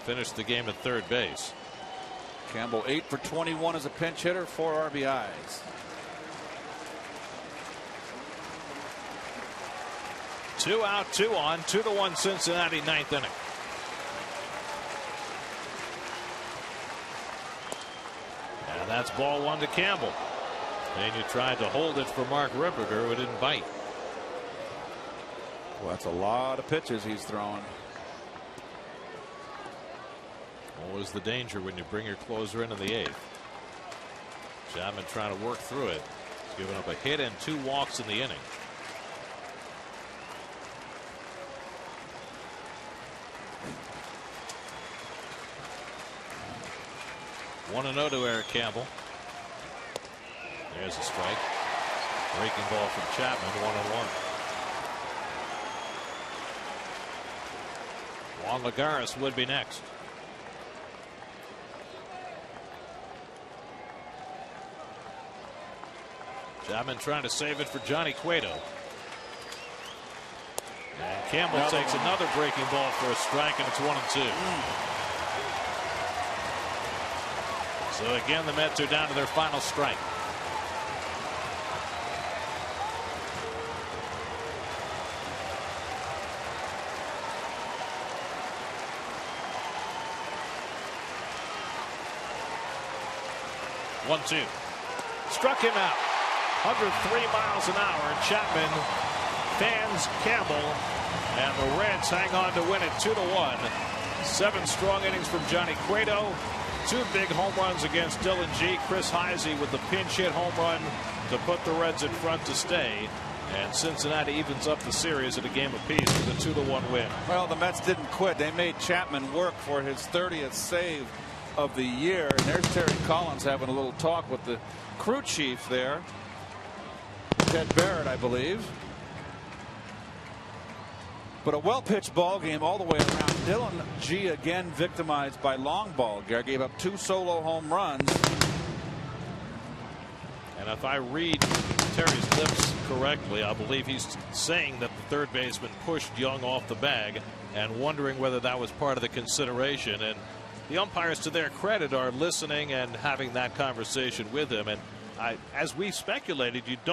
finished the game at third base.
Campbell 8 for 21 as a pinch hitter, 4 RBIs.
Two out, 2 on, 2-1 Cincinnati, 9th inning. And that's ball 1 to Campbell. And you tried to hold it for Mark Ripperger, who didn't bite.
Well, that's a lot of pitches he's throwing.
Always the danger when you bring your closer into the 8th. Chapman trying to work through it. He's given up a hit and 2 walks in the inning. 1-0 to Eric Campbell. There's a strike. Breaking ball from Chapman, 1-1. Juan Lagares would be next. Chapman trying to save it for Johnny Cueto. And Campbell takes another breaking ball for a strike, and it's 1-2. So again, the Mets are down to their final strike. One-two. Struck him out. 103 miles an hour. And Chapman fans Campbell, and the Reds hang on to win it 2-1. 7 strong innings from Johnny Cueto. 2 big home runs against Dylan G. Chris Heisey with the pinch hit home run to put the Reds in front to stay. And Cincinnati evens up the series at a game apiece with a 2-1 win.
Well, the Mets didn't quit. They made Chapman work for his 30th save of the year. And there's Terry Collins having a little talk with the crew chief there. Ted Barrett, I believe. But a well-pitched ball game all the way around. Dylan G again victimized by long ball. Gave up 2 solo home runs.
And if I read Terry's lips correctly, I believe he's saying that the third baseman pushed Young off the bag and wondering whether that was part of the consideration. And the umpires, to their credit, are listening and having that conversation with him. And as we speculated, you don't